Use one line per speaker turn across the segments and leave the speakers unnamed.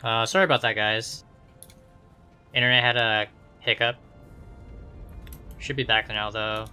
Sorry about that, guys. Internet had a hiccup. Should be back now, though.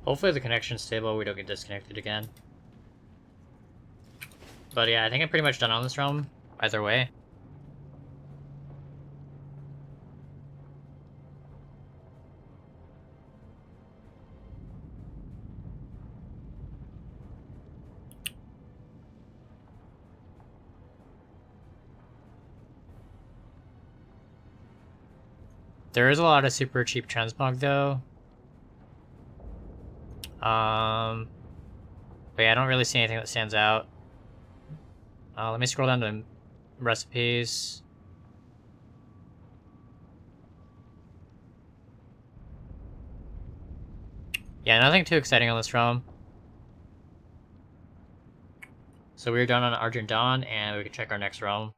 Hopefully the connection's stable, we don't get disconnected again. But yeah, I think I'm pretty much done on this realm, either way. There is a lot of super cheap transmog, though. But yeah, I don't really see anything that stands out. Let me scroll down to recipes. Yeah, nothing too exciting on this realm. So we're done on Argent Dawn, and we can check our next realm.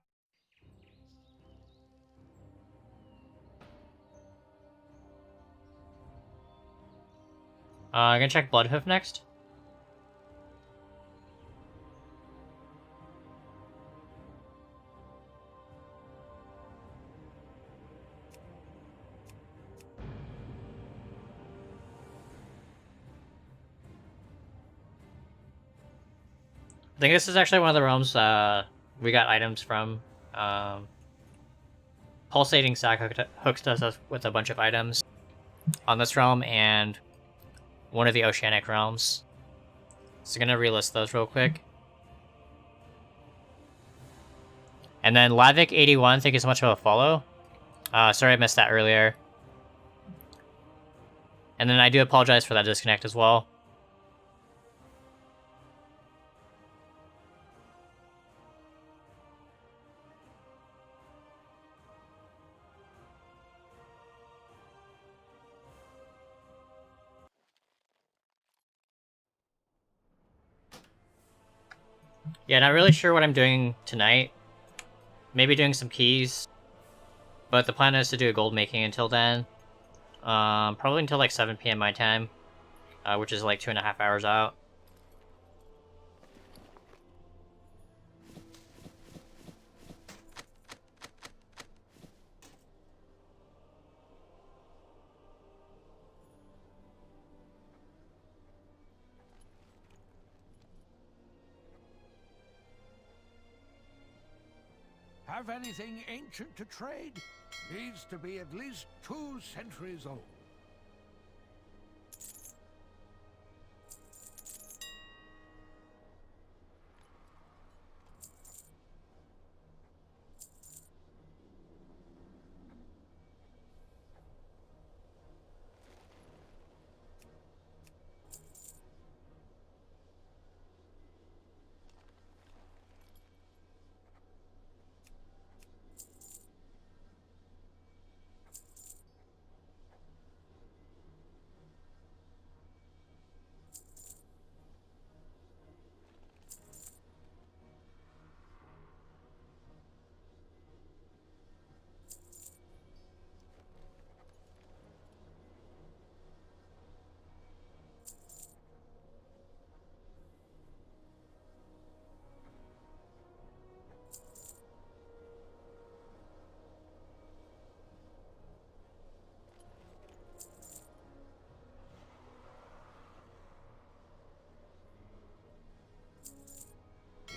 I'm gonna check Bloodhoof next. I think this is actually one of the realms we got items from. Pulsating Sack hooked us with a bunch of items on this realm and one of the Oceanic realms. So I'm gonna relist those real quick. And then Lavic81, thank you so much for the follow. Sorry I missed that earlier. And then I do apologize for that disconnect as well. Yeah, not really sure what I'm doing tonight. Maybe doing some keys. But the plan is to do a gold making until then. Probably until like 7 PM my time. Which is like 2.5 hours out.
Have anything ancient to trade? Needs to be at least 2 centuries old.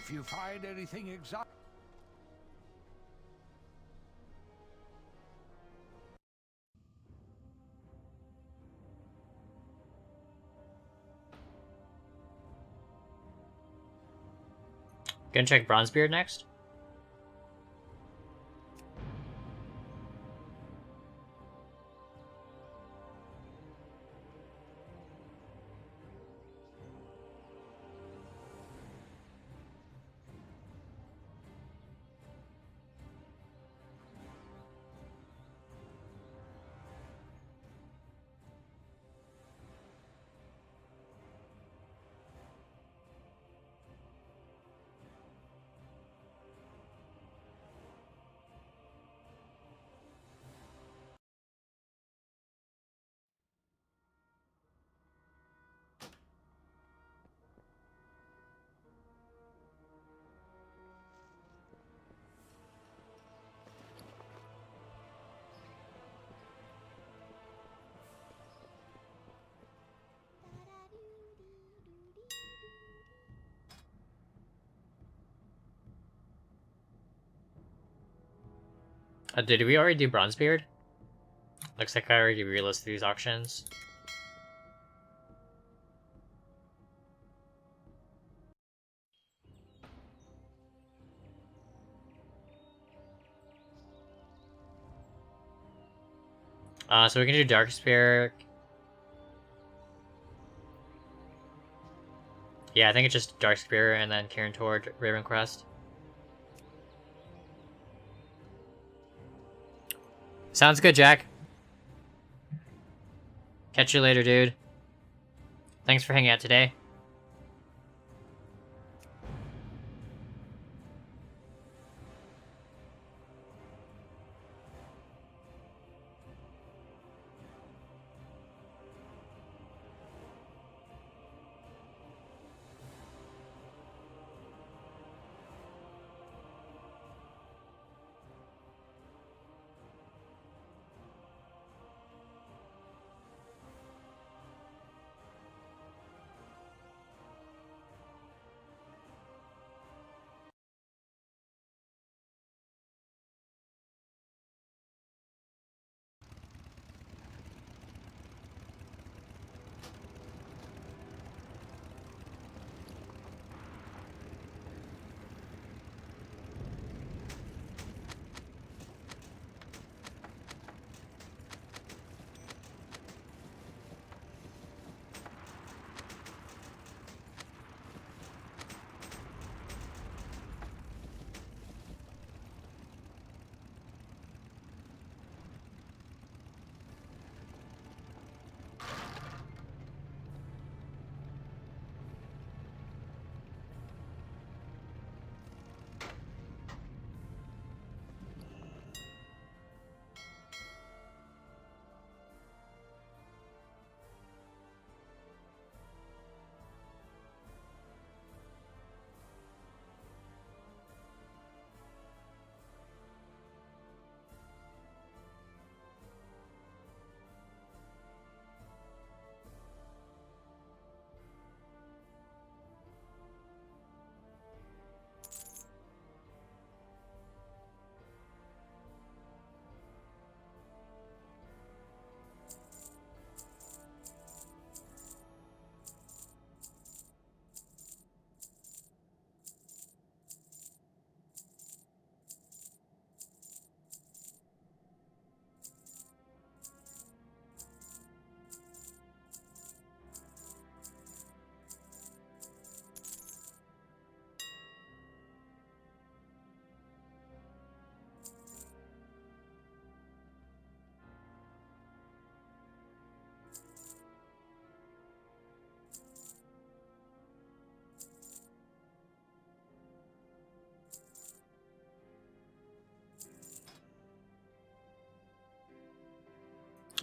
If you find anything exotic...
Gonna check Bronzebeard next. Did we already do Bronzebeard? Looks like I already relisted these auctions. So we can do Darkspear. Yeah, I think it's just Darkspear and then Kieran toward Ravencrest. Sounds good, Jack. Catch you later, dude. Thanks for hanging out today.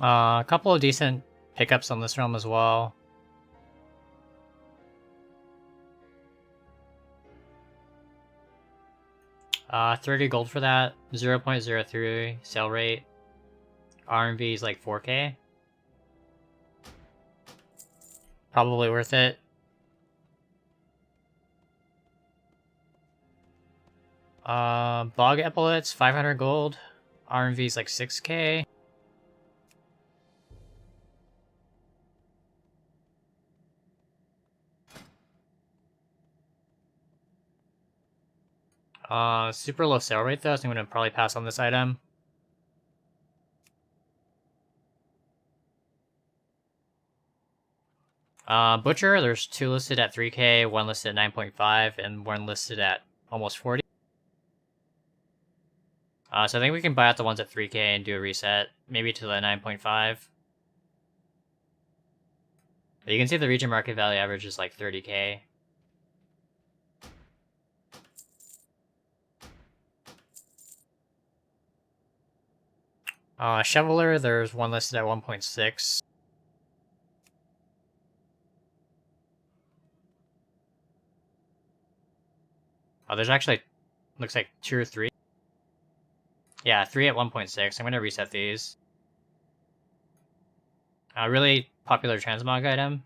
A couple of decent pickups on this realm as well. $30 gold for that, 0.03 sale rate. RMV is like 4k. Probably worth it. Bog epaulets, 500 gold. RMV's like 6k. Super low sale rate though, so I'm gonna probably pass on this item. Butcher, there's 2 listed at 3k, 1 listed at 9.5, and 1 listed at almost 40. So I think we can buy out the ones at 3k and do a reset, maybe to the 9.5. But you can see the region market value average is like 30k. Shoveler, there's 1 listed at 1.6. Oh, there's actually, looks like 2 or 3. Yeah, 3 at 1.6. I'm gonna reset these. Really popular transmog item.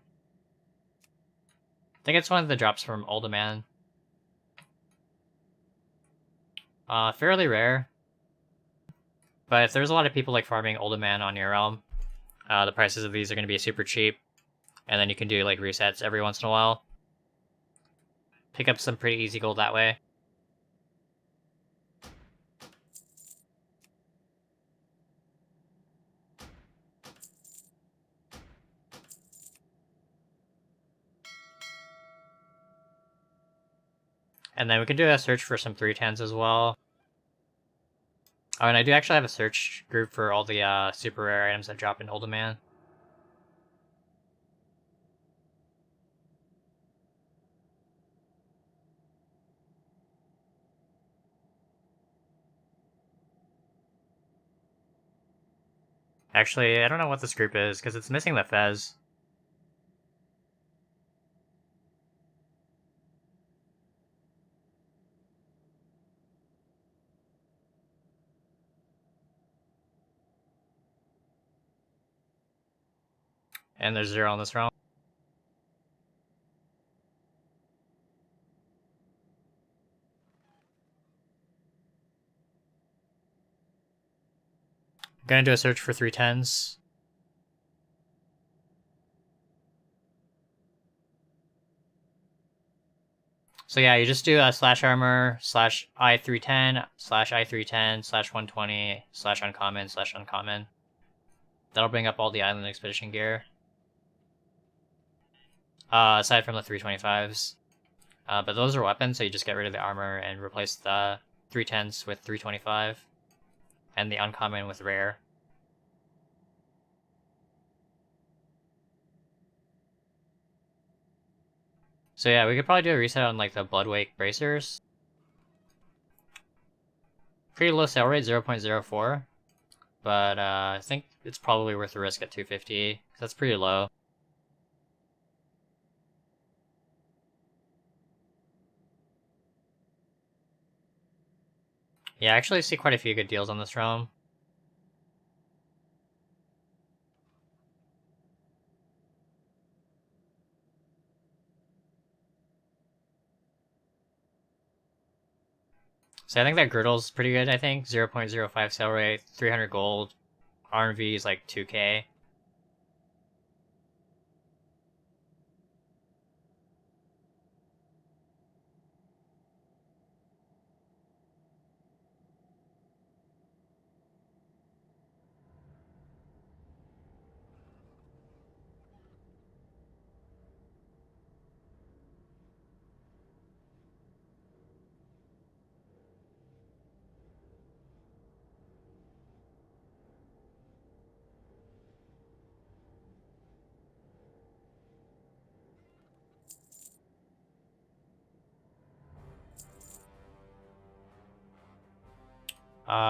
I think it's one of the drops from Uldaman. Fairly rare. But if there's a lot of people like farming Uldaman on your realm, the prices of these are gonna be super cheap. And then you can do like resets every once in a while. Pick up some pretty easy gold that way. And then we can do a search for some 310s as well. Oh, and I do actually have a search group for all the super rare items that drop in Uldaman. Actually, I don't know what this group is, because it's missing the Fez. And there's 0 on this realm. I'm gonna do a search for 310s. So yeah, you just do a slash armor slash I310 slash I310 slash 120 slash uncommon. That'll bring up all the island expedition gear. Aside from the 325s. But those are weapons, so you just get rid of the armor and replace the 310s with 325. And the uncommon with rare. So yeah, we could probably do a reset on like the Bloodwake bracers. Pretty low sale rate, 0.04. But I think it's probably worth the risk at 250. That's pretty low. Yeah, I actually see quite a few good deals on this realm. So I think that girdle's pretty good, I think. 0.05 sale rate, 300 gold. RMV is like 2k.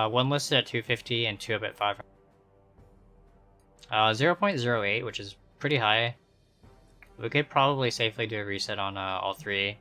One listed at 250 and 2 up at 500. 0.08, which is pretty high. We could probably safely do a reset on all 3.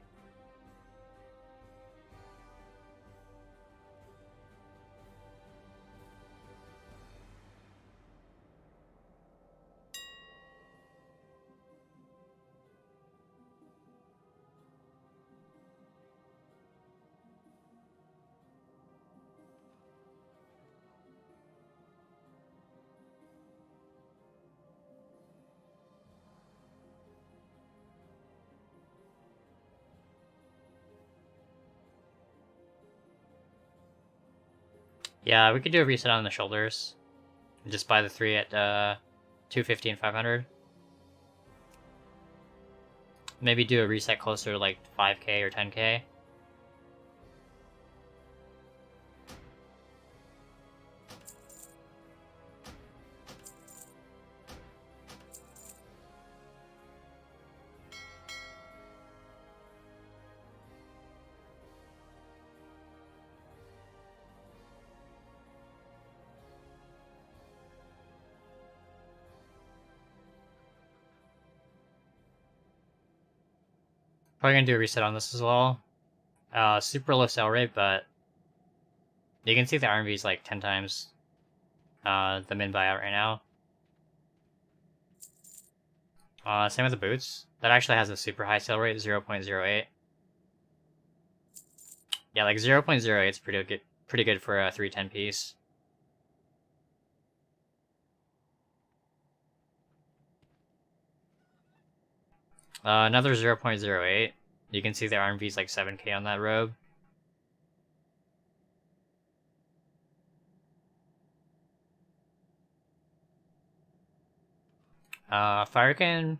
Yeah, we could do a reset on the shoulders. Just buy the 3 at 250 and 500. Maybe do a reset closer to like 5k or 10k. Probably gonna do a reset on this as well. Super low sell rate, but you can see the RMV is like 10 times the min buyout right now. Same with the boots. That actually has a super high sell rate, 0.08. Yeah, like 0.08 is pretty good for a 310 piece. Another 0.08. You can see the RMV is like 7k on that robe. Firekin,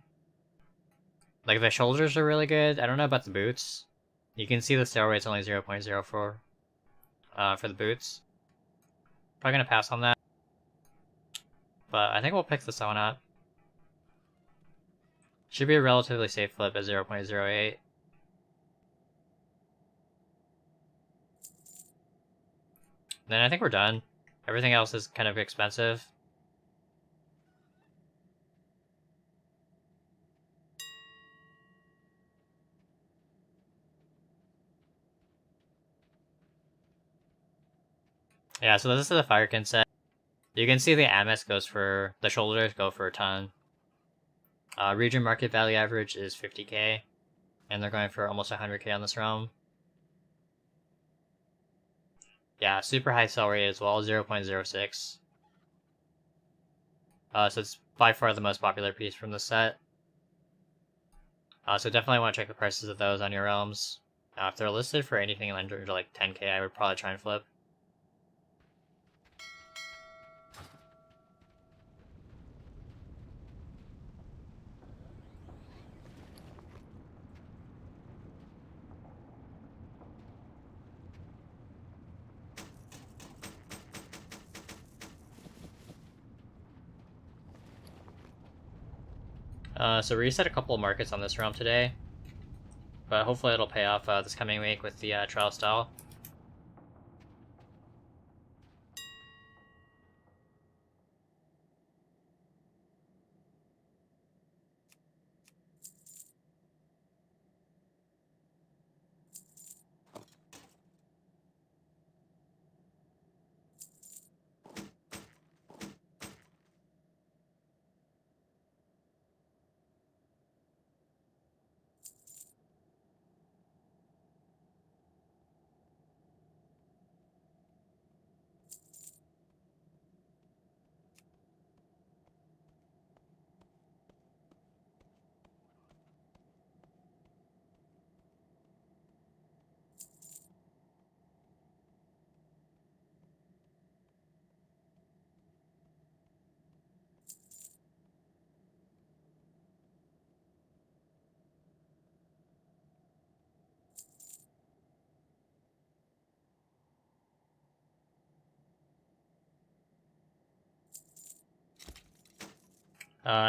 like the shoulders are really good. I don't know about the boots. You can see the sale rate's only 0.04 for the boots. Probably gonna pass on that. But I think we'll pick this one up. Should be a relatively safe flip at 0.08. Then I think we're done. Everything else is kind of expensive. Yeah, so this is the Firekin set. You can see the Amis goes for, the shoulders go for a ton. Region market value average is 50k, and they're going for almost 100k on this realm. Yeah, super high sell rate as well, 0.06. So it's by far the most popular piece from the set. So definitely want to check the prices of those on your realms. If they're listed for anything under like 10k, I would probably try and flip. So we reset a couple of markets on this realm today, but hopefully it'll pay off this coming week with the trial style.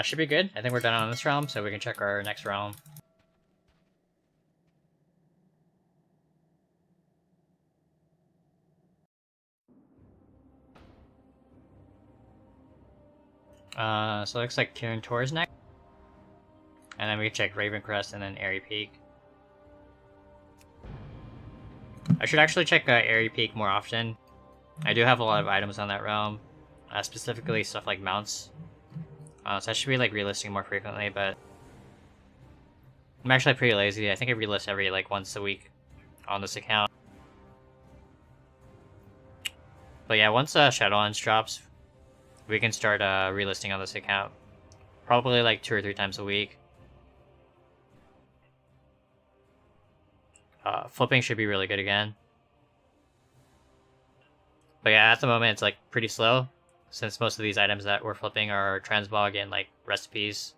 Should be good. I think we're done on this realm, so we can check our next realm. So it looks like Kieran Tor's next. And then we can check Raven Crest and then Airy Peak. I should actually check Airy Peak more often. I do have a lot of items on that realm, specifically stuff like mounts. So I should be like relisting more frequently, but I'm actually pretty lazy. I think I relist every like once a week on this account. But yeah, once Shadowlands drops, we can start relisting on this account. Probably like 2 or 3 times a week. Flipping should be really good again. But yeah, at the moment it's like pretty slow, since most of these items that we're flipping are transmog and like recipes.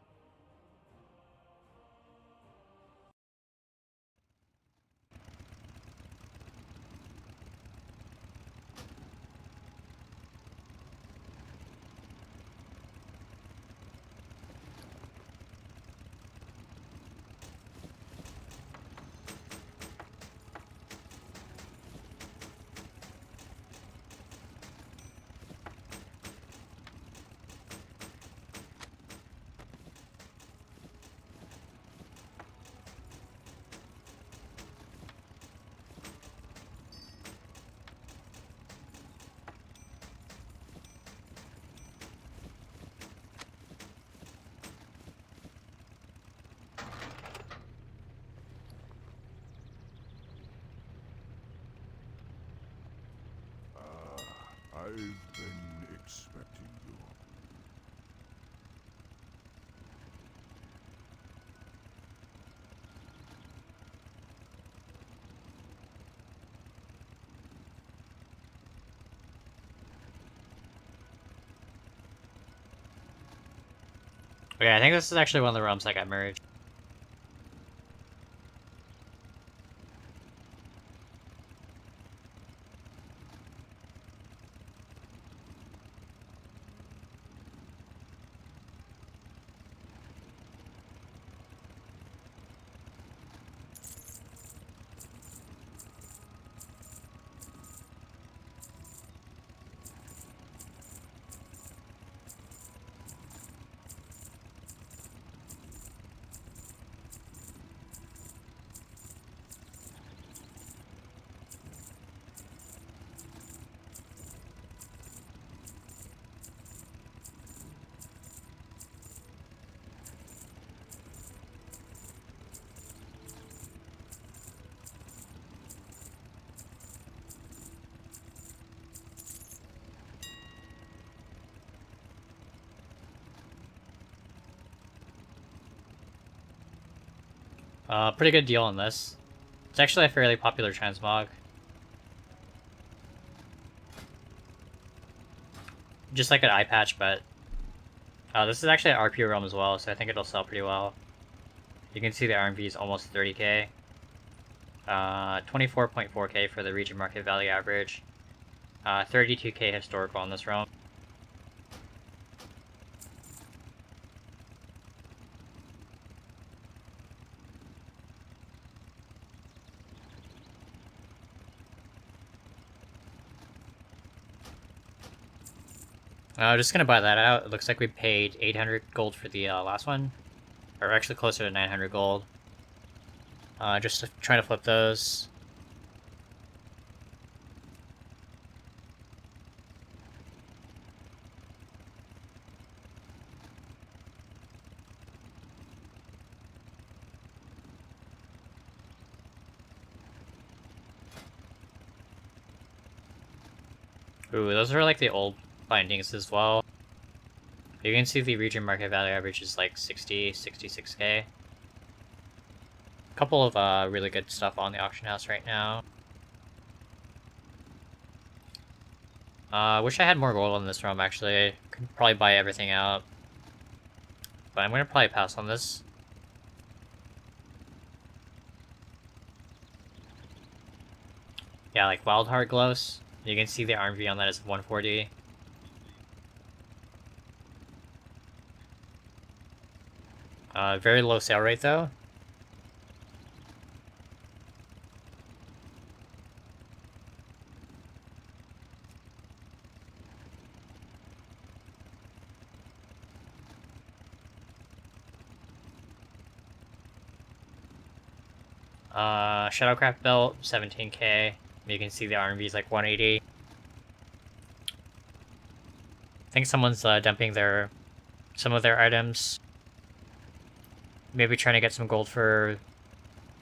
I've been expecting you.
Okay, I think this is actually one of the realms that got merged. Pretty good deal on this. It's actually a fairly popular transmog. Just like an eye patch, but this is actually an RP realm as well, so I think it'll sell pretty well. You can see the RMV is almost 30k. 24.4k for the region market value average. 32k historical on this realm. Just gonna buy that out. It looks like we paid 800 gold for the last one. Or actually closer to 900 gold. Just trying to flip those. Ooh, those are like the old bindings as well. You can see the region market value average is like 60, 66k. Couple of really good stuff on the auction house right now. Wish I had more gold on this realm actually. Could probably buy everything out. But I'm gonna probably pass on this. Yeah, like Wild Heart gloves. You can see the RMV on that is 140. Very low sale rate though. Shadowcraft belt, 17k. You can see the RMV is like 180. I think someone's dumping some of their items. Maybe trying to get some gold for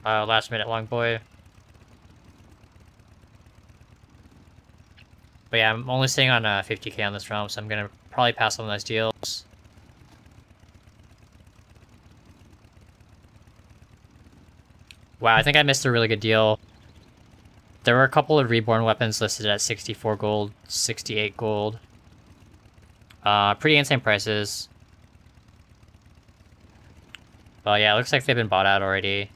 last minute Longboy. But yeah, I'm only staying on 50k on this realm, so I'm gonna probably pass on those deals. Wow, I think I missed a really good deal. There were a couple of reborn weapons listed at 64 gold, 68 gold. Pretty insane prices. But yeah, it looks like they've been bought out already.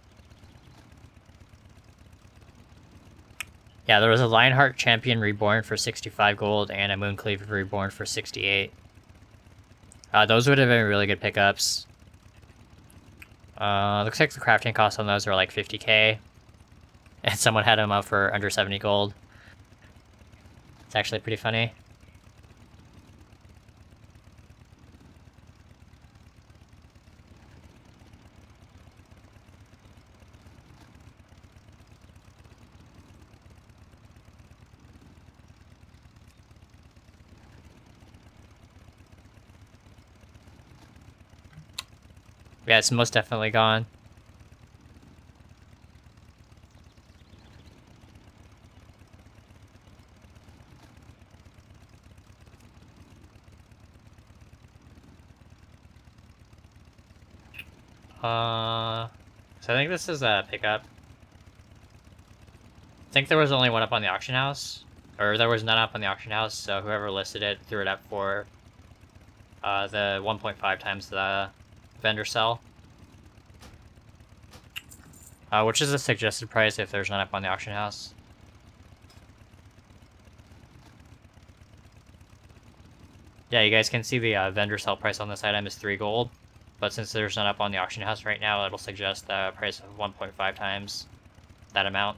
Yeah, there was a Lionheart Champion Reborn for 65 gold and a Mooncleave Reborn for 68. Those would have been really good pickups. Looks like the crafting costs on those are like 50k. And someone had them up for under 70 gold. It's actually pretty funny. Yeah, it's most definitely gone. So I think this is a pickup. I think there was only one up on the auction house. Or there was none up on the auction house, so whoever listed it threw it up for the 1.5 times the vendor sell. Which is a suggested price if there's none up on the auction house. Yeah, you guys can see the vendor sell price on this item is 3 gold. But since there's none up on the auction house right now, it'll suggest the price of 1.5 times that amount.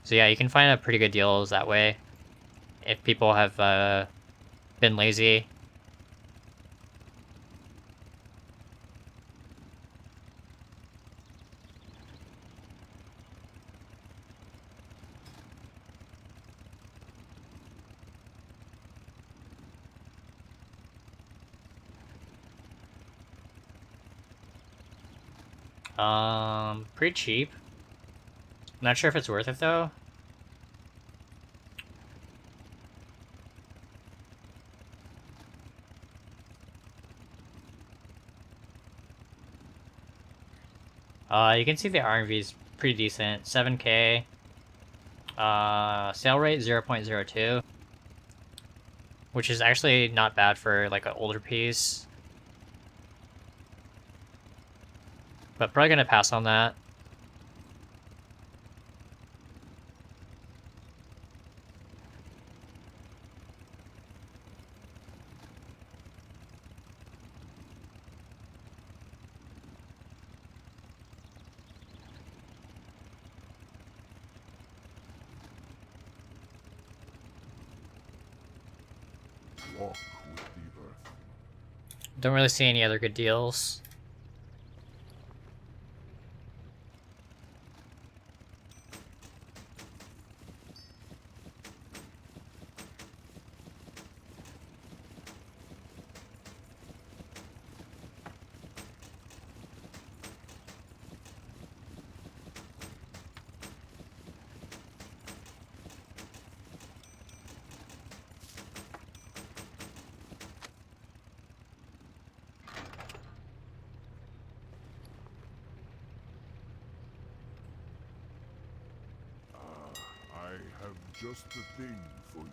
So yeah, you can find pretty good deals that way. If people have been lazy. Pretty cheap. I'm not sure if it's worth it though. You can see the RMV is pretty decent. 7k. Sale rate 0.02. Which is actually not bad for like an older piece. But probably gonna pass on that.
Walk with the earth.
Don't really see any other good deals.
I have just the thing for you.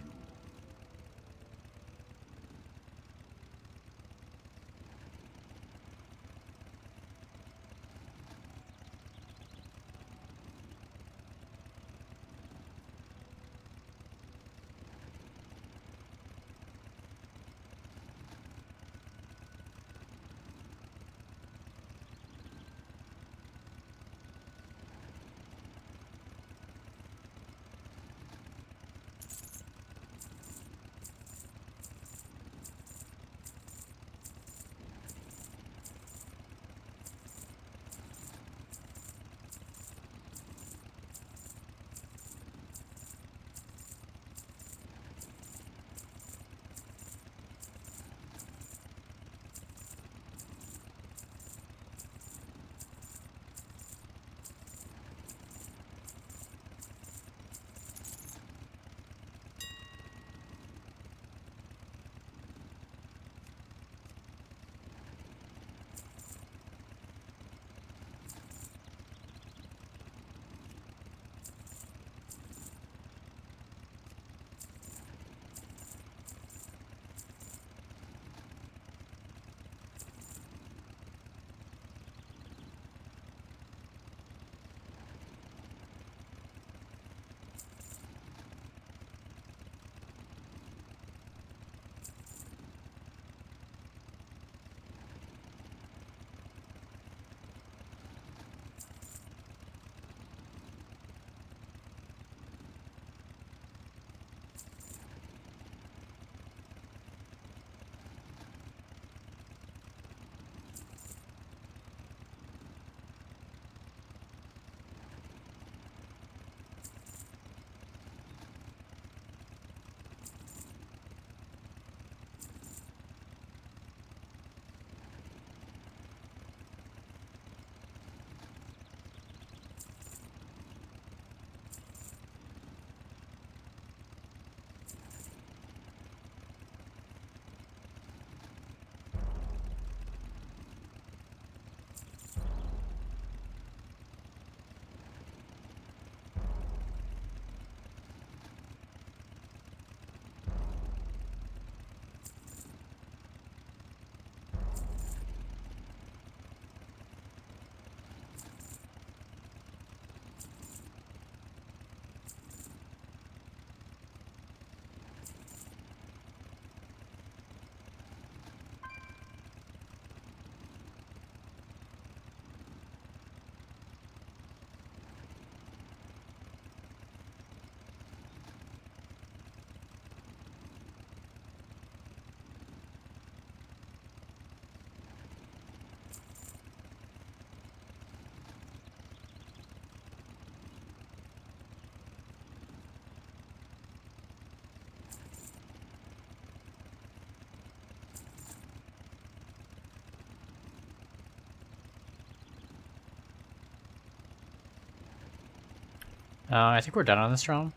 I think we're done on this realm.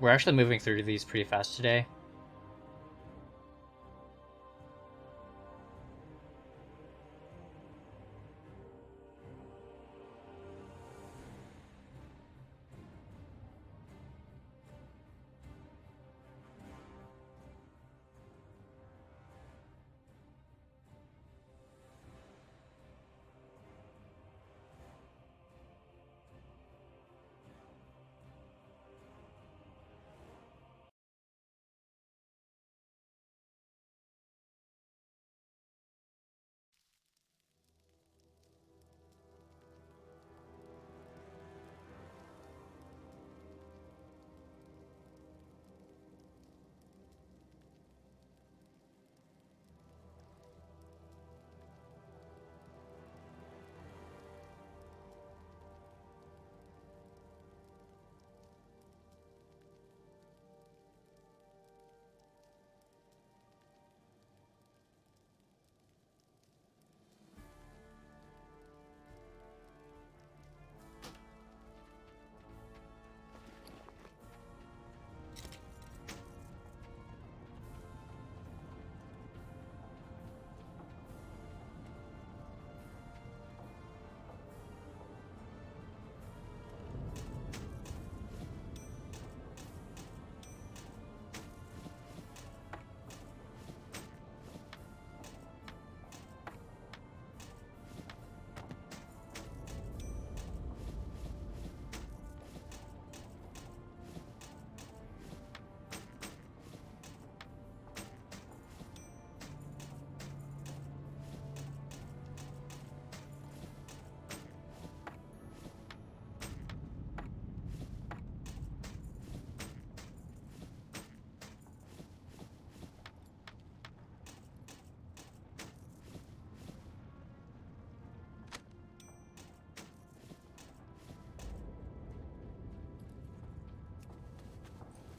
We're actually moving through these pretty fast today.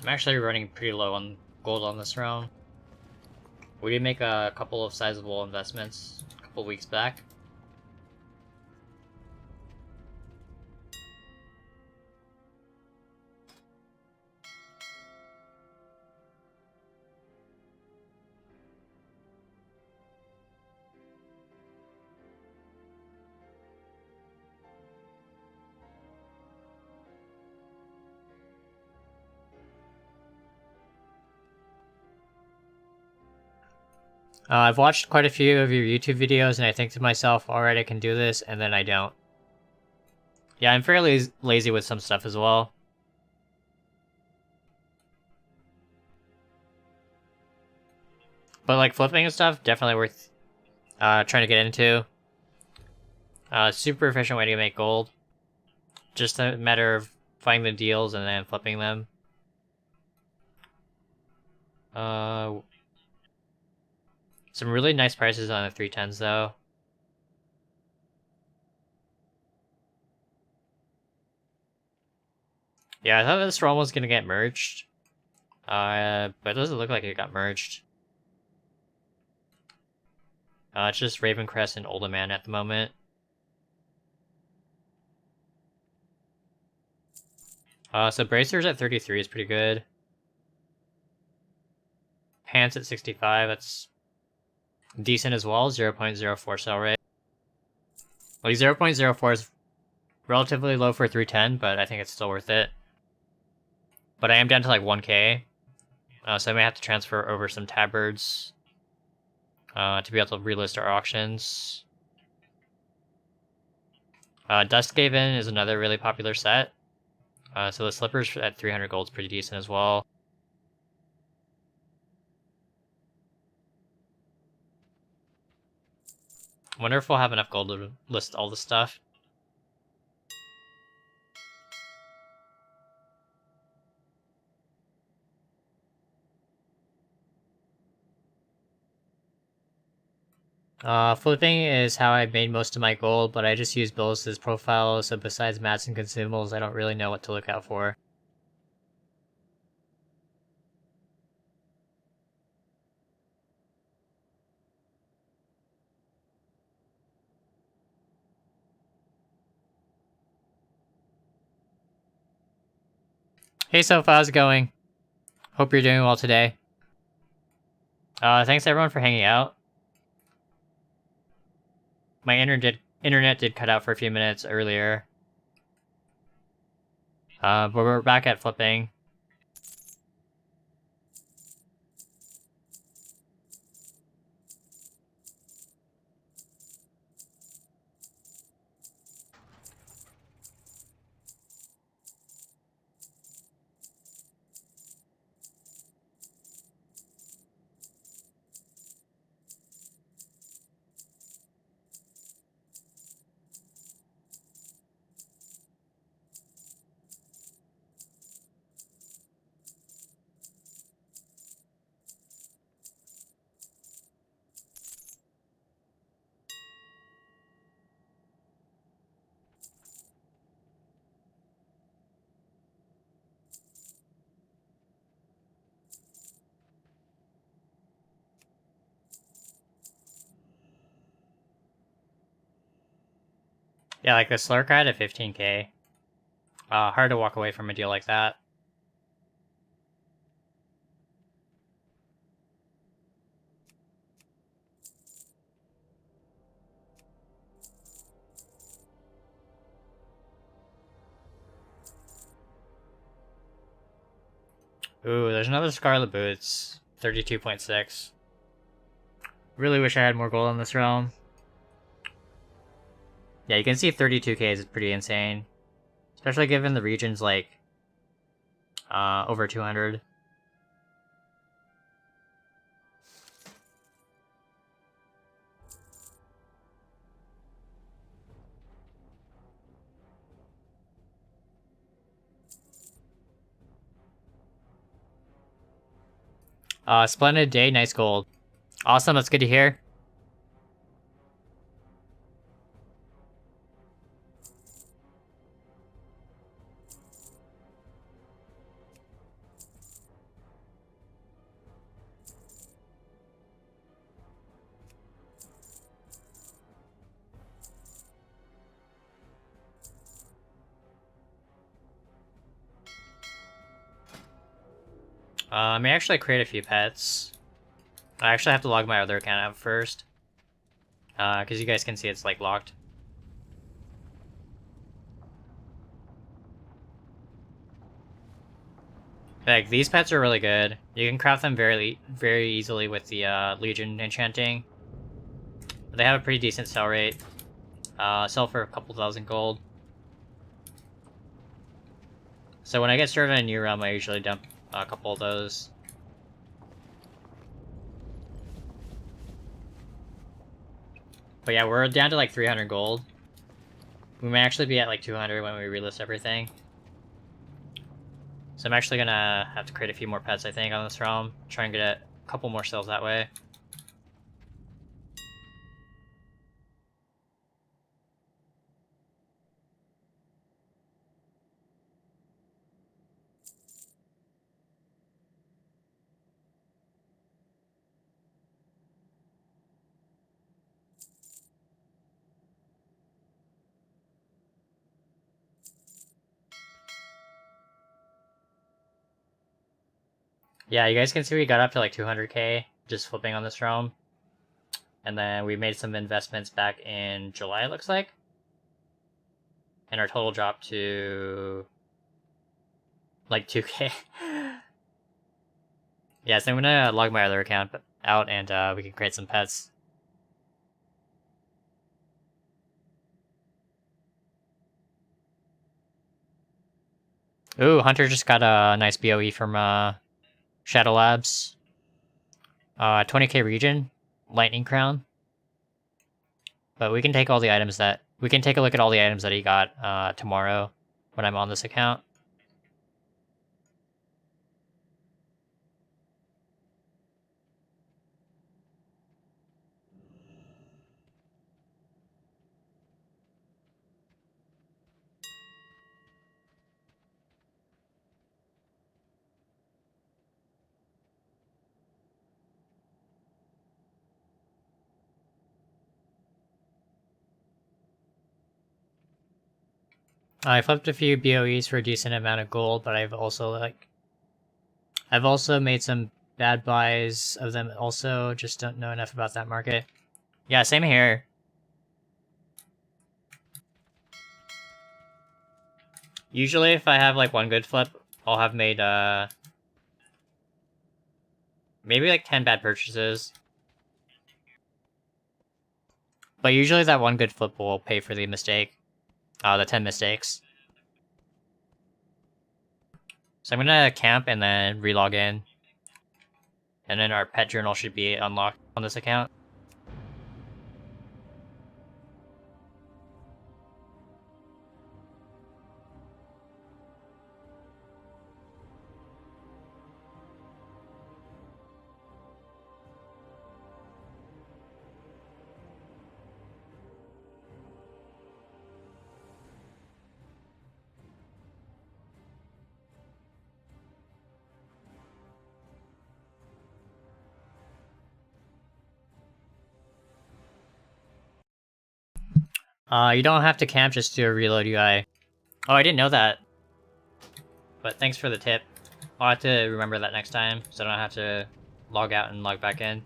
I'm actually running pretty low on gold on this round. We did make a couple of sizable investments a couple weeks back. I've watched quite a few of your YouTube videos, and I think to myself, alright, I can do this, and then I don't. Yeah, I'm fairly lazy with some stuff as well. But like flipping and stuff, definitely worth trying to get into. Super efficient way to make gold. Just a matter of finding the deals and then flipping them. Some really nice prices on the 310s though. Yeah, I thought this realm was gonna get merged. But it doesn't look like it got merged. It's just Ravencrest and Uldaman at the moment. So Bracers at 33 is pretty good. Pants at 65, that's decent as well, 0.04 sell rate. Like 0.04 is relatively low for 310, but I think it's still worth it. But I am down to like 1k, so I may have to transfer over some tabards to be able to relist our auctions. Duskhaven is another really popular set. So the slippers at 300 gold is pretty decent as well. Wonder if we'll have enough gold to list all the stuff. Flipping is how I made most of my gold, but I just use bills as profiles, so besides mats and consumables, I don't really know what to look out for. Hey Soph, how's it going? Hope you're doing well today. Thanks everyone for hanging out. My internet did cut out for a few minutes earlier. But we're back at flipping. Yeah, like the Slurk ride at 15k. Hard to walk away from a deal like that. Ooh, there's another Scarlet Boots. 32.6. Really wish I had more gold on this realm. Yeah, you can see 32k is pretty insane. Especially given the region's like over 200. Splendid day, nice gold. Awesome, that's good to hear. I may actually create a few pets. I actually have to log my other account out first. Because you guys can see it's like locked. Like, these pets are really good. You can craft them very easily with the Legion enchanting. They have a pretty decent sell rate. Sell for a couple thousand gold. So when I get started on a new realm, I usually dump a couple of those. But yeah, we're down to like 300 gold. We may actually be at like 200 when we relist everything. So I'm actually gonna have to create a few more pets, I think, on this realm. Try and get a couple more sales that way. Yeah, you guys can see we got up to like 200k just flipping on this realm. And then we made some investments back in July, it looks like. And our total dropped to like 2k. Yeah, so I'm gonna log my other account out and we can create some pets. Ooh, Hunter just got a nice BOE from Shadow Labs. 20k region, Lightning Crown. But we can take all the items that... We can take a look at all the items that he got tomorrow when I'm on this account. I flipped a few BOEs for a decent amount of gold, but I've also made some bad buys of them also, just don't know enough about that market. Yeah, same here. Usually if I have like one good flip, I'll have made maybe like 10 bad purchases. But usually that one good flip will pay for the mistake. The 10 mistakes. So I'm gonna camp and then relog in. And then our pet journal should be unlocked on this account. You don't have to camp, just do a reload UI. Oh, I didn't know that. But thanks for the tip. I'll have to remember that next time, so I don't have to log out and log back in.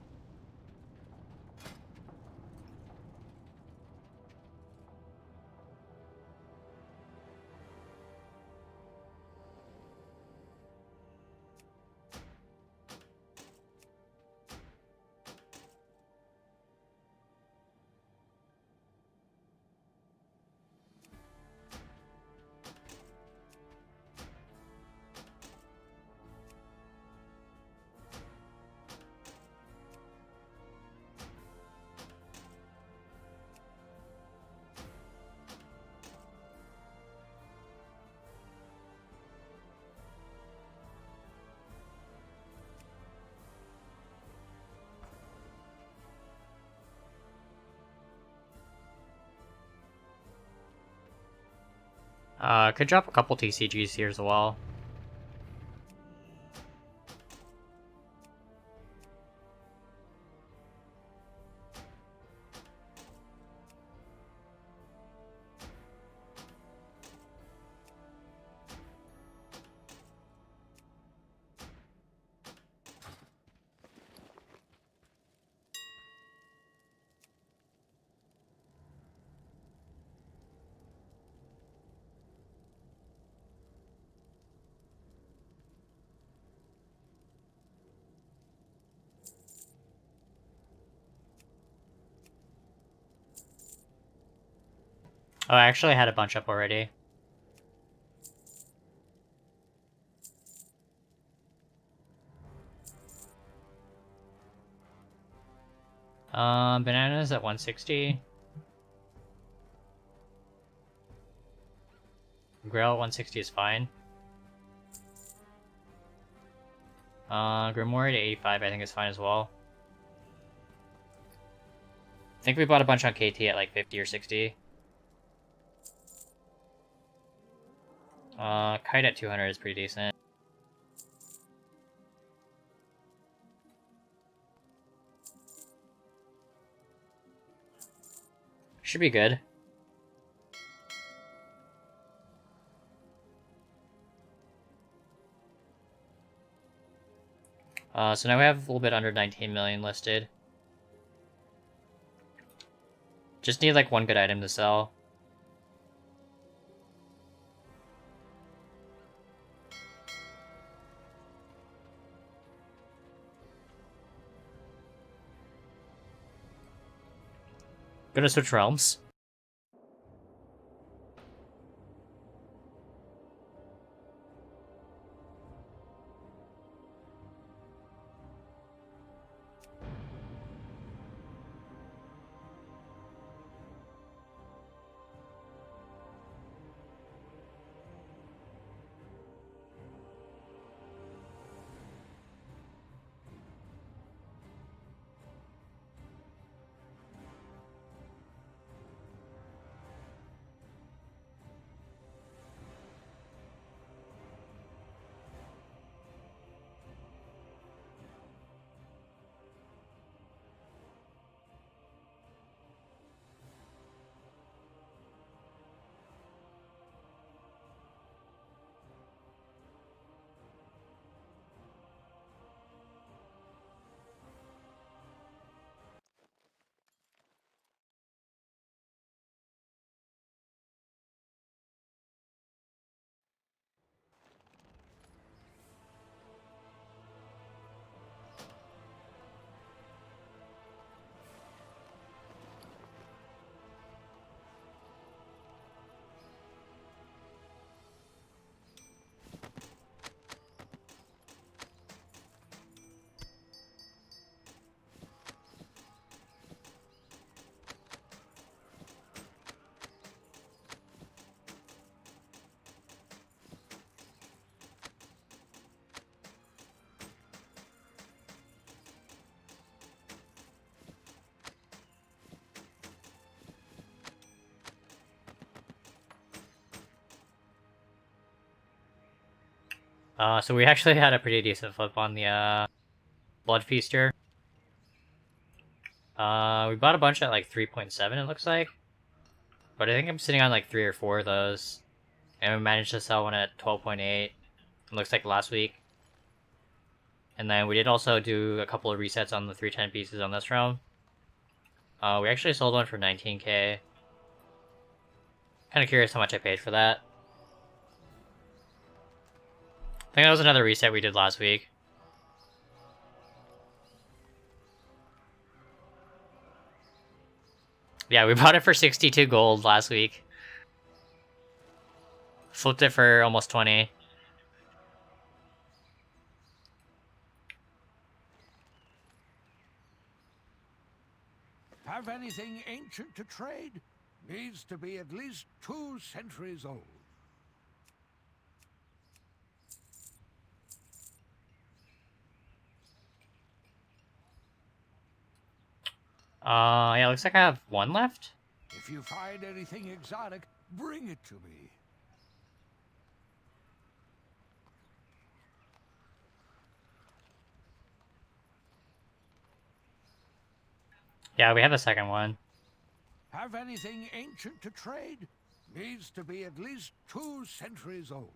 Could drop a couple TCGs here as well. Oh, I actually had a bunch up already. Bananas at 160. Grail at 160 is fine. Grimoire to 85 I think is fine as well. I think we bought a bunch on KT at like 50 or 60. Kite at 200 is pretty decent. Should be good. So now we have a little bit under 19 million listed. Just need like one good item to sell. Gonna switch realms. So we actually had a pretty decent flip on the Blood Feaster. We bought a bunch at like 3.7 it looks like. But I think I'm sitting on like 3 or 4 of those. And we managed to sell one at 12.8. It looks like last week. And then we did also do a couple of resets on the 310 pieces on this round. We actually sold one for 19k. Kind of curious how much I paid for that. I think that was another reset we did last week. Yeah, we bought it for 62 gold last week. Flipped it for almost 20.
Have anything ancient to trade? Needs to be at least 2 centuries old.
Yeah, looks like I have one left.
If you find anything exotic, bring it to me.
Yeah, we have a second one.
Have anything ancient to trade? Needs to be at least 2 centuries old.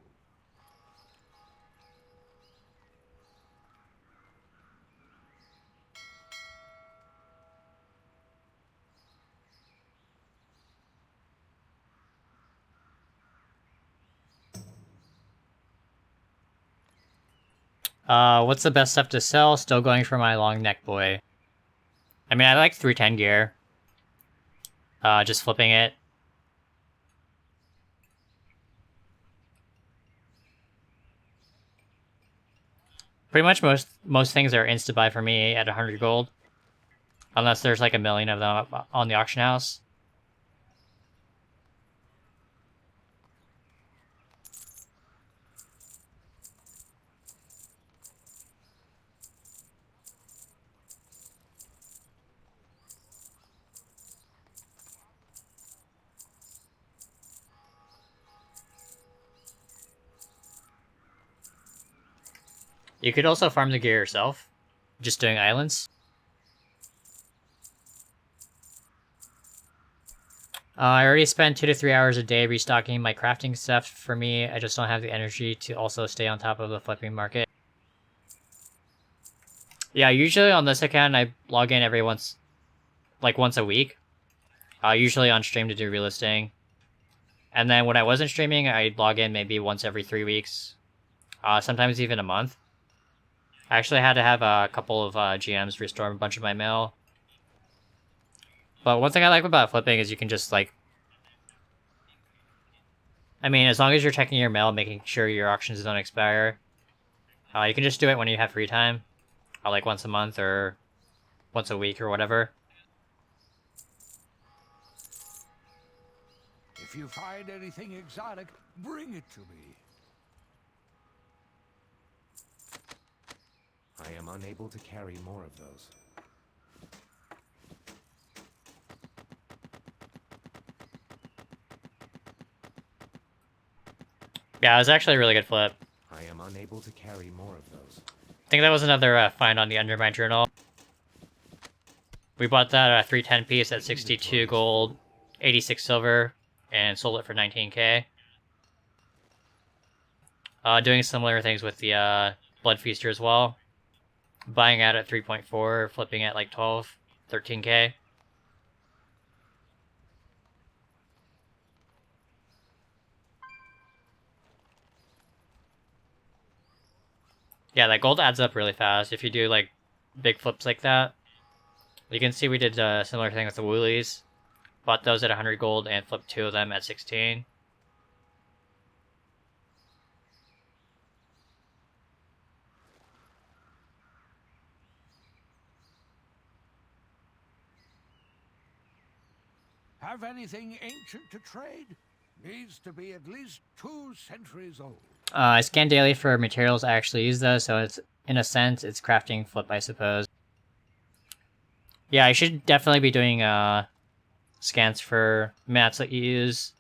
What's the best stuff to sell? Still going for my long neck boy. I mean, I like 310 gear. Just flipping it. Pretty much most things are insta-buy for me at 100 gold. Unless there's like a million of them on the auction house. You could also farm the gear yourself. Just doing islands. I already spent 2 to 3 hours a day restocking my crafting stuff for me. I just don't have the energy to also stay on top of the flipping market. Yeah, usually on this account, I log in every once a week. Usually on stream to do relisting. And then when I wasn't streaming, I'd log in maybe once every 3 weeks. Sometimes even a month. I actually had to have a couple of GMs restore a bunch of my mail. But one thing I like about flipping is you can just, like... I mean, as long as you're checking your mail, making sure your auctions don't expire, you can just do it when you have free time. Like once a month or once a week or whatever.
If you find anything exotic, bring it to me.
I am unable to carry more of those.
Yeah, it was actually a really good flip.
I am unable to carry more of those.
I think that was another find on the Undermine Journal. We bought that 310 piece at 62 gold, 86 silver, and sold it for 19k. Doing similar things with the Blood Feaster as well. Buying out at 3.4, flipping at like 12, 13k. Yeah, that gold adds up really fast if you do like big flips like that. You can see we did a similar thing with the Woolies. Bought those at 100 gold and flipped 2 of them at 16.
Have anything ancient to trade? Needs to be at least 2 centuries old.
I scan daily for materials I actually use though, so it's, in a sense, it's crafting flip, I suppose. Yeah, I should definitely be doing scans for mats that you use.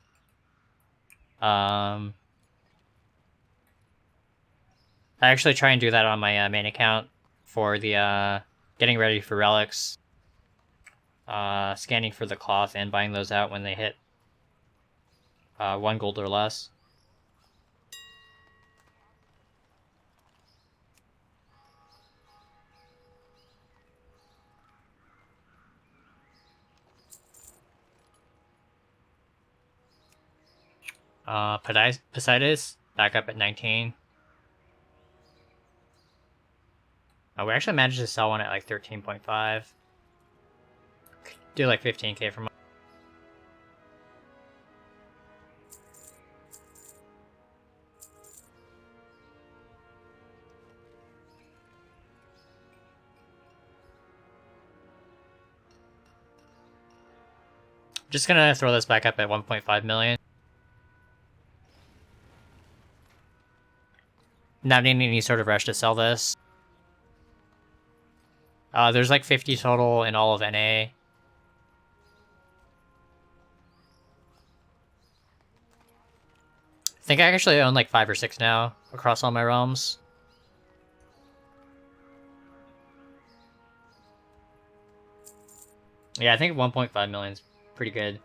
I actually try and do that on my main account for the getting ready for relics, scanning for the cloth, and buying those out when they hit 1 gold or less. Poseidus, back up at 19. We actually managed to sell one at like 13.5. Do like 15k from. Just gonna throw this back up at 1.5 million. Not in any sort of rush to sell this. There's like 50 total in all of NA. I think I actually own like 5 or 6 now across all my realms. Yeah, I think 1.5 million is pretty good.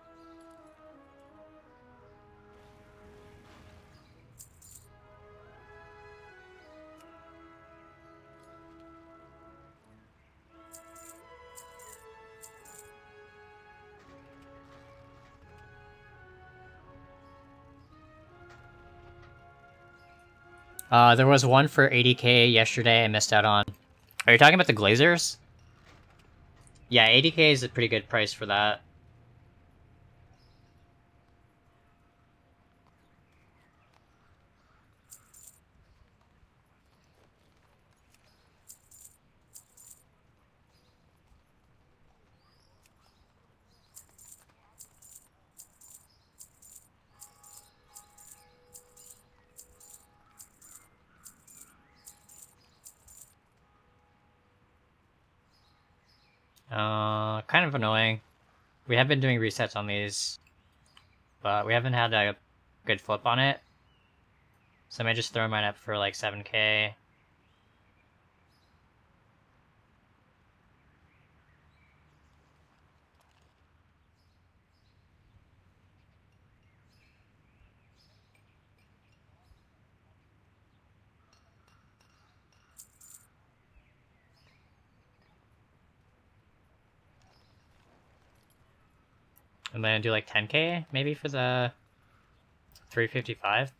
There was one for 80k yesterday I missed out on. Are you talking about the Glazers? Yeah, 80k is a pretty good price for that. Kind of annoying. We have been doing resets on these, but we haven't had a good flip on it. So I might just throw mine up for like 7k. And then do like 10k maybe for the 355.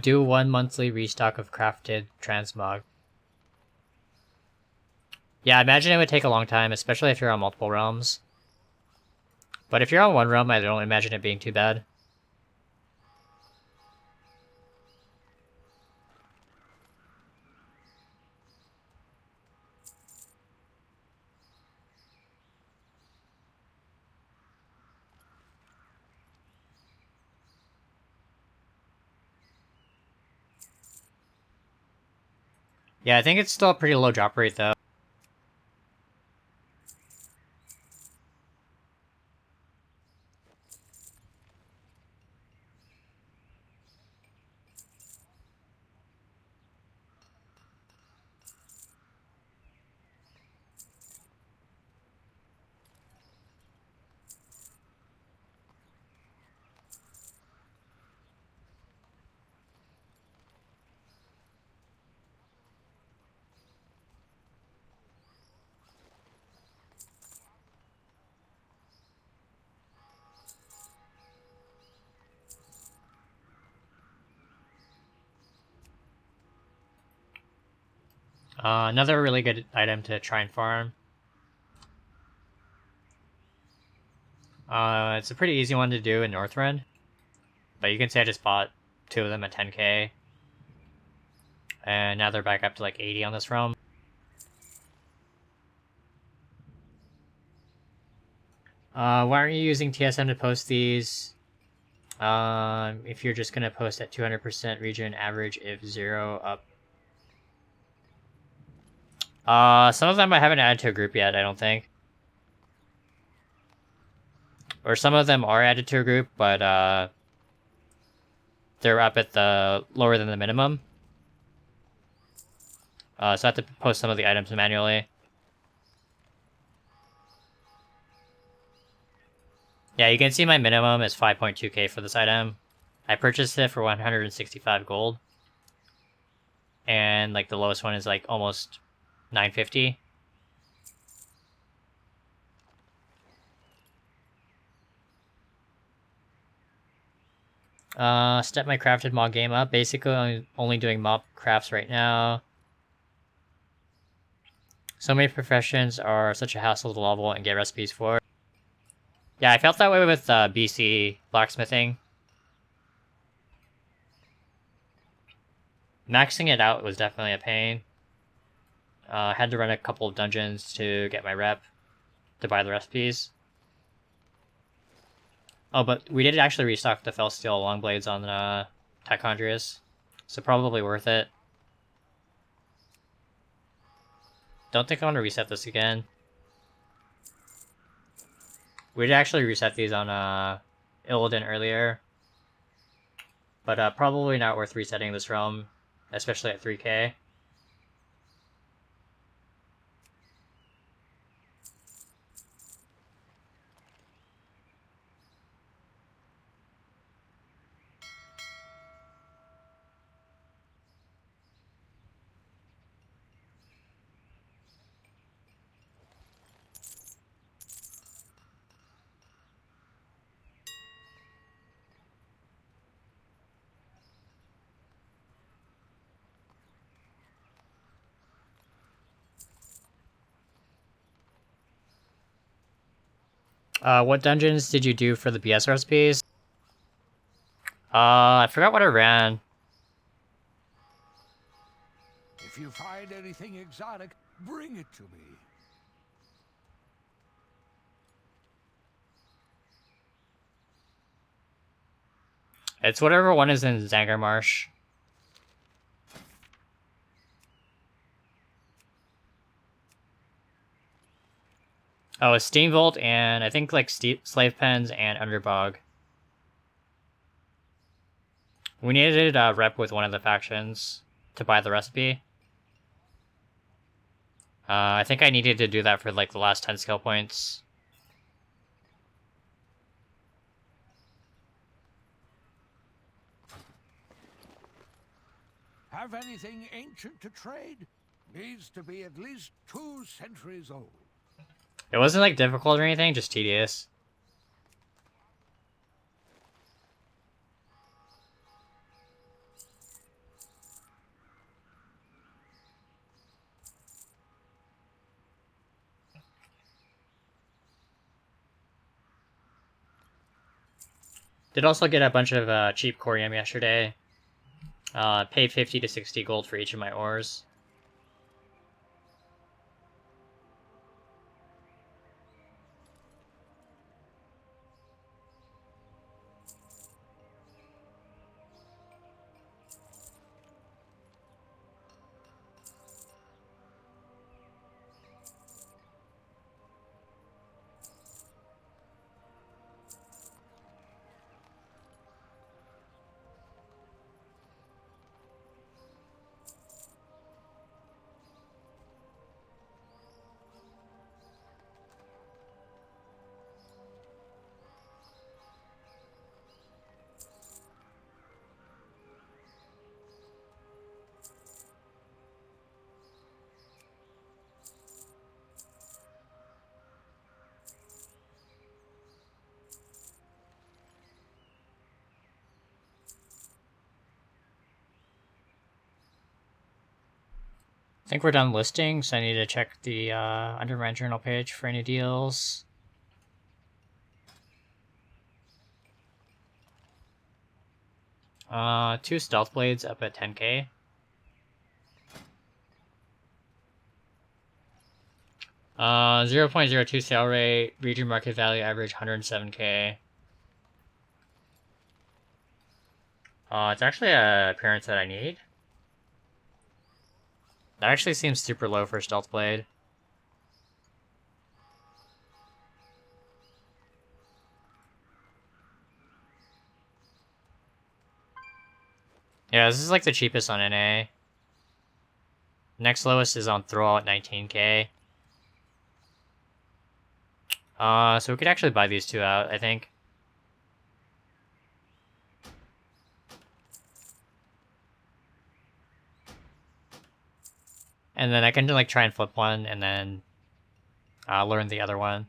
Do 1 monthly restock of crafted transmog. Yeah, I imagine it would take a long time, especially if you're on multiple realms. But if you're on one realm, I don't imagine it being too bad. Yeah, I think it's still a pretty low drop rate though. Another really good item to try and farm. It's a pretty easy one to do in Northrend. But you can see I just bought 2 of them at 10k. And now they're back up to like 80 on this realm. Why aren't you using TSM to post these? If you're just gonna post at 200% region average if 0 up. Some of them I haven't added to a group yet, I don't think. Or some of them are added to a group, but they're up at the lower than the minimum. So I have to post some of the items manually. Yeah, you can see my minimum is 5.2k for this item. I purchased it for 165 gold. And like the lowest one is like almost 950. Step my crafted mod game up. Basically only doing mob crafts right now. So many professions are such a hassle to level and get recipes for. Yeah, I felt that way with BC blacksmithing. Maxing it out was definitely a pain. I had to run a couple of dungeons to get my rep to buy the recipes. Oh, but we did actually restock the Felsteel Longblades on Tichondrius, so probably worth it. Don't think I want to reset this again. We did actually reset these on Illidan earlier, but probably not worth resetting this realm, especially at 3k. What dungeons did you do for the BS recipes? I forgot what I ran.
If you find anything exotic, bring it to me.
It's whatever one is in Zangarmarsh. Oh, it's Steamvault and I think like Slave Pens and Underbog. We needed a rep with one of the factions to buy the recipe. I think I needed to do that for like the last 10 skill points.
Have anything ancient to trade? Needs to be at least 2 centuries old.
It wasn't like difficult or anything, just tedious. Did also get a bunch of cheap corium yesterday. Paid 50 to 60 gold for each of my ores. I think we're done listing, so I need to check the Undermine journal page for any deals. Two stealth blades up at 10k. Uh, 0.02 sale rate, region market value average 107k. It's actually a appearance that I need. That actually seems super low for stealth blade. Yeah, this is like the cheapest on NA. Next lowest is on Thrall at 19k. So we could actually buy these two out, I think. And then I can like try and flip one and then learn the other one.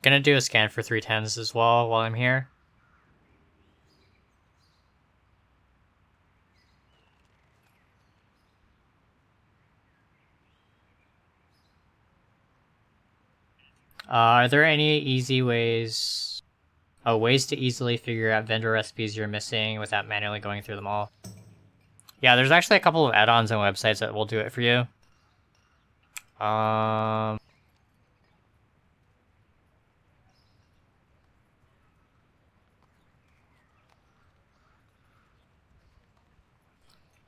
Gonna do a scan for 310s as well while I'm here. Are there any easy ways... Oh, ways to easily figure out vendor recipes you're missing without manually going through them all? Yeah, there's actually a couple of add-ons and websites that will do it for you.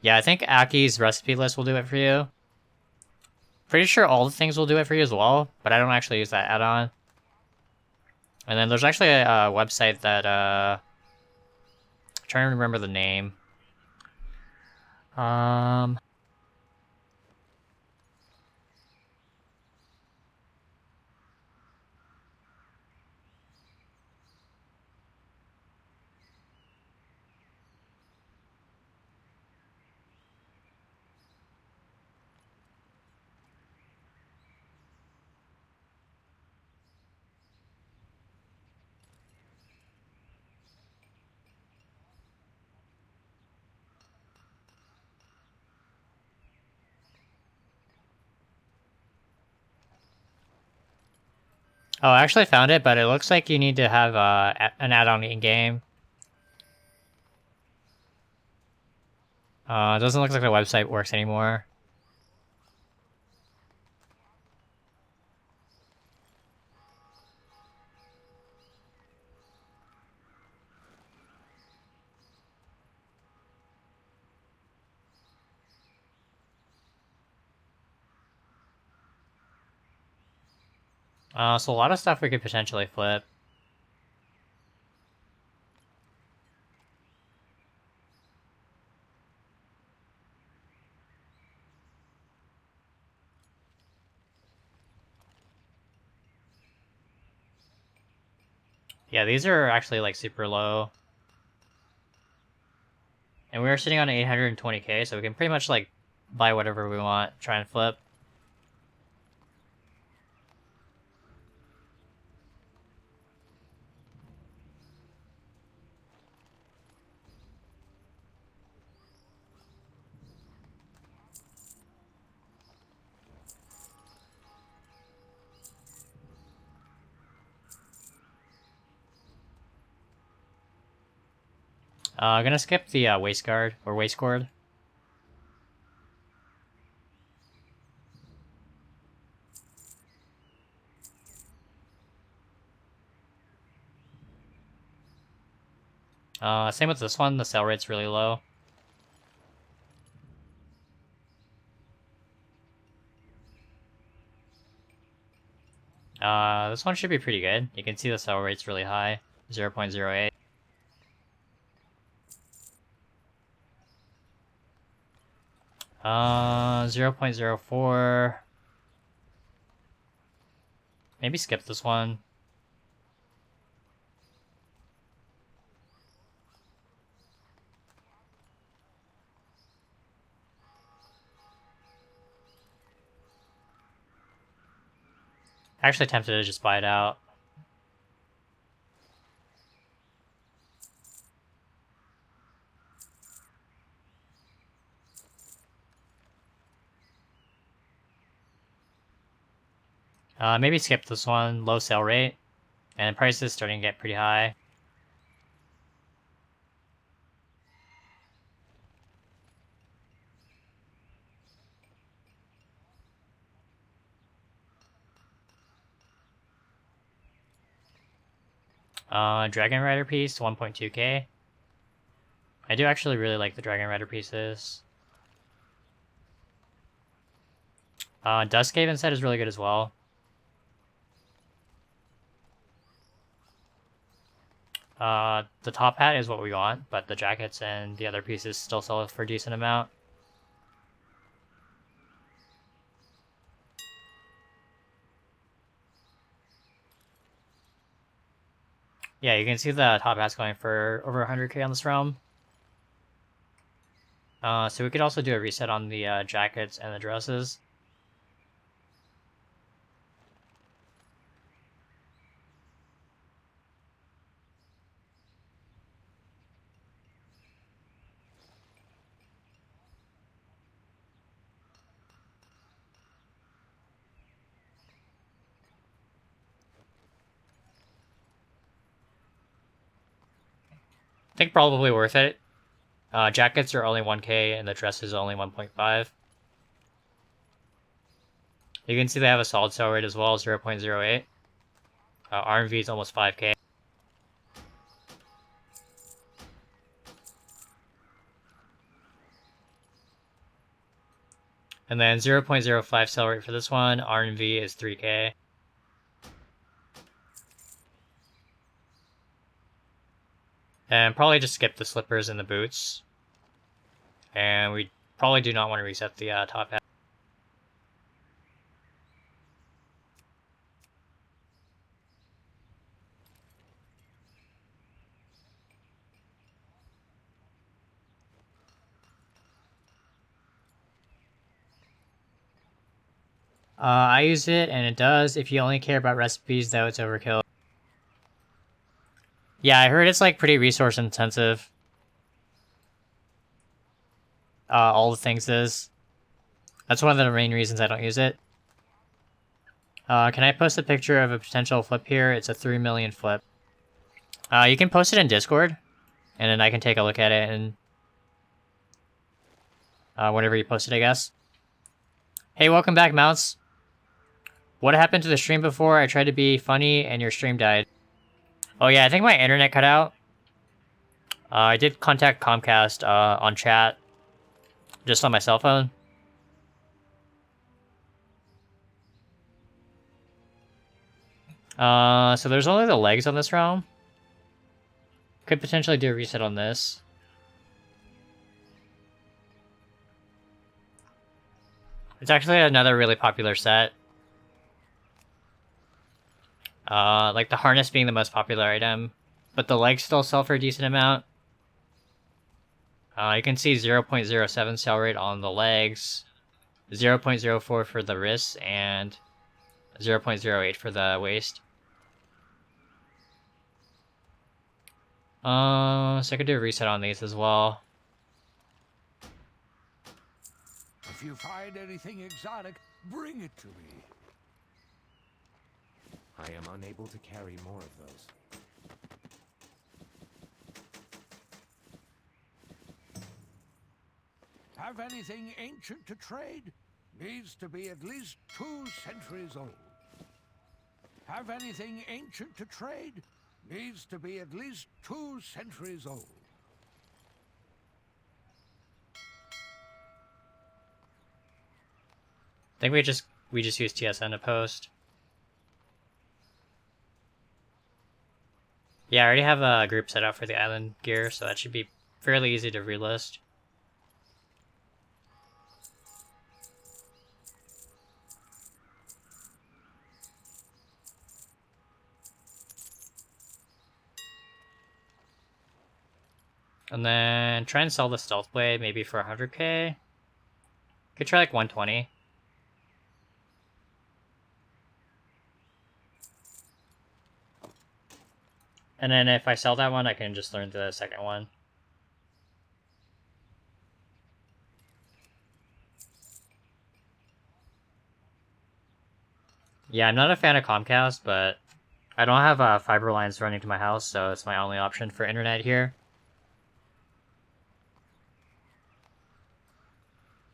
Yeah, I think Aki's recipe list will do it for you. Pretty sure all the things will do it for you as well, but I don't actually use that add-on. And then there's actually a website that, I'm trying to remember the name. Oh, I actually found it, but it looks like you need to have an add-on in-game. It doesn't look like the website works anymore. So a lot of stuff we could potentially flip. Yeah, these are actually like super low. And we were sitting on 820k, so we can pretty much like buy whatever we want, try and flip. Gonna skip the waist guard or waist cord. Same with this one, the sell rate's really low. This one should be pretty good. You can see the sell rate's really high, 0.08. 0.04. Maybe skip this one. Actually tempted to just buy it out. Maybe skip this one. Low sale rate. And prices starting to get pretty high. Dragon Rider piece, 1.2k. I do actually really like the Dragon Rider pieces. Duskhaven set is really good as well. The top hat is what we want, but the jackets and the other pieces still sell for a decent amount. Yeah, you can see the top hat's going for over 100k on this realm. So we could also do a reset on the jackets and the dresses. I think probably worth it. Jackets are only 1k and the dresses are only 1.5. You can see they have a solid sell rate as well, 0.08. RMV is almost 5k. And then 0.05 sell rate for this one, RMV is 3k. And probably just skip the slippers and the boots. And we probably do not want to reset the top hat. I use it, and it does. If you only care about recipes, though, it's overkill. Yeah, I heard it's like pretty resource intensive. All the things is. That's one of the main reasons I don't use it. Can I post a picture of a potential flip here? It's a 3 million flip. You can post it in Discord, and then I can take a look at it and whenever you post it, I guess. Hey, welcome back, Mounts. What happened to the stream before? I tried to be funny and your stream died. Oh yeah, I think my internet cut out. I did contact Comcast on chat, just on my cell phone. So there's only the legs on this realm. Could potentially do a reset on this. It's actually another really popular set. Like the harness being the most popular item, but the legs still sell for a decent amount. You can see 0.07 sell rate on the legs, 0.04 for the wrists, and 0.08 for the waist. So I could do a reset on these as well.
If you find anything exotic, bring it to me.
I am unable to carry more of those.
Have anything ancient to trade? Needs to be at least 2 centuries old. Have anything ancient to trade? Needs to be at least 2 centuries old.
I think we just use TSN to post. Yeah, I already have a group set up for the island gear, so that should be fairly easy to relist. And then try and sell the stealth blade maybe for 100k. Could try like 120. And then if I sell that one, I can just learn the second one. Yeah, I'm not a fan of Comcast, but I don't have fiber lines running to my house, so it's my only option for internet here.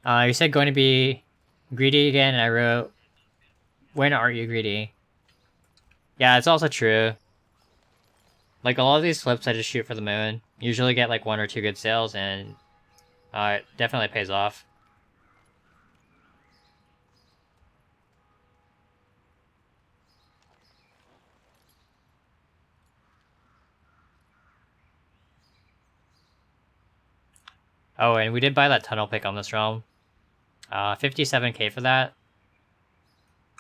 You said going to be greedy again, and I wrote, when aren't you greedy? Yeah, it's also true. Like, a lot of these flips I just shoot for the moon. Usually get like 1 or 2 good sales, and it definitely pays off. Oh, and we did buy that tunnel pick on this realm. 57k for that.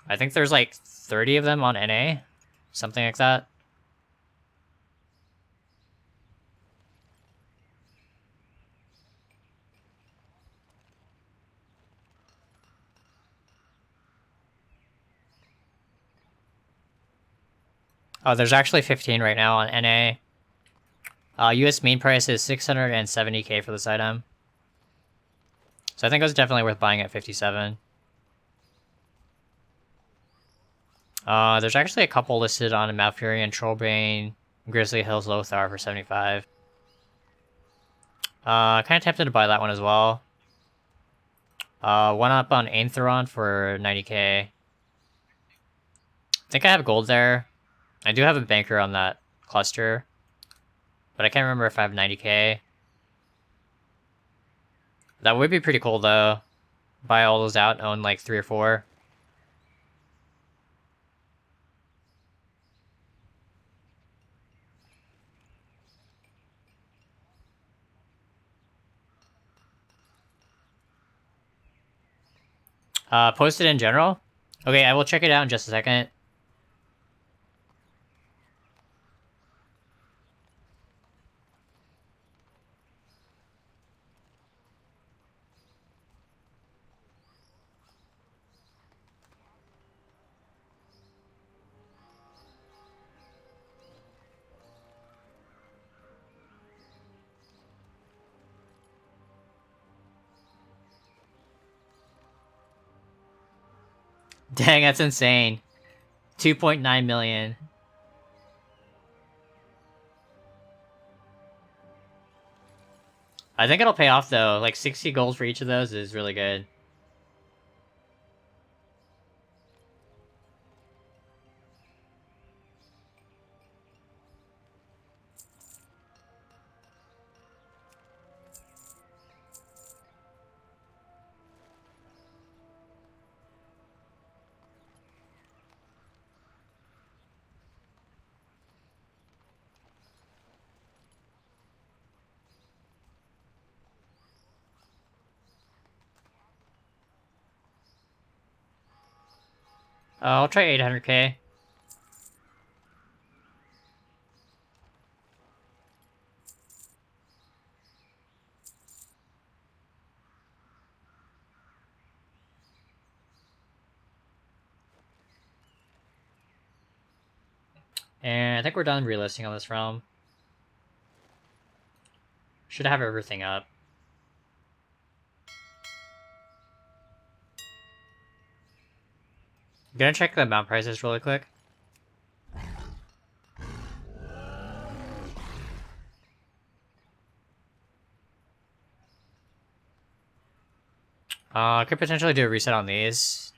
I think there's like 30 of them on NA. Something like that. Oh, there's actually 15 right now on NA. US mean price is 670k for this item. So I think it was definitely worth buying at 57. There's actually a couple listed on Malfurion, Trollbane, Grizzly Hills, Lothar for 75. Kind of tempted to buy that one as well. One up on Aentheron for 90k. I think I have gold there. I do have a banker on that cluster, but I can't remember if I have 90k. That would be pretty cool though. Buy all those out, own like 3 or 4. Posted in general? Okay, I will check it out in just a second. Dang, that's insane. 2.9 million. I think it'll pay off though. Like 60 gold for each of those is really good. I'll try 800k. And I think we're done relisting on this realm. Should have everything up. I'm gonna check the mount prices really quick. I could potentially do a reset on these.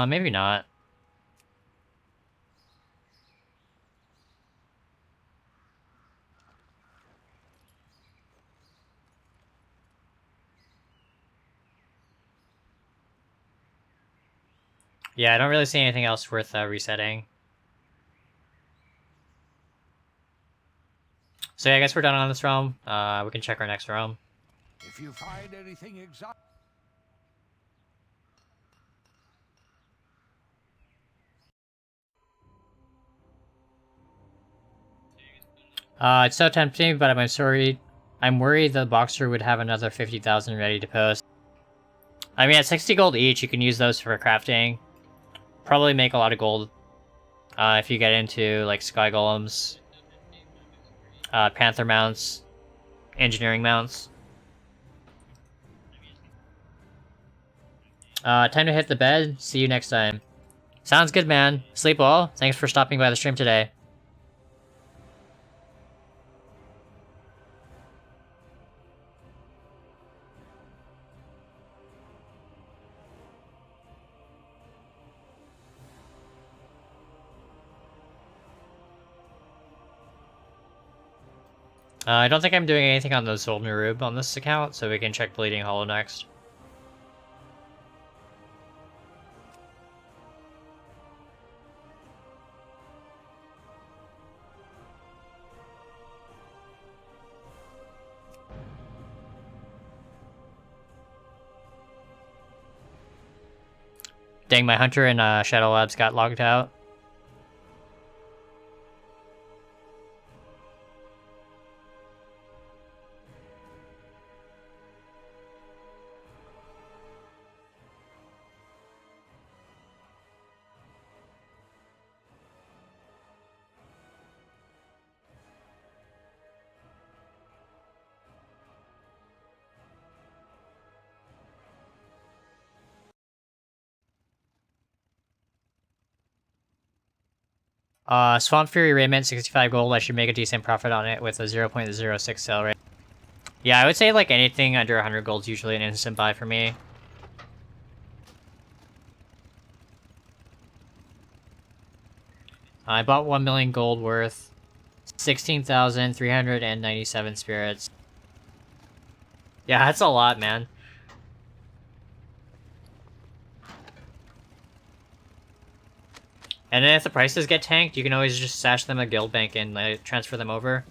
Maybe not. Yeah, I don't really see anything else worth resetting. So yeah, I guess we're done on this realm. We can check our next realm.
If you find anything exotic,
It's so tempting, but I'm sorry. I'm worried the boxer would have another 50,000 ready to post. I mean, at 60 gold each, you can use those for crafting. Probably make a lot of gold if you get into like sky golems, panther mounts, engineering mounts. Time to hit the bed. See you next time. Sounds good, man. Sleep well. Thanks for stopping by the stream today. I don't think I'm doing anything on the Zolnarub on this account, so we can check Bleeding Hollow next. Dang, my hunter in Shadow Labs got logged out. Swamp Fury Raiment, 65 gold. I should make a decent profit on it with a 0.06 sell rate. Yeah, I would say like anything under 100 gold is usually an instant buy for me. I bought 1 million gold worth, 16,397 spirits. Yeah, that's a lot, man. And then if the prices get tanked, you can always just stash them at Guild Bank and transfer them over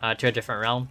to a different realm.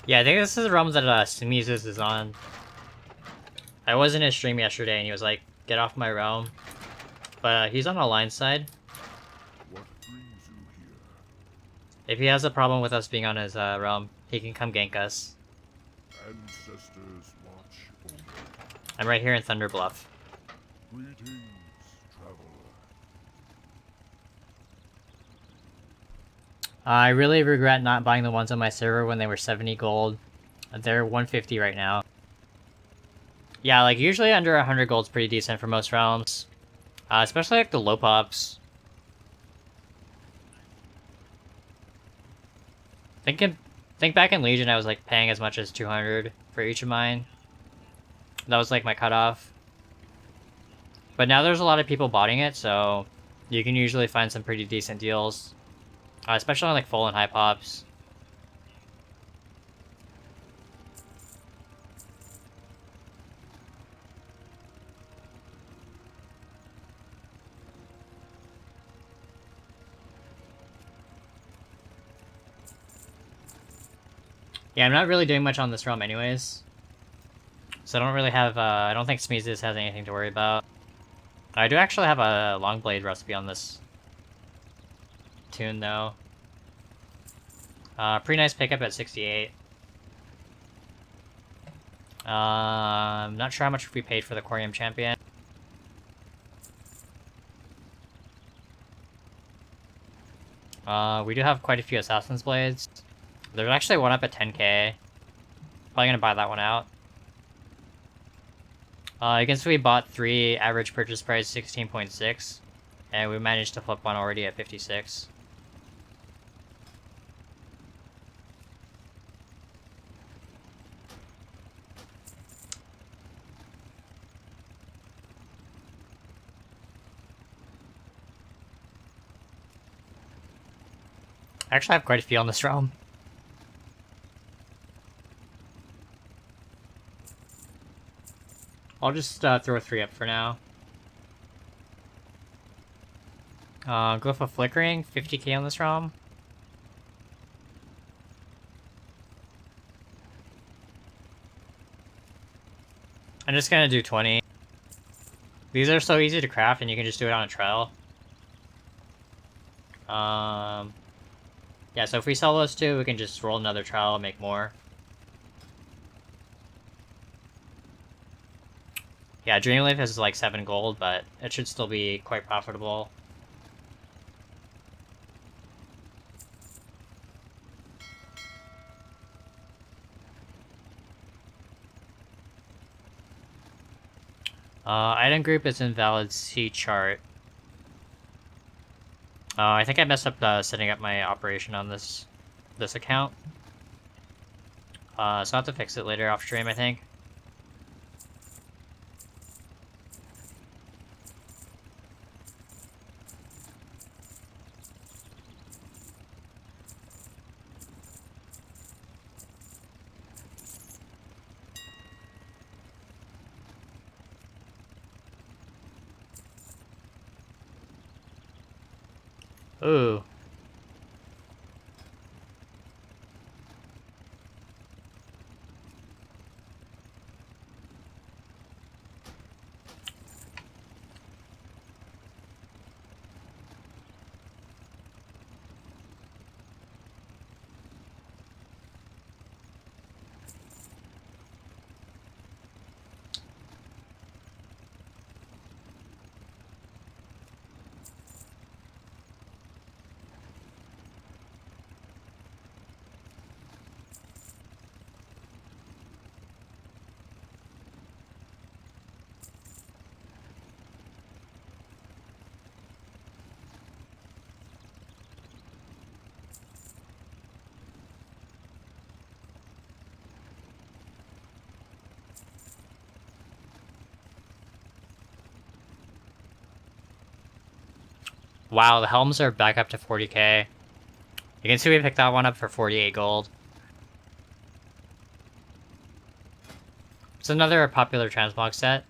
Yeah, I think this is the realm that Sneezes is on. I was in his stream yesterday and he was like, get off my realm. But he's on the line side.
what brings you here?
If he has a problem with us being on his realm, he can come gank us.
Ancestors watch over.
I'm right here in Thunder Bluff.
Greetings, traveler.
I really regret not buying the ones on my server when they were 70 gold. They're 150 right now. Yeah, like usually under 100 gold's pretty decent for most realms. Especially like the low pops. Think back in Legion, I was like paying as much as 200 for each of mine. That was like my cutoff. But now there's a lot of people botting it, so you can usually find some pretty decent deals. Especially on like full and high pops. Yeah, I'm not really doing much on this realm anyways. So I don't really have, I don't think Smeezes has anything to worry about. I do actually have a long blade recipe on this tune though. Pretty nice pickup at 68. I'm not sure how much we paid for the Quarium Champion. We do have quite a few Assassin's Blades. There's actually one up at 10k. Probably gonna buy that one out. I guess we bought 3, average purchase price 16.6, and we managed to flip one already at 56. I actually have quite a few on this realm. I'll just throw 3 up for now. Glyph of Flickering, 50k on this realm. I'm just gonna do 20. These are so easy to craft and you can just do it on a trial. Yeah, so if we sell those 2, we can just roll another trial and make more. Yeah, Dreamleaf is like 7 gold, but it should still be quite profitable. Item group is invalid C chart. I think I messed up setting up my operation on this account. So I'll have to fix it later off stream, I think. Ooh. Wow, the helms are back up to 40k. You can see we picked that one up for 48 gold. It's another popular transmog set.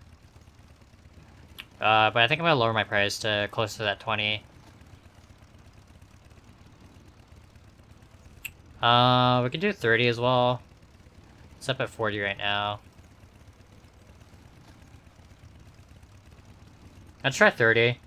But I think I'm gonna lower my price to close to that 20. We can do 30 as well. It's up at 40 right now. Let's try 30.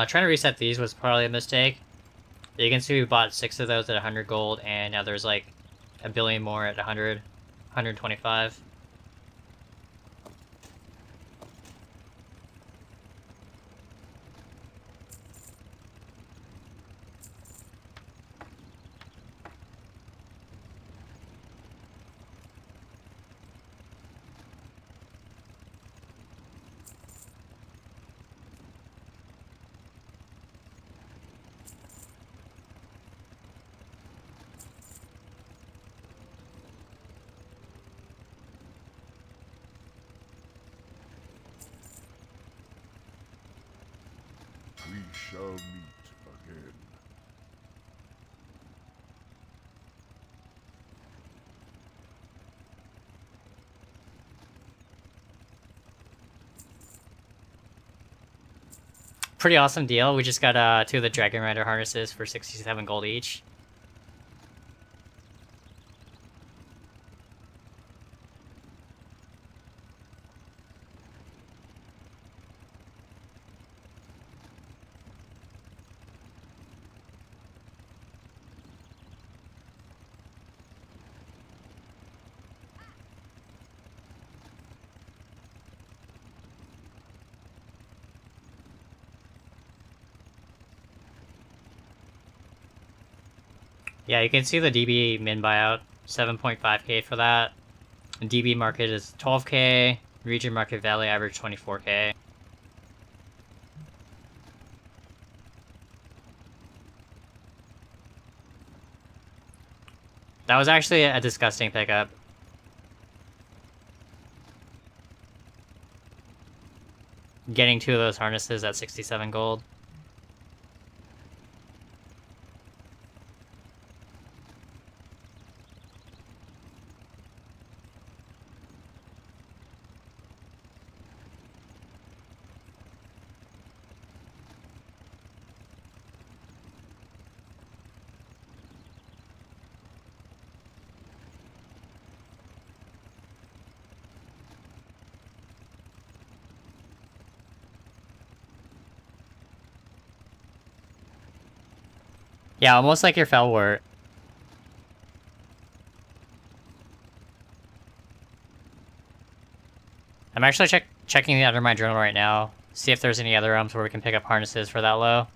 Trying to reset these was probably a mistake. You can see we bought 6 of those at 100 gold, and now there's like a billion more at 100, 125.
We shall meet again.
Pretty awesome deal. We just got 2 of the Dragon Rider harnesses for 67 gold each. Yeah, you can see the DB min buyout, 7.5k for that. DB market is 12k, region market value average 24k. That was actually a disgusting pickup. Getting 2 of those harnesses at 67 gold. Yeah, almost like your Felwart. I'm actually checking the Undermine Journal right now. See if there's any other realms where we can pick up harnesses for that low.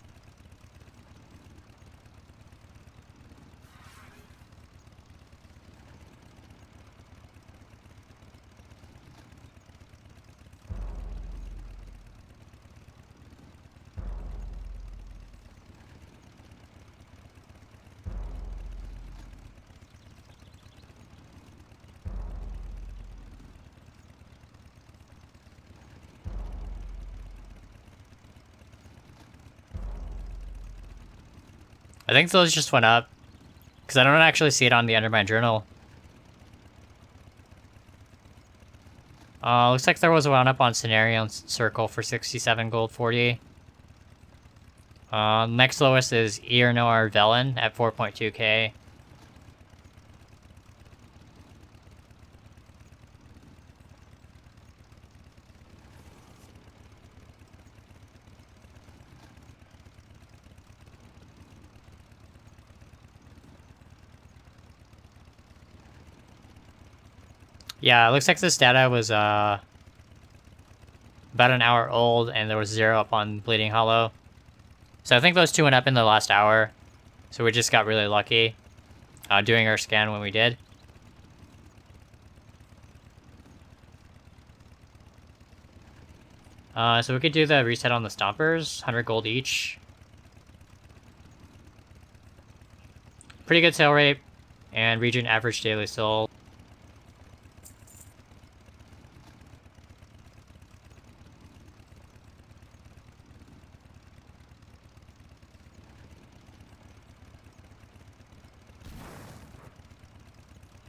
I think those just went up. Because I don't actually see it on the Undermine Journal. Looks like there was one up on Scenario Circle for 67 gold 40. Next lowest is Earnoir Velen at 4.2k. Yeah, it looks like this data was about an hour old, and there was 0 up on Bleeding Hollow. So I think those 2 went up in the last hour. So we just got really lucky doing our scan when we did. So we could do the reset on the Stompers, 100 gold each. Pretty good sale rate, and region average daily sold.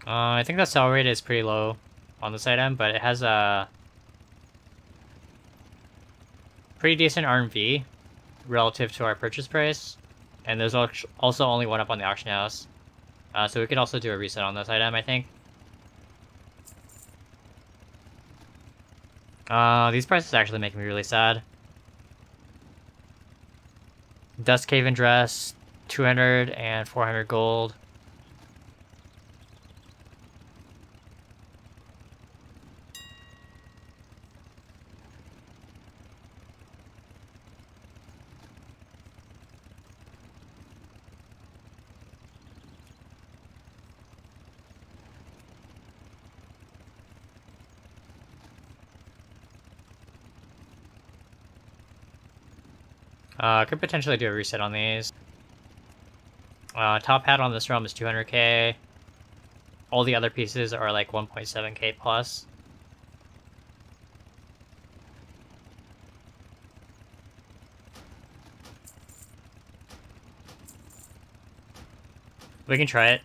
I think the sell rate is pretty low on this item, but it has a pretty decent RMV relative to our purchase price. And there's also only one up on the auction house. So we could also do a reset on this item, I think. These prices actually make me really sad. Dust Cave and Dress, 200 and 400 gold. Could potentially do a reset on these. Top hat on this realm is 200k. All the other pieces are like 1.7k plus. We can try it.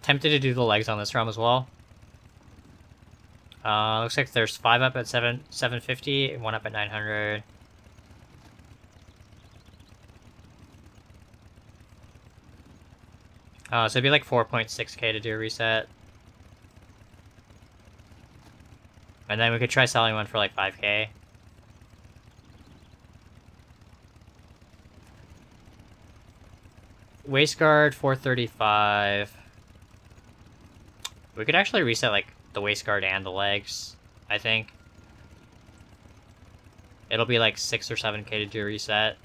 Tempted to do the legs on this realm as well. Looks like there's 5 up at 750 and 1 up at 900. So it'd be like 4.6k to do a reset. And then we could try selling one for like 5k. Waistguard 435. We could actually reset like the waistguard and the legs, I think. It'll be like 6 or 7k to do a reset.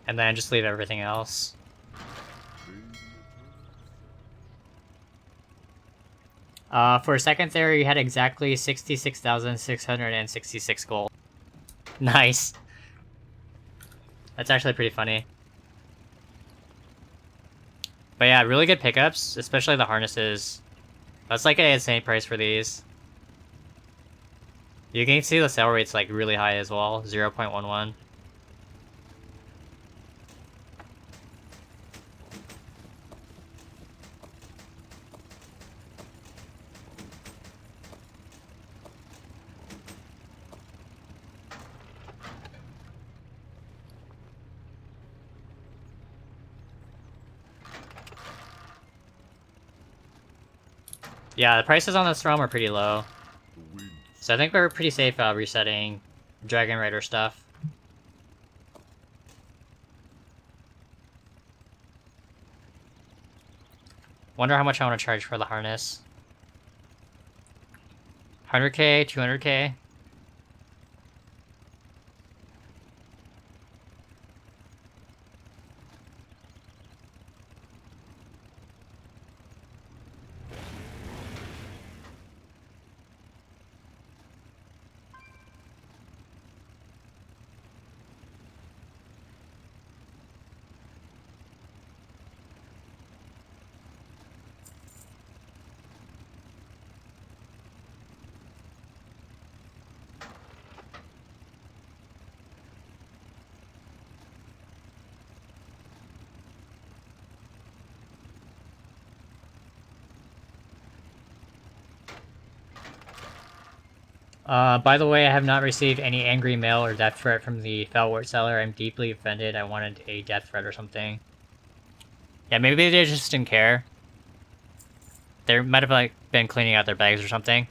And then just leave everything else. For a second there, you had exactly 66,666 gold. Nice. That's actually pretty funny. But yeah, really good pickups, especially the harnesses. That's like an insane price for these. You can see the sale rate's like really high as well, 0.11. Yeah, the prices on this realm are pretty low. So I think we're pretty safe resetting Dragon Rider stuff. Wonder how much I want to charge for the harness. 100k, 200k? By the way, I have not received any angry mail or death threat from the Felwart seller. I'm deeply offended. I wanted a death threat or something. Yeah, maybe they just didn't care. They might have like been cleaning out their bags or something.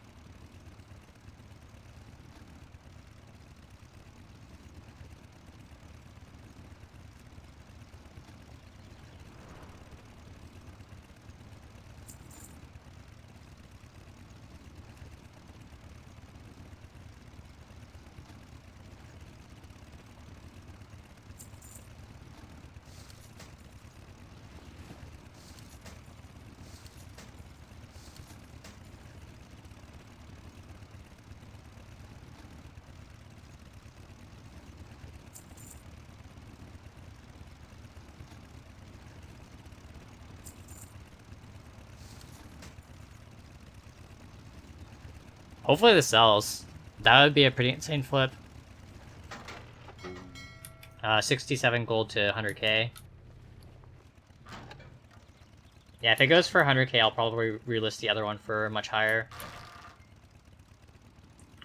Hopefully this sells. That would be a pretty insane flip. 67 gold to 100k. Yeah, if it goes for 100k, I'll probably relist the other one for much higher.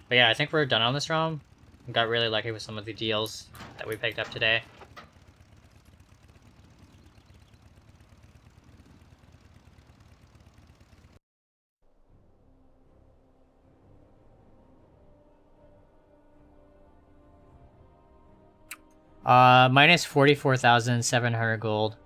But yeah, I think we're done on this realm. Got really lucky with some of the deals that we picked up today. Minus 44,700 gold.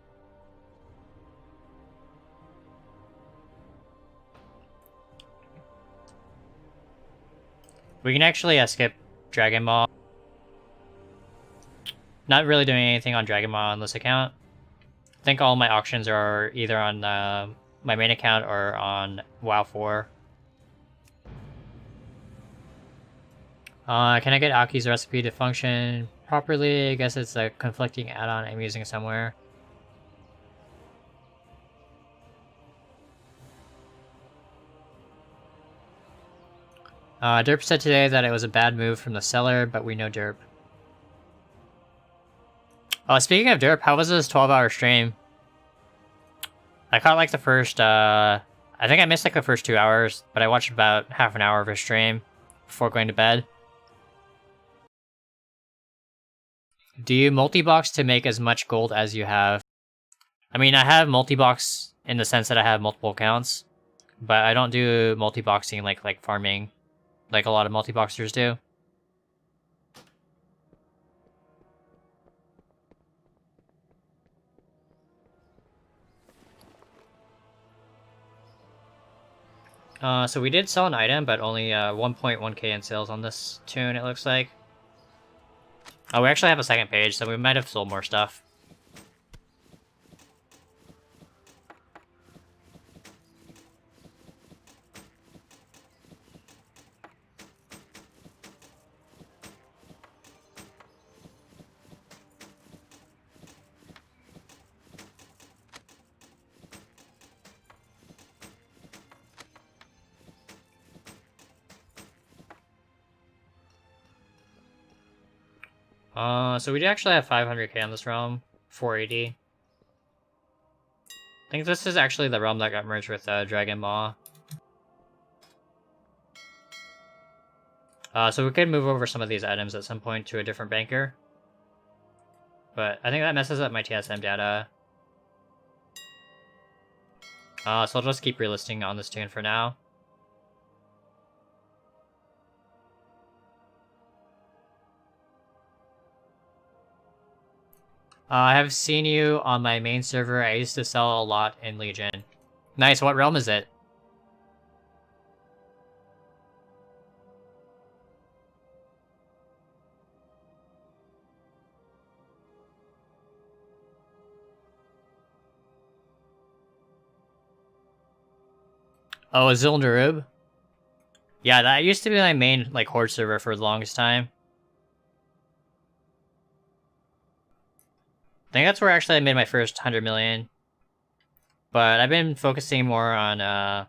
We can actually skip Dragon Ball. Not really doing anything on Dragon Ball on this account. I think all my auctions are either on my main account or on WoW 4. Can I get Aki's recipe to function properly? I guess it's a conflicting add-on I'm using somewhere. Derp said today that it was a bad move from the seller, but we know Derp. Oh, speaking of Derp, how was this 12-hour stream? I caught like the first, I think I missed like the first 2 hours, but I watched about half an hour of his stream before going to bed. Do you multi-box to make as much gold as you have? I mean, I have multi-box in the sense that I have multiple accounts, but I don't do multi-boxing like farming, like a lot of multi-boxers do. So we did sell an item, but only 1.1k in sales on this tune, it looks like. Oh, we actually have a second page, so we might have sold more stuff. So we do actually have 500k on this realm, 480. I think this is actually the realm that got merged with Dragon Maw. So we could move over some of these items at some point to a different banker. But I think that messes up my TSM data. So I'll just keep relisting on this tune for now. I have seen you on my main server. I used to sell a lot in Legion. Nice, what realm is it? Oh, Azul Darub? Yeah, that used to be my main like horde server for the longest time. I think that's where actually I made my first 100 million. But I've been focusing more on, I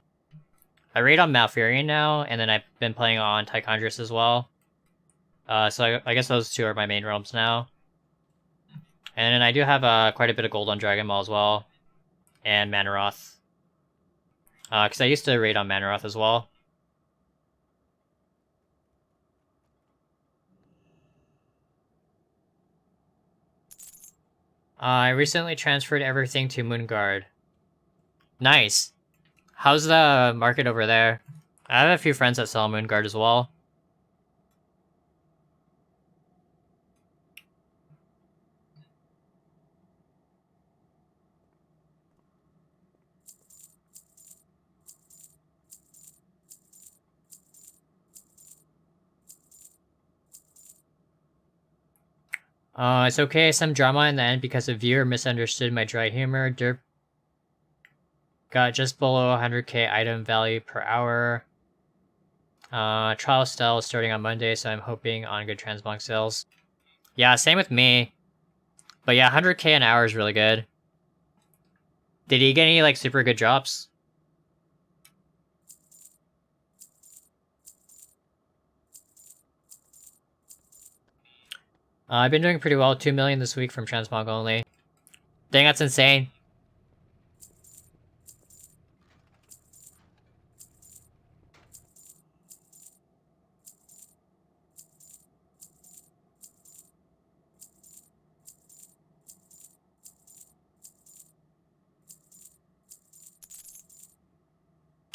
raid on Malfurion now, and then I've been playing on Tychondrus as well. So I guess those two are my main realms now. And then I do have quite a bit of gold on Dragon Ball as well. And Manaroth. Because I used to raid on Manaroth as well. I recently transferred everything to Moonguard. Nice. How's the market over there? I have a few friends that sell Moonguard as well. It's okay, some drama in the end because a viewer misunderstood my dry humor. Derp got just below 100k item value per hour. Trial style is starting on Monday, so I'm hoping on good transmog sales. Yeah, same with me. But yeah, 100k an hour is really good. Did he get any like super good drops? I've been doing pretty well, 2 million this week from transmog only. Dang, that's insane.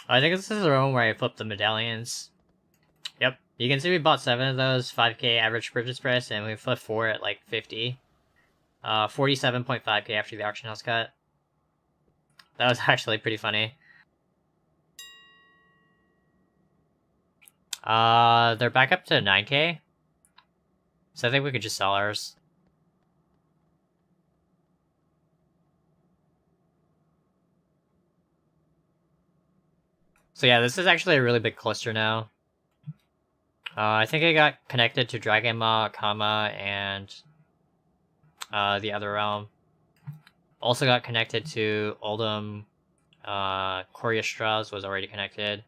I think this is the one where I flipped the medallions. Yep, you can see we bought 7 of those, 5k average purchase price, and we flipped 4 at like 50. 47.5k after the auction house cut. That was actually pretty funny. They're back up to 9k. So I think we could just sell ours. So yeah, this is actually a really big cluster now. I think I got connected to Dragon Maw, Kama, and the other realm. Also got connected to Oldham. Koryastraz was already connected.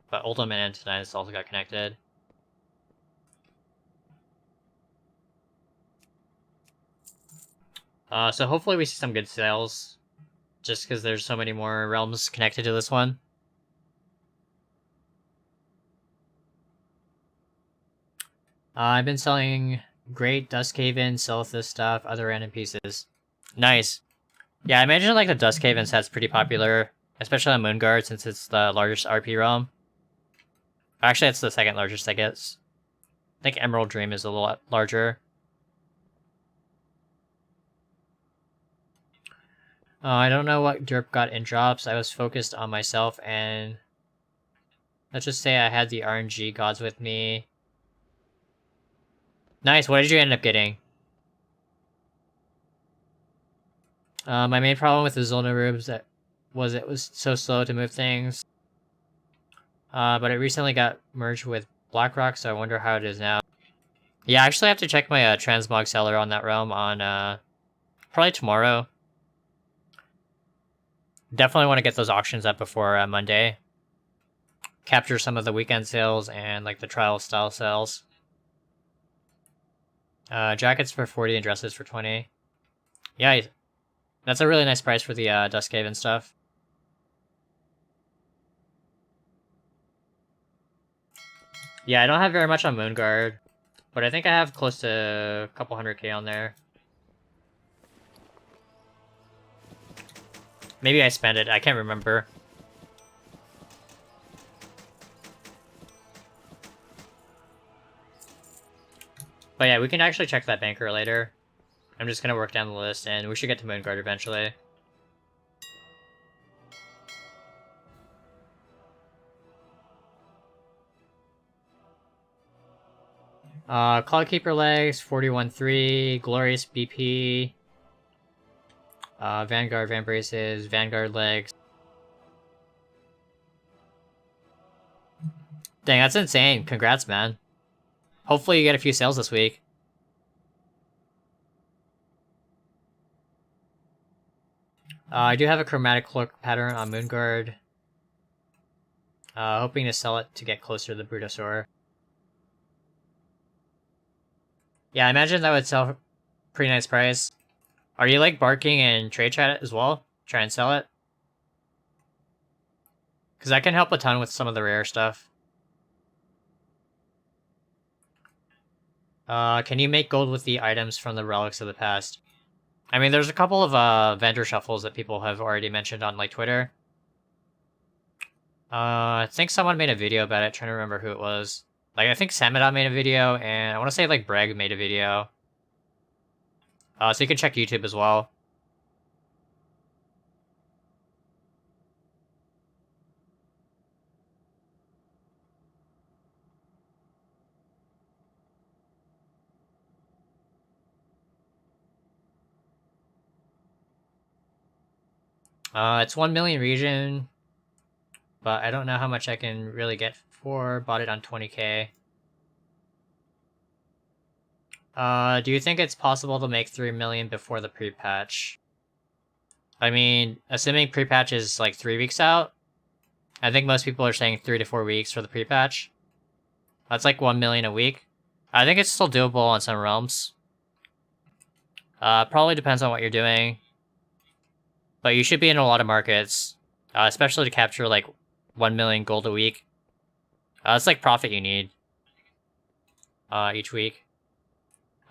But Oldham and Antonius also got connected. So hopefully we see some good sales. Just because there's so many more realms connected to this one. I've been selling Great, Dust Cave-In, Silithus stuff, other random pieces. Nice. Yeah, I imagine like the Dust Cave-In set's pretty popular, especially on Moonguard since it's the largest RP realm. Actually, it's the second largest, I guess. I think Emerald Dream is a little larger. I don't know what Derp got in drops. I was focused on myself and... Let's just say I had the RNG gods with me. Nice, what did you end up getting? My main problem with the Zolna rooms was it was so slow to move things. But it recently got merged with Blackrock, so I wonder how it is now. Yeah, I actually have to check my transmog seller on that realm on probably tomorrow. Definitely want to get those auctions up before Monday. Capture some of the weekend sales and like the trial style sales. Jackets for 40 and dresses for 20. Yeah, that's a really nice price for the Dust Cave and stuff. Yeah, I don't have very much on Moonguard, but I think I have close to a couple 100k on there. Maybe I spent it, I can't remember. But yeah, we can actually check that banker later. I'm just gonna work down the list, and we should get to Moonguard eventually. Cloudkeeper legs, 41-3, Glorious BP, Vanguard Van Braces, Vanguard legs. Dang, that's insane. Congrats, man. Hopefully you get a few sales this week. I do have a chromatic cloak pattern on Moonguard. Hoping to sell it to get closer to the Brutosaur. Yeah, I imagine that would sell pretty nice price. Are you like barking in trade chat as well? Try and sell it? Because that can help a ton with some of the rare stuff. Can you make gold with the items from the relics of the past? I mean, there's a couple of vendor shuffles that people have already mentioned on like Twitter. I think someone made a video about it, trying to remember who it was. Like, I think Samada made a video, and I want to say like Breg made a video. So you can check YouTube as well. It's 1 million region, but I don't know how much I can really get for. Bought it on 20k. Do you think it's possible to make 3 million before the pre-patch? I mean, assuming pre-patch is like 3 weeks out, I think most people are saying 3 to 4 weeks for the pre-patch. That's like 1 million a week. I think it's still doable on some realms. Probably depends on what you're doing. But you should be in a lot of markets, especially to capture like 1 million gold a week. That's like profit you need each week.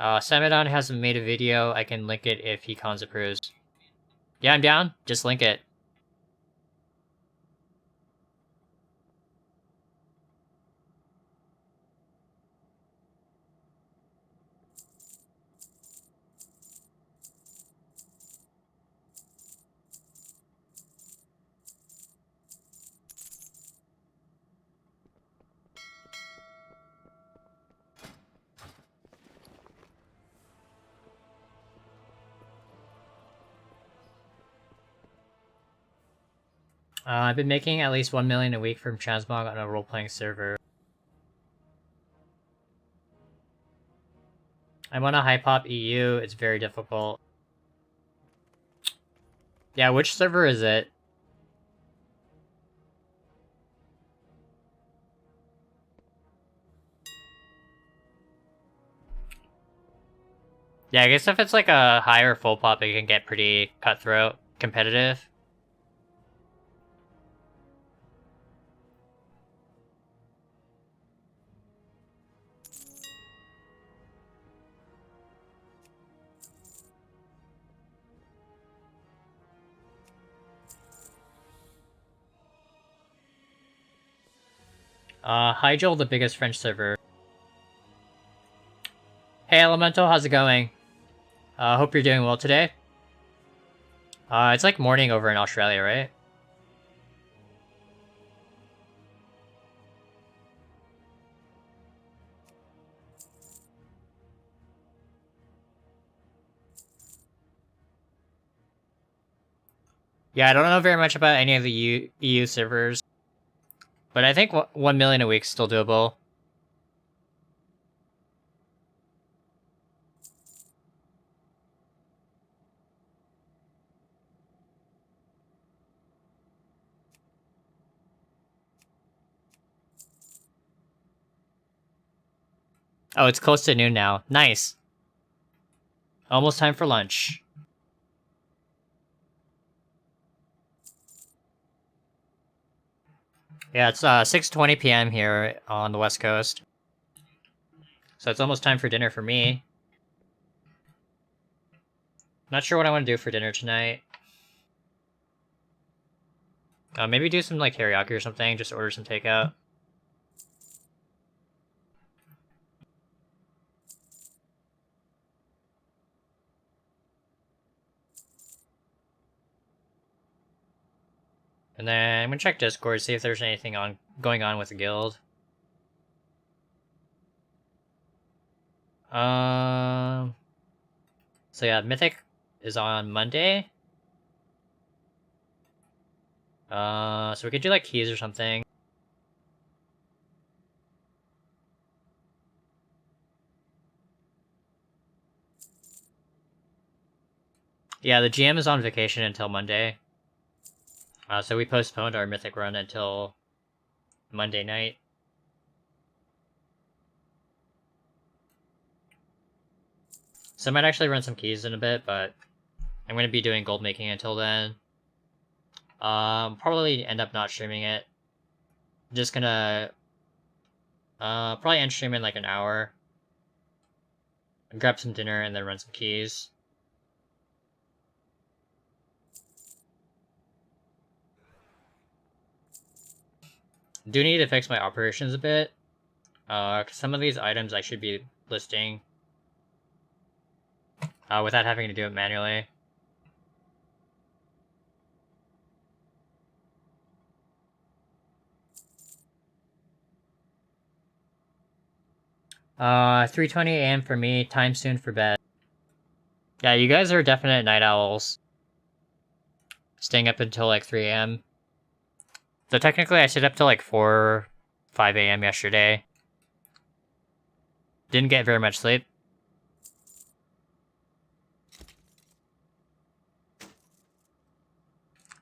Samadon hasn't made a video. I can link it if he cons approves. Yeah, I'm down. Just link it. I've been making at least 1 million a week from Transmog on a role-playing server. I'm on a Hypop EU, it's very difficult. Yeah, which server is it? Yeah, I guess if it's like a higher full pop, it can get pretty cutthroat, competitive. Hyjal, the biggest French server. Hey Elemental, how's it going? Hope you're doing well today. It's like morning over in Australia, right? Yeah, I don't know very much about any of the EU servers, but I think 1 million a week is still doable. Oh, it's close to noon now. Nice. Almost time for lunch. Yeah, it's 6:20 p.m. here on the West Coast. So it's almost time for dinner for me. Not sure what I want to do for dinner tonight. Maybe do some like karaoke or something, just order some takeout. And then I'm gonna check Discord, see if there's anything going on with the guild. So yeah, Mythic is on Monday. So we could do like keys or something. Yeah, the GM is on vacation until Monday. So we postponed our Mythic run until Monday night. So I might actually run some keys in a bit, but I'm going to be doing gold making until then. Probably end up not streaming it. Just gonna probably end stream in like an hour. Grab some dinner and then run some keys. Do need to fix my operations a bit. 'Cause some of these items I should be listing without having to do it manually. Uh, 3:20 a.m. for me. Time soon for bed. Yeah, you guys are definite night owls. Staying up until like 3 a.m. So technically I stayed up till like 5 a.m. yesterday. Didn't get very much sleep.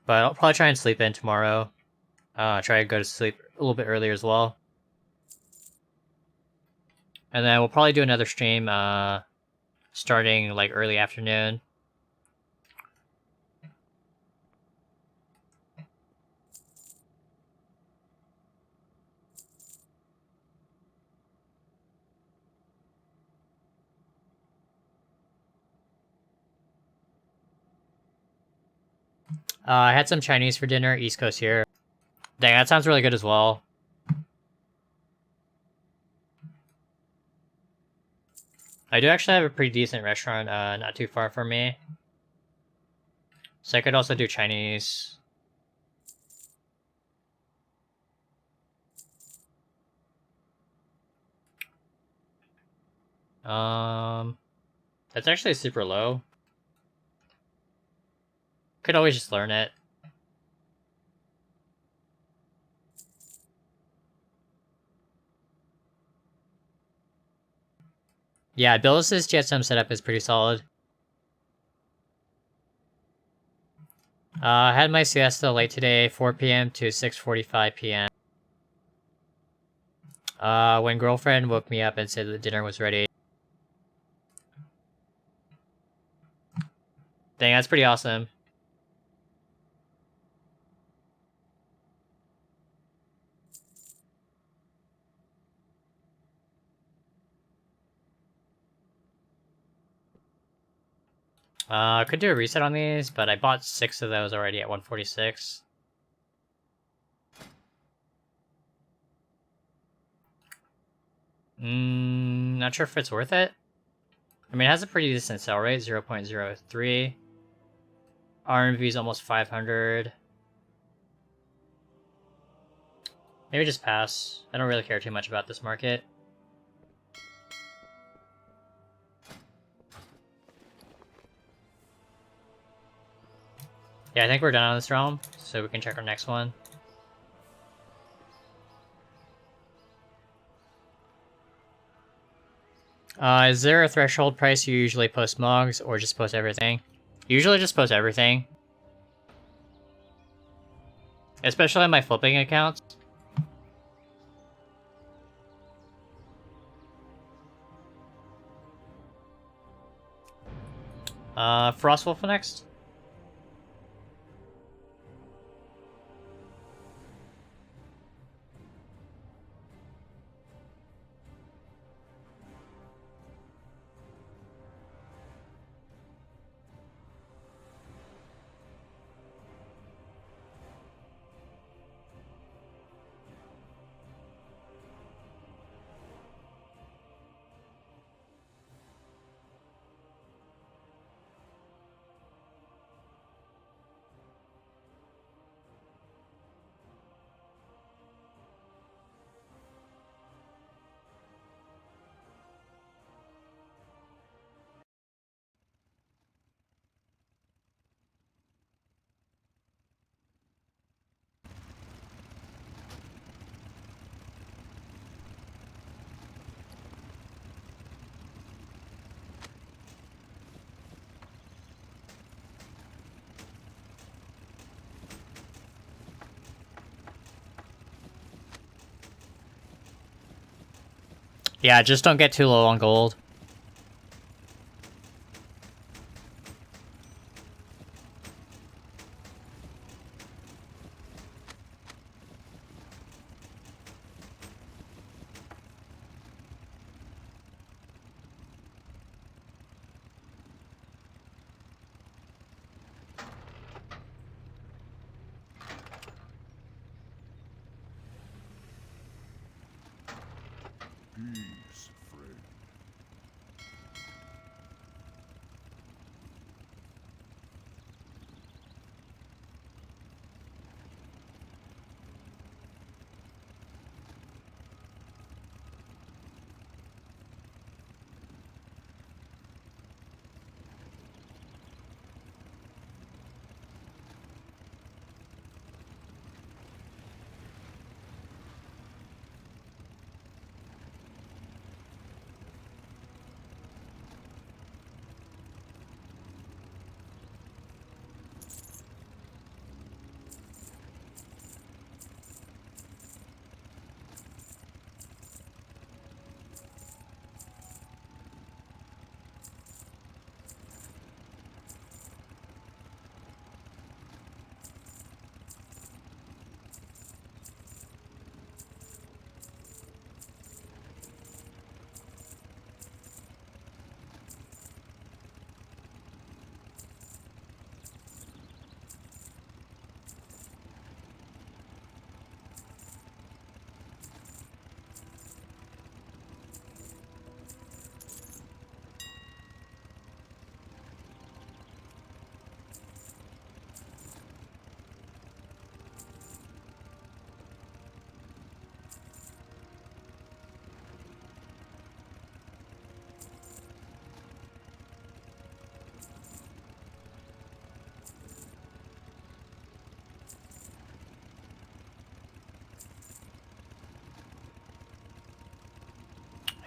But I'll probably try and sleep in tomorrow. Try to go to sleep a little bit earlier as well. And then we'll probably do another stream, starting like early afternoon. I had some Chinese for dinner, East Coast here. Dang, that sounds really good as well. I do actually have a pretty decent restaurant, not too far from me. So I could also do Chinese. That's actually super low. Could always just learn it. Yeah, Billis's GSM setup is pretty solid. I had my siesta late today, 4 p.m. to 6:45 p.m. When girlfriend woke me up and said the dinner was ready. Dang, that's pretty awesome. Could do a reset on these, but I bought 6 of those already at 146. Not sure if it's worth it. I mean, it has a pretty decent sell rate, 0.03. RMV is almost 500. Maybe just pass. I don't really care too much about this market. Yeah, I think we're done on this realm, so we can check our next one. Is there a threshold price you usually post mugs, or just post everything? Usually just post everything. Especially on my flipping accounts. Frostwolf next? Yeah, just don't get too low on gold.
Peace, friend.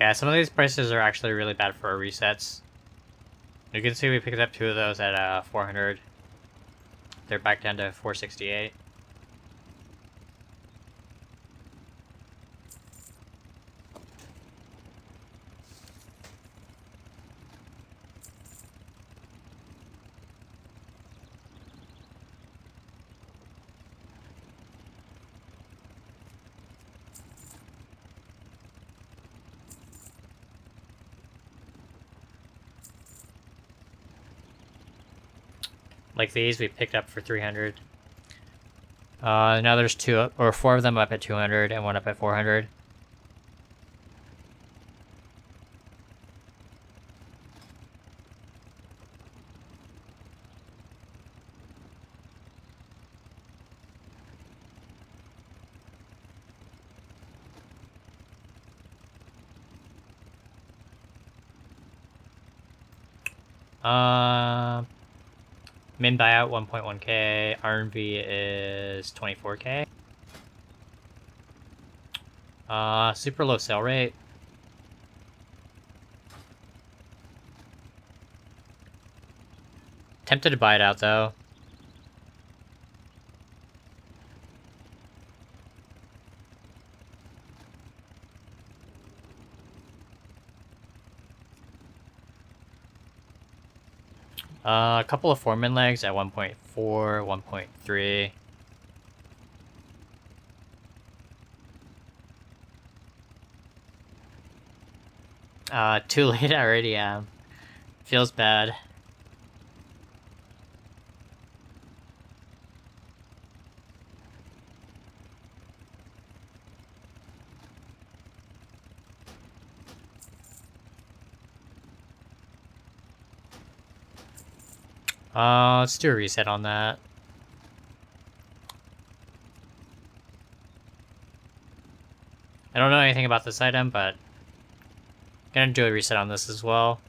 Yeah, some of these prices are actually really bad for our resets. You can see we picked up 2 of those at 400. They're back down to 468. Like these, we picked up for 300. Now there's 2 or 4 of them up at 200 and 1 up at 400. Min buyout 1.1k. RNV is 24k. Super low sale rate. Tempted to buy it out though. A couple of foreman legs at 1.4, 1.3. Too late already, feels bad. Let's do a reset on that. I don't know anything about this item, but gonna do a reset on this as well.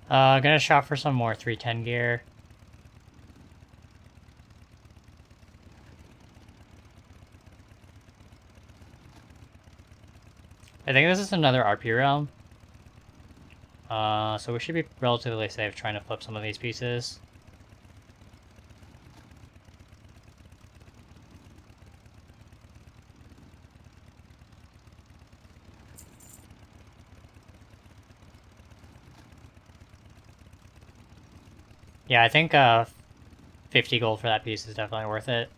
Gonna shop for some more 310 gear. I think this is another RP realm. So we should be relatively safe trying to flip some of these pieces. Yeah, I think 50 gold for that piece is definitely worth it.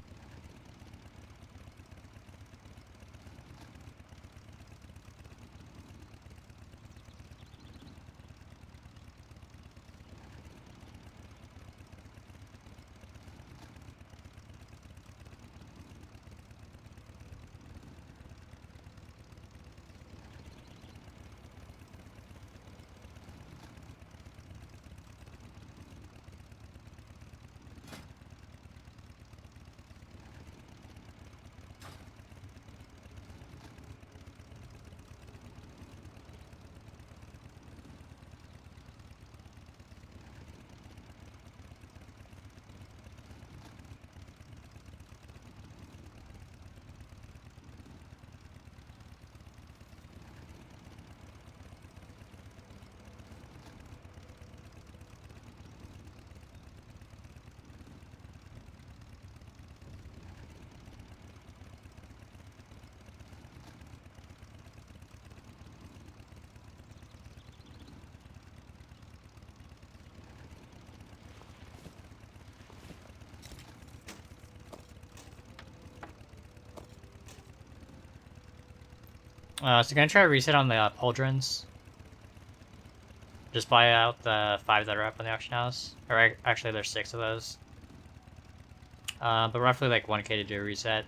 So gonna try to reset on the pauldrons. Just buy out the 5 that are up on the auction house. Or actually there's 6 of those. But roughly like 1k to do a reset.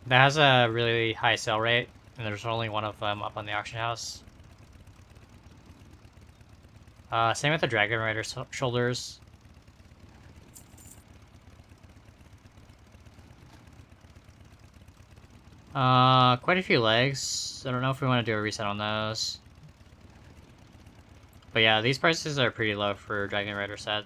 That has a really high sale rate, and there's only one of them up on the auction house. Same with the Dragon Rider shoulders. Quite a few legs. I don't know if we want to do a reset on those. But yeah, these prices are pretty low for Dragon Rider set.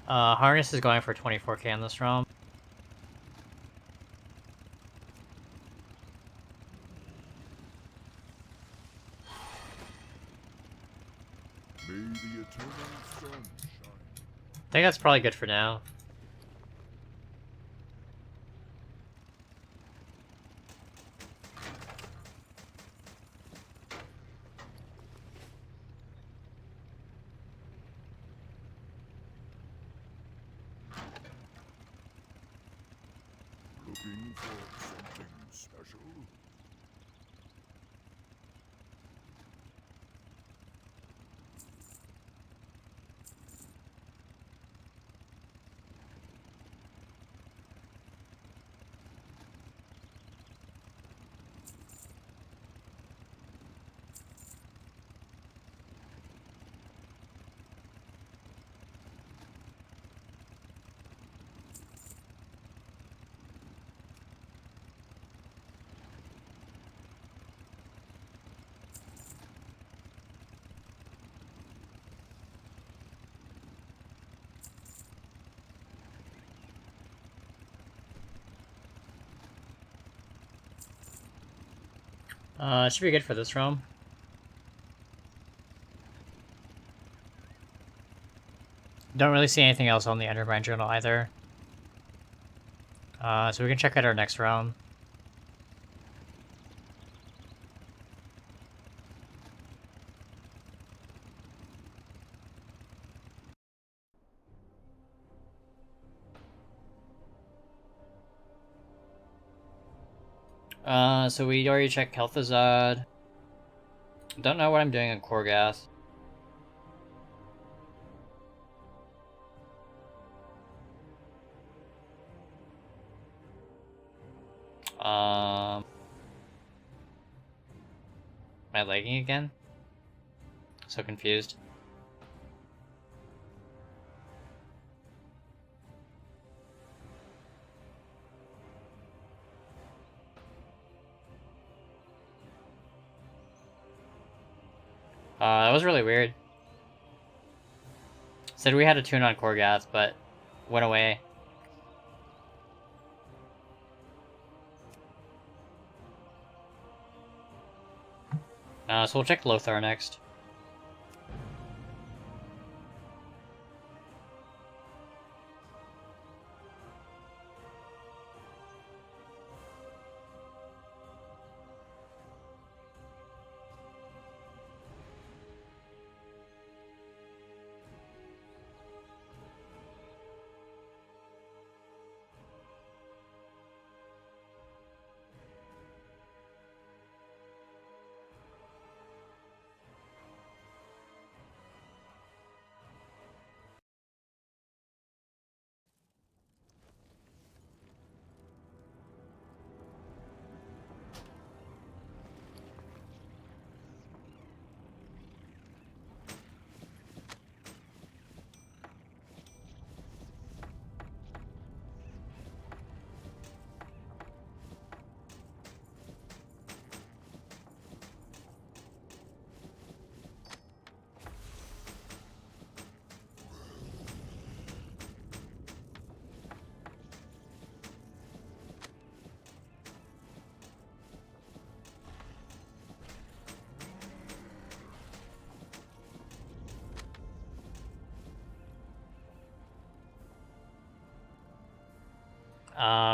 Harness is going for 24k in this realm.
May the eternal sun shine.
I think that's probably good for now.
Looking for something special?
It should be good for this realm. Don't really see anything else on the Enderbrand Journal either. So we can check out our next realm. So we already checked Kel'Thuzad. Don't know what I'm doing on Korgath. Am I lagging again? So confused. That was really weird. Said we had a tune on Korgath, but went away. So we'll check Lothar next.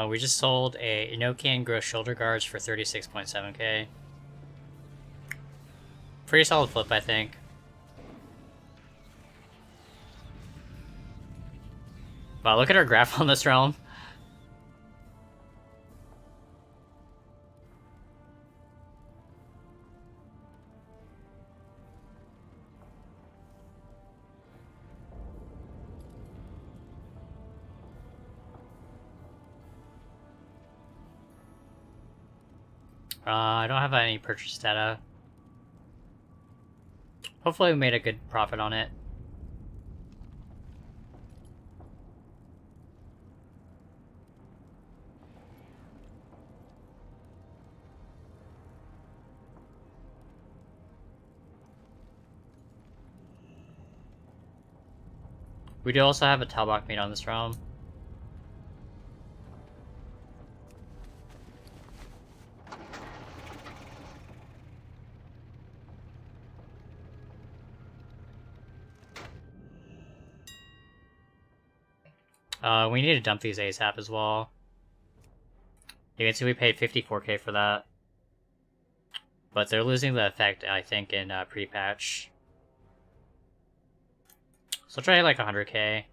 We just sold a Enochian Gross Shoulder Guards for 36.7k. Pretty solid flip, I think. Wow, look at our graph on this realm. I don't have any purchase data. Hopefully we made a good profit on it. We do also have a Talbot meat on this realm. We need to dump these ASAP as well. You can see we paid 54k for that. But they're losing the effect, I think, in pre-patch. So try like 100k.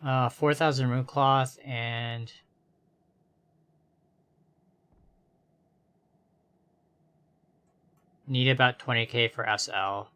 Uh, 4,000 rune cloth and need about 20k for SL.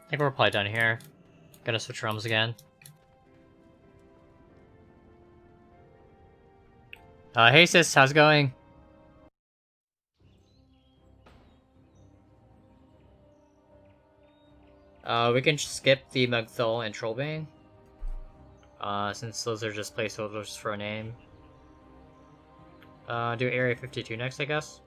I think we're probably done here. Gotta switch realms again. Hey sis, how's it going? We can skip the Mugthul and Trollbane. Since those are just placeholders for a name. Do Area 52 next, I guess.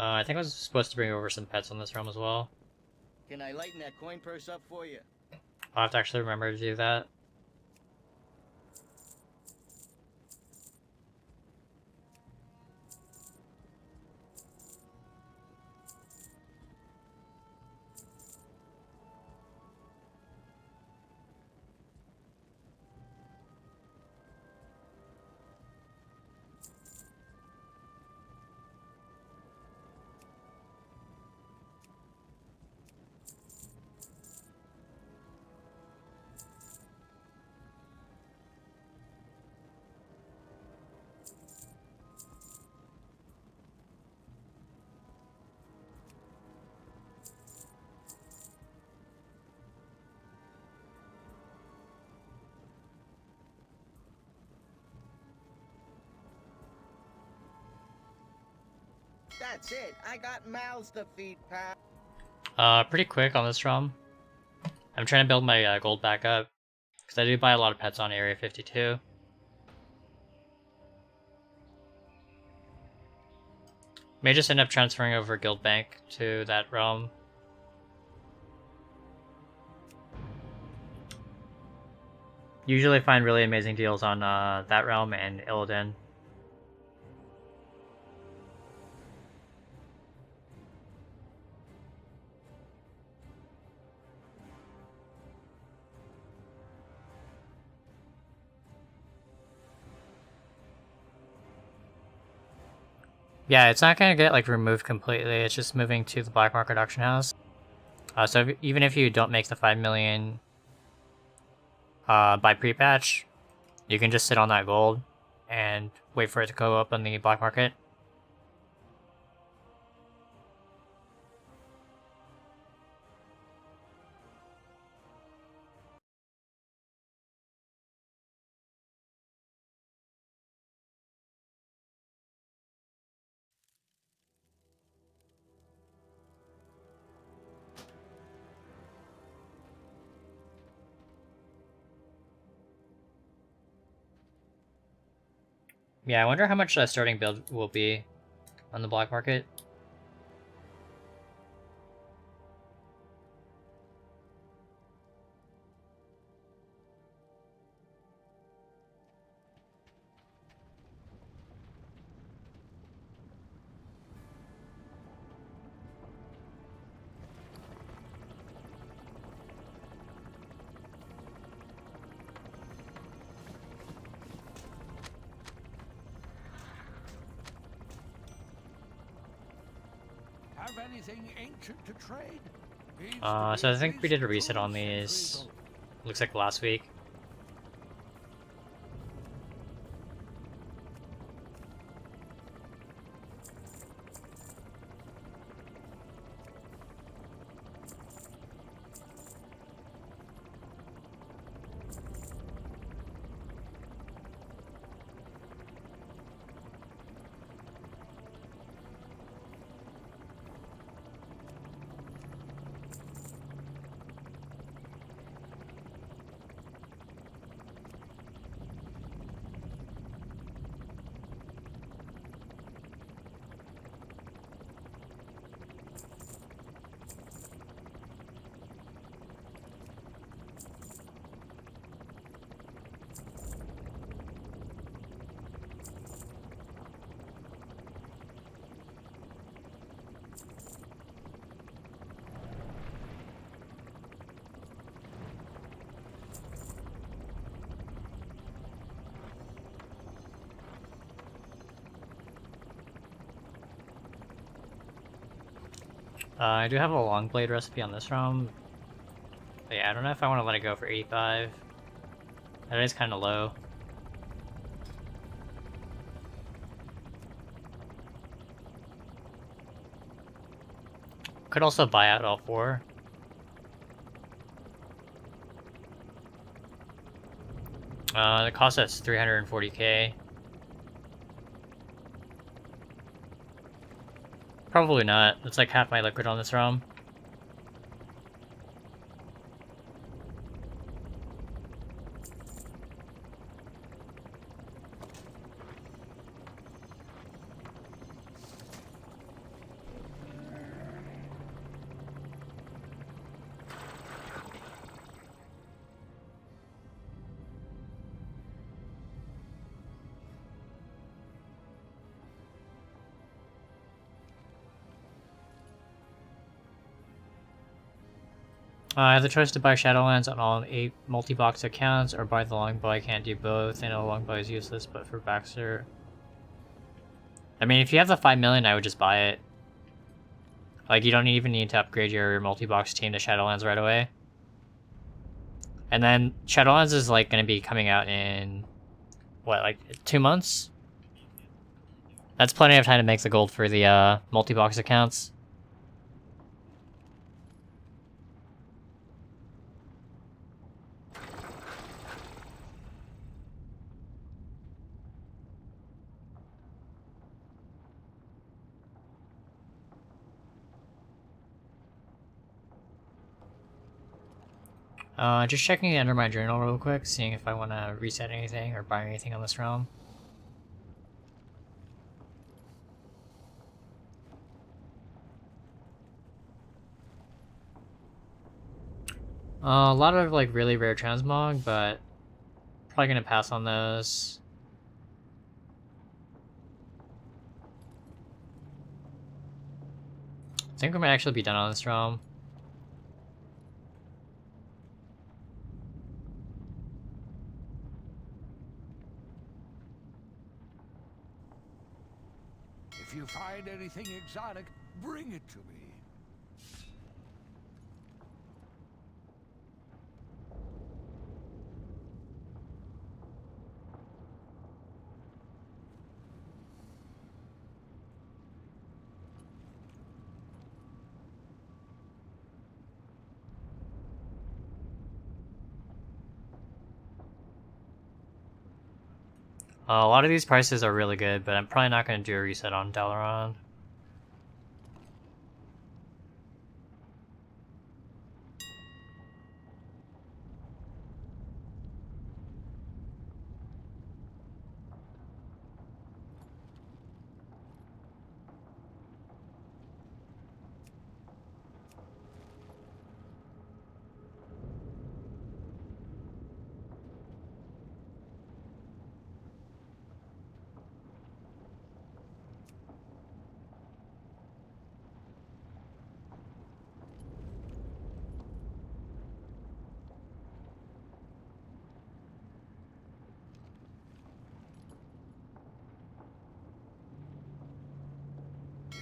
I think I was supposed to bring over some pets on this realm as well.
Can I lighten that coin purse up for you?
I'll have to actually remember to do that.
That's it. I got mouths to feed, pal.
Pretty quick on this realm. I'm trying to build my gold back up, because I do buy a lot of pets on Area 52. May just end up transferring over Guild Bank to that realm. Usually find really amazing deals on that realm and Illidan. Yeah, it's not gonna get like removed completely. It's just moving to the black market auction house. So even if you don't make the 5 million by pre-patch, you can just sit on that gold and wait for it to go up on the black market. Yeah, I wonder how much starting build will be on the black market.
Have anything ancient to trade? Needs to
So
be
I
at
think we
least
did a reset
2
on
centuries
these.
old.
Looks like last week. I do have a long blade recipe on this ROM. But yeah, I don't know if I want to let it go for 85. That is kind of low. Could also buy out all 4. The cost us 340k. Probably not. It's like half my liquid on this ROM. I have the choice to buy Shadowlands on all 8 multi-box accounts, or buy the longbow. I can't do both. I know longbow is useless, but for Baxter... I mean, if you have the 5 million, I would just buy it. Like, you don't even need to upgrade your multi-box team to Shadowlands right away. And then, Shadowlands is, like, gonna be coming out in... what, like, 2 months? That's plenty of time to make the gold for the, multi-box accounts. Just checking under my journal real quick, seeing if I want to reset anything or buy anything on this realm. A lot of like really rare transmog, but probably gonna pass on those. I think we might actually be done on this realm.
If you find anything exotic, bring it to me.
A lot of these prices are really good, but I'm probably not going to do a reset on Dalaran.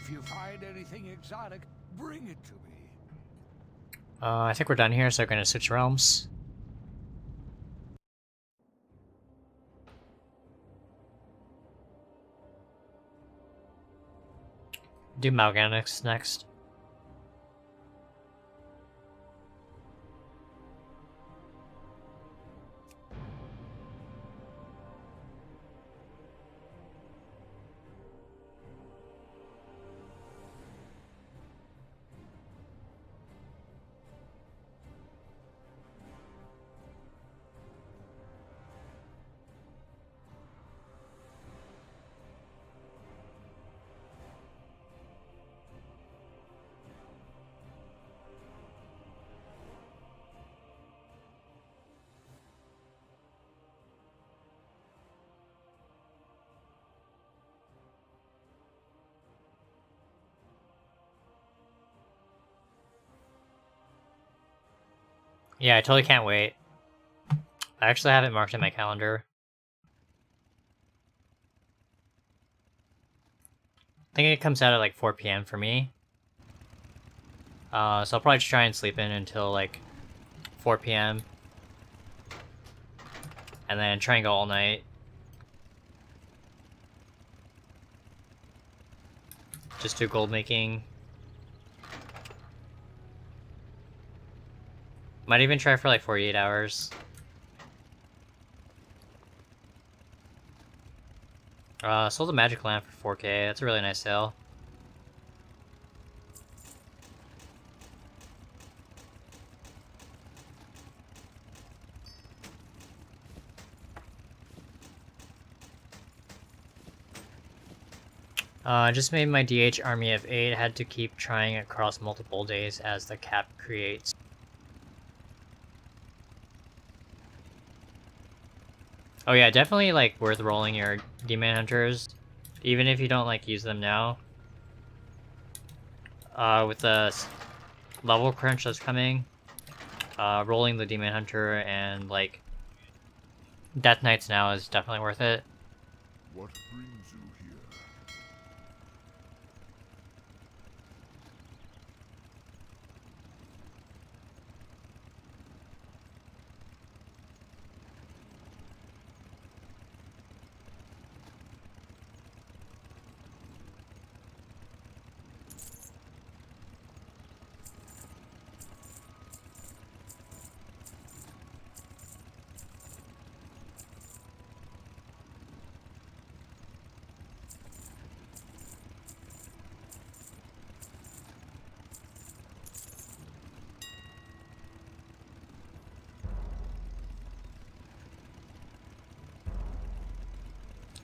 If you find anything exotic, bring it to me.
I think we're done here, so we're gonna switch realms. Do Malganics next. Yeah, I totally can't wait. I actually have it marked in my calendar. I think it comes out at like 4 PM for me. So I'll probably just try and sleep in until like 4 PM. And then try and go all night. Just do gold making. Might even try for like 48 hours. Sold a magic lamp for 4K. That's a really nice sale. Just made my DH army of 8. Had to keep trying across multiple days as the cap creates. Oh yeah, definitely like worth rolling your demon hunters, even if you don't like use them now. With the level crunch that's coming, rolling the demon hunter and like death knights now is definitely worth it.
What brings you here?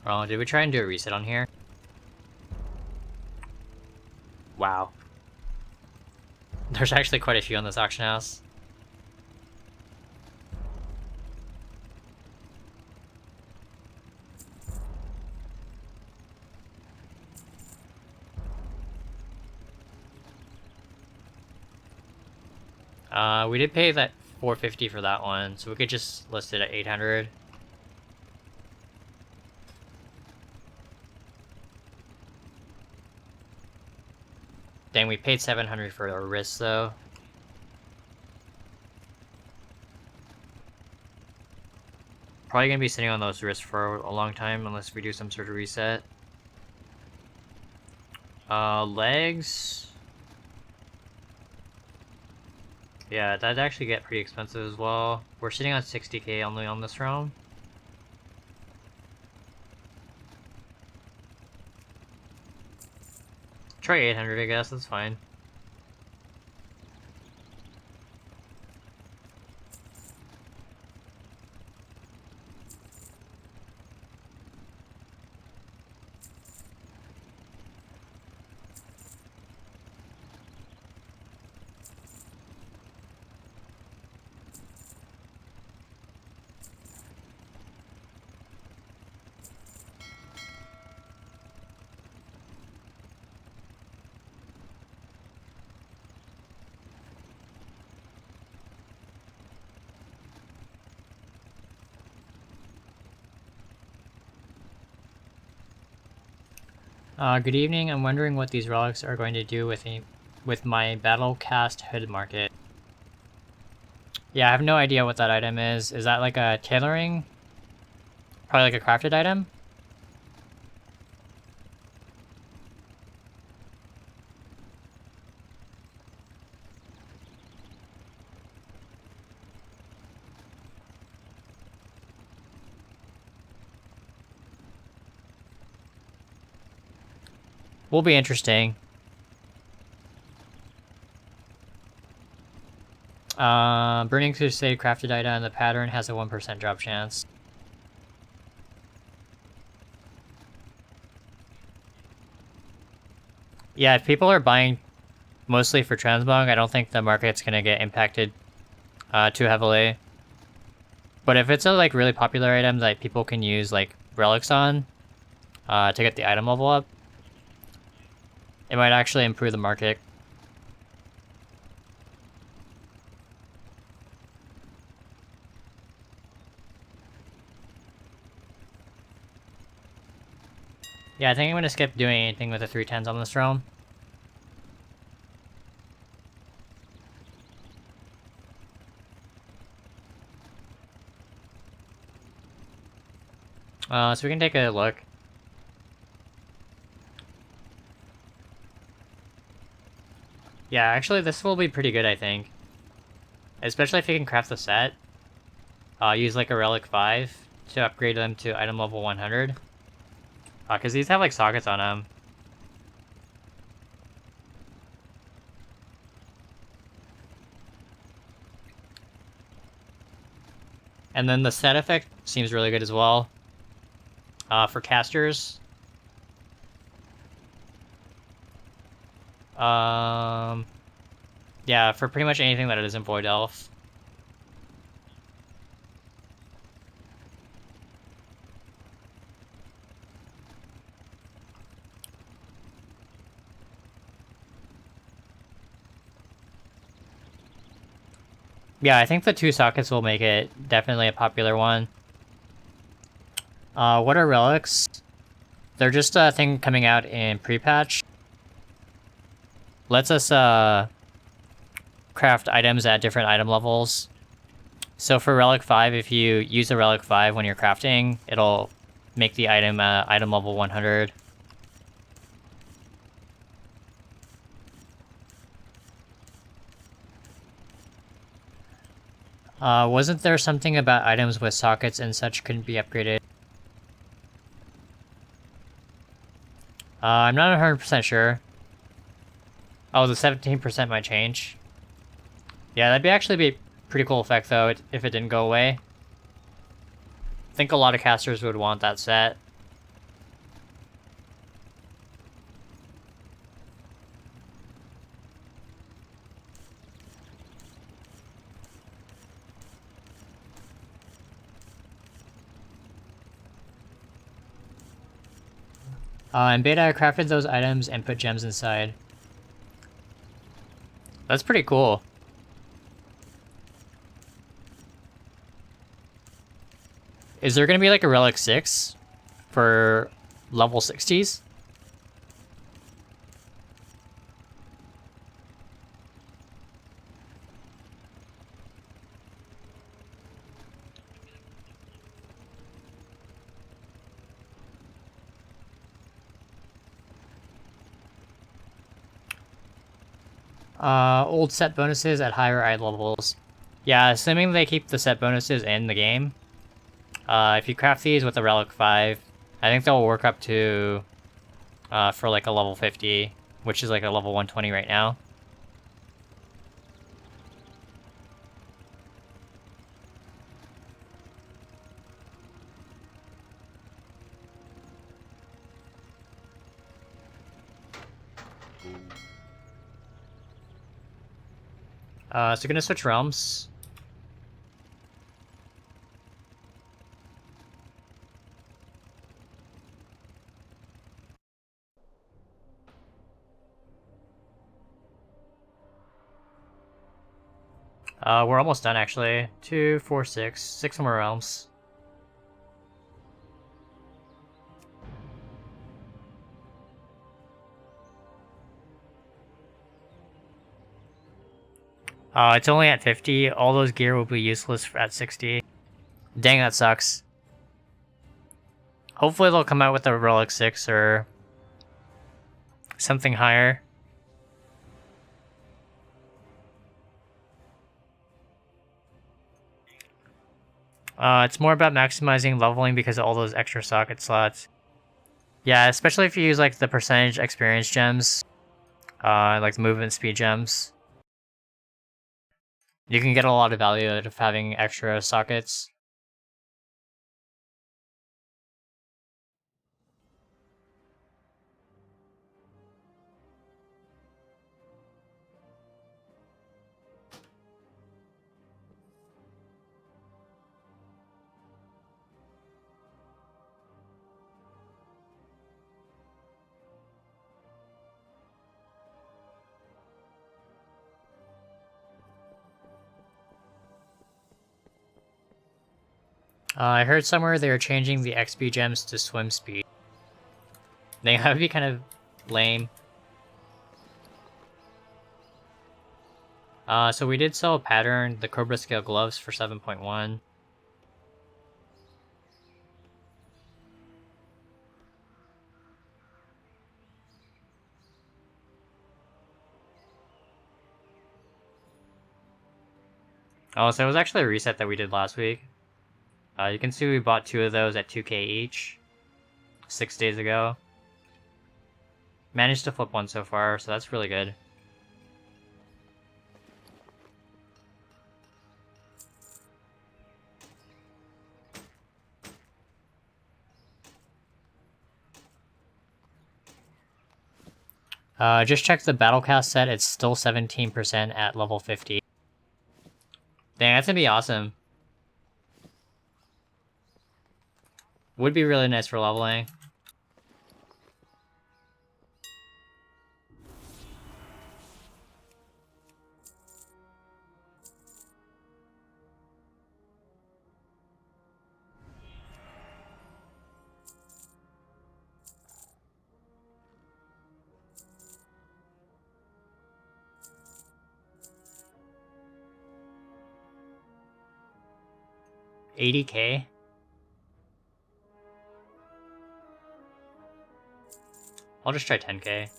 Oh, did we try and do a reset on here? Wow. There's actually quite a few on this auction house. We did pay that 450 for that one, so we could just list it at 800. Dang, we paid 700 for our wrist though. Probably gonna be sitting on those wrists for a long time unless we do some sort of reset. Legs. Yeah, that'd actually get pretty expensive as well. We're sitting on 60k only on this realm. Try 800, I guess, that's fine. Good evening. I'm wondering what these relics are going to do with my battle cast hood market. Yeah, I have no idea what that item is. Is that like a tailoring? Probably like a crafted item? Will be interesting. Burning Crusade crafted item and the pattern has a 1% drop chance. Yeah, if people are buying mostly for transmog, I don't think the market's gonna get impacted too heavily. But if it's a like really popular item that people can use like relics on to get the item level up, it might actually improve the market. Yeah, I think I'm gonna skip doing anything with the 310s on this realm. So we can take a look. Yeah, actually this will be pretty good, I think. Especially if you can craft the set. Use like a Relic 5 to upgrade them to item level 100. Because these have like sockets on them. And then the set effect seems really good as well. For casters. Yeah, for pretty much anything that isn't Void Elf. Yeah, I think the 2 sockets will make it definitely a popular one. What are relics? They're just a thing coming out in pre-patch. Lets us craft items at different item levels. So for Relic 5, if you use a Relic 5 when you're crafting, it'll make the item item level 100. Wasn't there something about items with sockets and such couldn't be upgraded? I'm not 100% sure. Oh, the 17% might change. Yeah, that'd actually be a pretty cool effect, though, if it didn't go away. I think a lot of casters would want that set. In beta, I crafted those items and put gems inside. That's pretty cool. Is there gonna be like a Relic 6 for level 60s? Old set bonuses at higher item levels. Yeah, assuming they keep the set bonuses in the game. If you craft these with a Relic 5, I think they'll work up to, for like a level 50, which is like a level 120 right now. So gonna switch realms. We're almost done actually. 2, 4, 6. 6 more realms. It's only at 50. All those gear will be useless at 60. Dang, that sucks. Hopefully they'll come out with a Relic 6 or something higher. It's more about maximizing leveling because of all those extra socket slots. Yeah, especially if you use like the percentage experience gems, like the movement speed gems. You can get a lot of value out of having extra sockets. I heard somewhere they were changing the XP gems to swim speed. That would be kind of lame. So we did sell a pattern, the Cobra Scale gloves for 7.1. Oh, so it was actually a reset that we did last week. You can see we bought 2 of those at 2k each 6 days ago. Managed to flip 1 so far, so that's really good. Just check the Battlecast set, it's still 17% at level 50. Dang, that's gonna be awesome. Would be really nice for leveling. $80k? I'll just try 10k.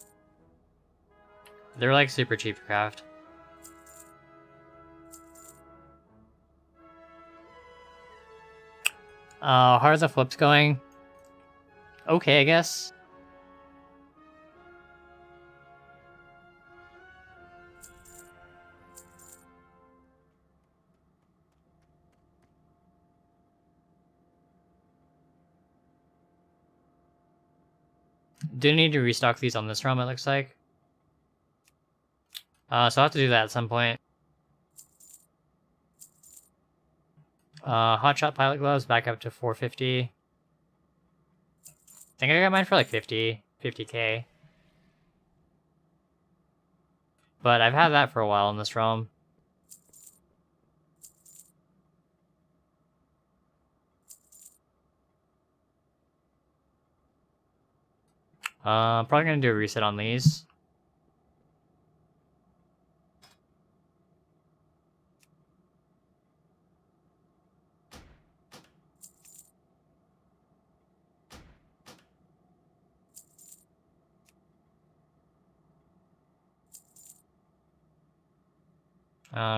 They're like super cheap for craft. How are the flips going? Okay, I guess. Do need to restock these on this realm, it looks like. So I'll have to do that at some point. Hotshot pilot gloves back up to 450. I think I got mine for like 50k. But I've had that for a while in this realm. Probably gonna do a reset on these.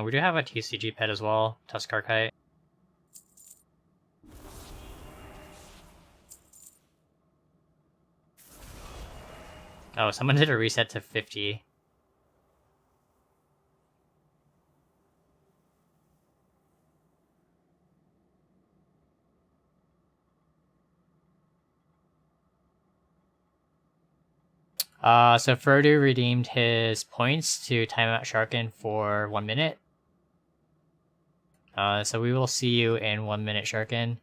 We do have a TCG pet as well, Tuskar Kite. Oh, someone did a reset to 50. So Frodo redeemed his points to time out Sharkin for 1 minute. So we will see you in 1 minute, Sharkin.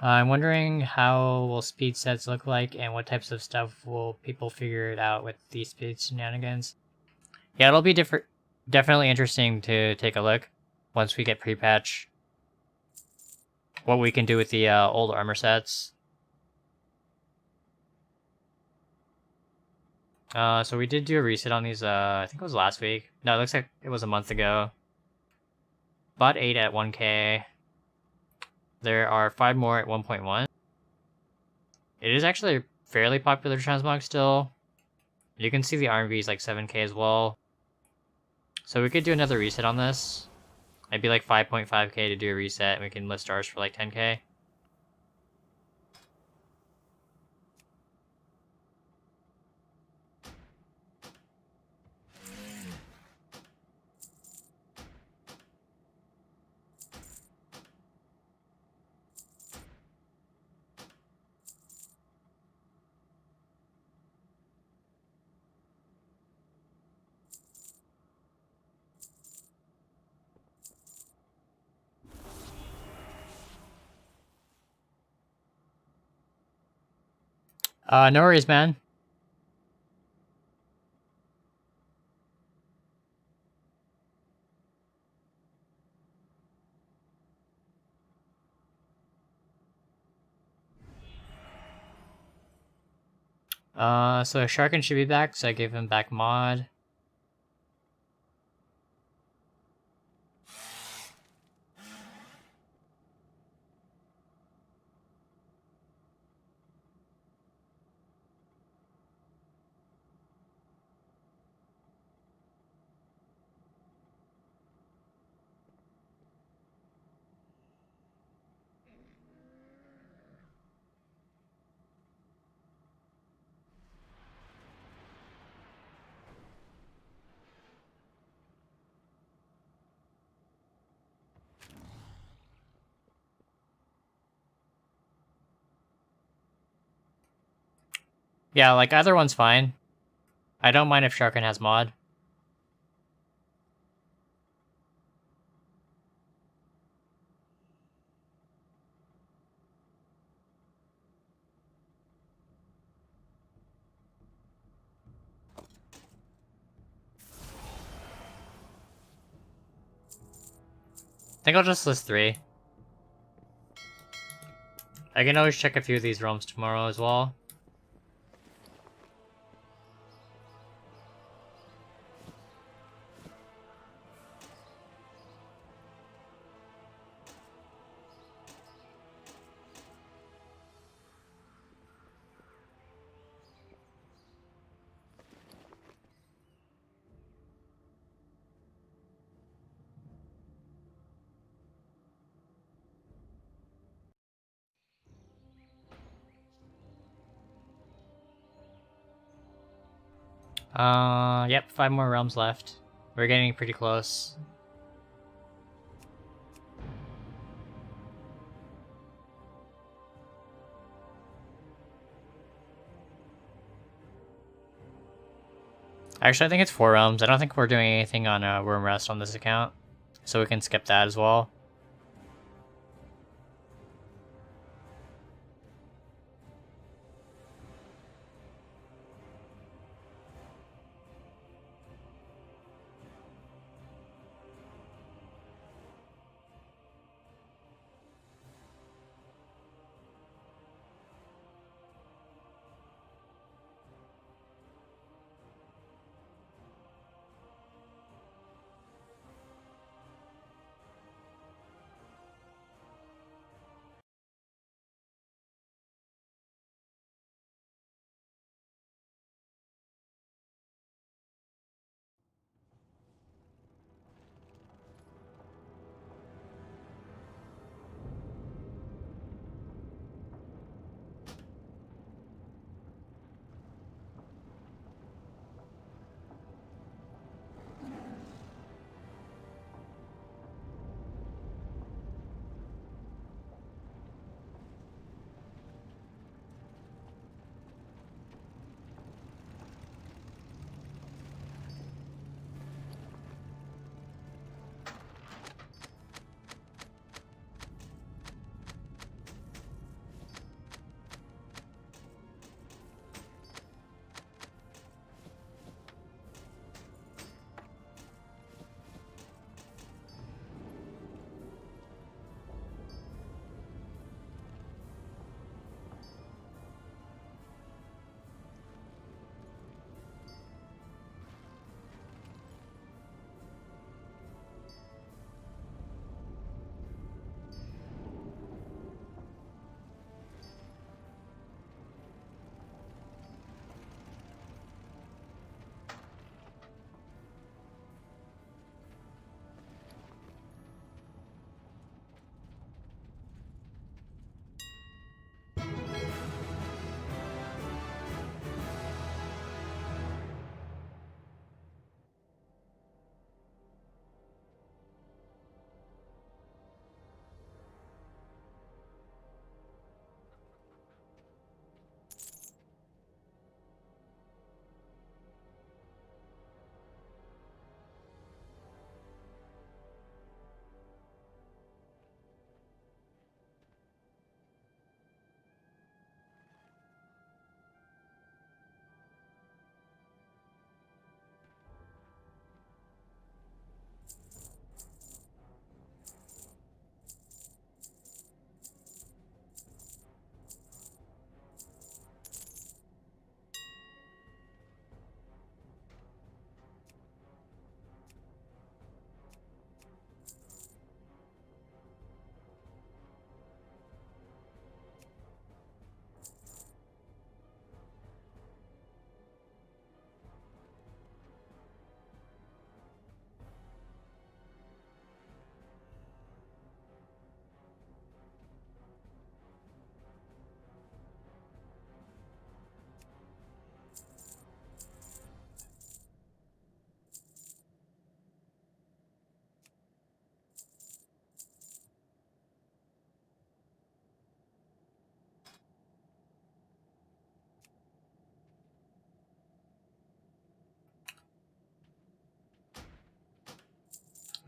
I'm wondering how will speed sets look like and what types of stuff will people figure it out with these speed shenanigans. Yeah, it'll be definitely interesting to take a look once we get pre-patch. What we can do with the old armor sets. So we did do a reset on these, I think it was last week. No, it looks like it was a month ago. Bought 8 at 1k. There are 5 more at 1.1. It is actually a fairly popular transmog still. You can see the RMV is like 7k as well. So we could do another reset on this. Maybe like 5.5k to do a reset, and we can list ours for like 10k. No worries, man. So Sharkin should be back, so I gave him back mod. Yeah, like either one's fine. I don't mind if Sharkin has mod. I think I'll just list 3. I can always check a few of these realms tomorrow as well. Yep, 5 more realms left. We're getting pretty close. Actually, I think it's 4 realms. I don't think we're doing anything on Worm Rest on this account, so we can skip that as well.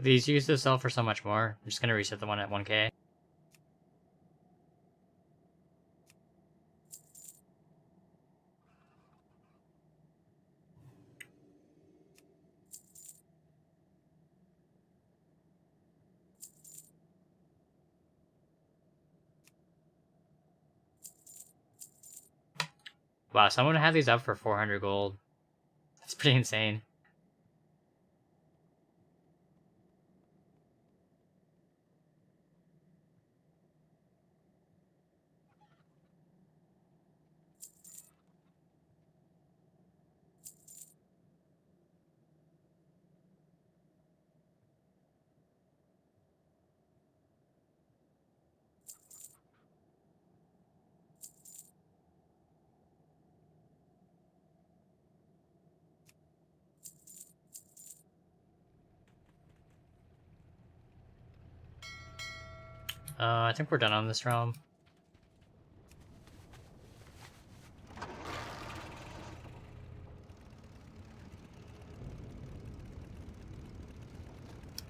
These used to sell for so much more. I'm just gonna reset the one at 1k. Wow, someone had these up for 400 gold. That's pretty insane. I think we're done on this realm.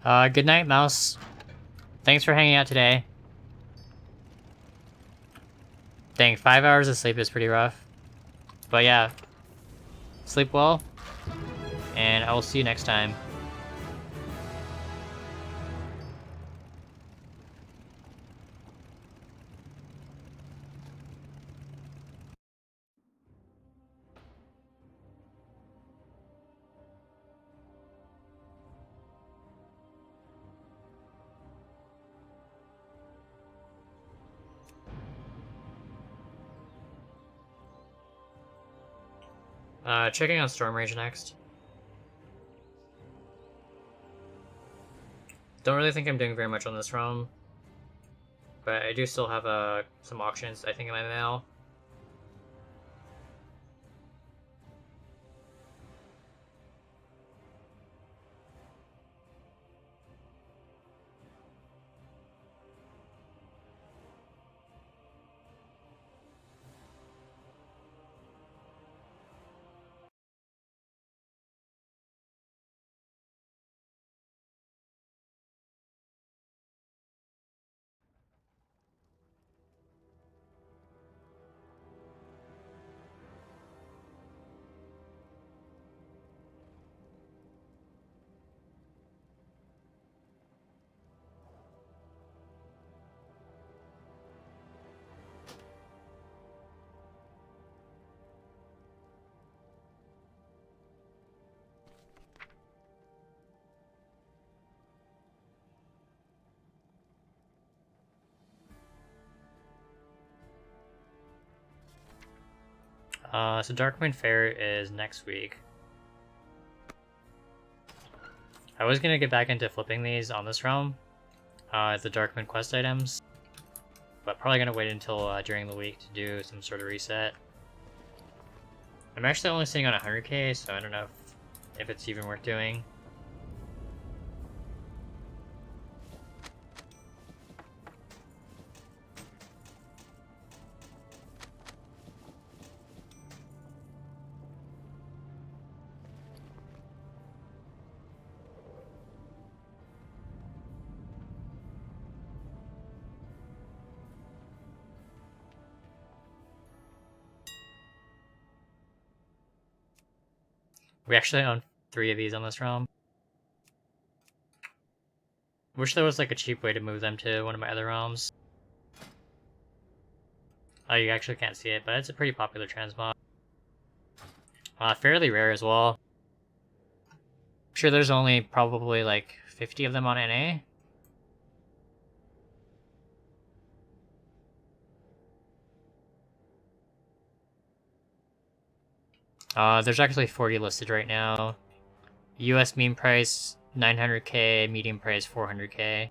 Good night, Mouse. Thanks for hanging out today. Dang, 5 hours of sleep is pretty rough. But yeah, sleep well, and I will see you next time. Checking on Storm Rage next. Don't really think I'm doing very much on this realm, but I do still have some auctions, I think, in my mail. So Darkwind Fair is next week. I was gonna get back into flipping these on this realm, the Darkwind quest items, but probably gonna wait until during the week to do some sort of reset. I'm actually only sitting on 100k, so I don't know if it's even worth doing. We actually own 3 of these on this realm. Wish there was like a cheap way to move them to one of my other realms. Oh, you actually can't see it, but it's a pretty popular transmog. Fairly rare as well. I'm sure there's only probably like 50 of them on NA. There's actually 40 listed right now. US mean price 900k, medium price 400k.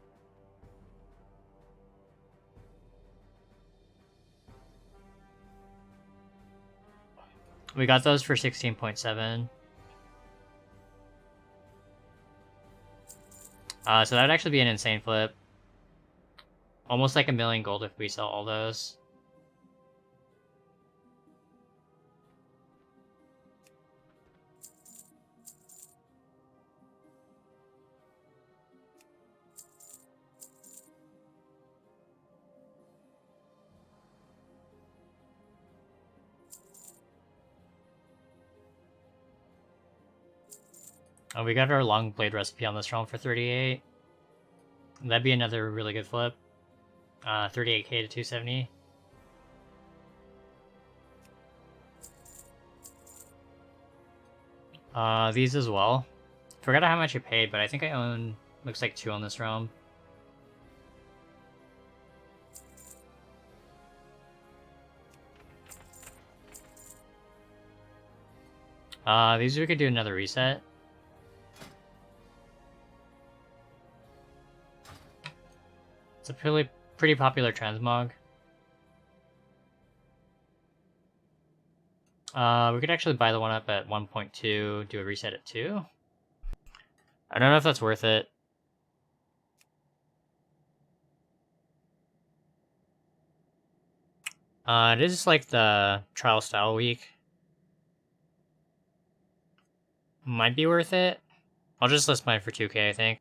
We got those for 16.7. So that'd actually be an insane flip. Almost like 1 million gold if we sell all those. Oh, we got our long blade recipe on this realm for 38. That'd be another really good flip. 38k to 270. These as well. Forgot how much I paid, but I think I own, looks like 2 on this realm. These we could do another reset. It's a pretty popular transmog. We could actually buy the one up at 1.2, do a reset at 2. I don't know if that's worth it. It is like the trial style week. Might be worth it. I'll just list mine for 2k, I think.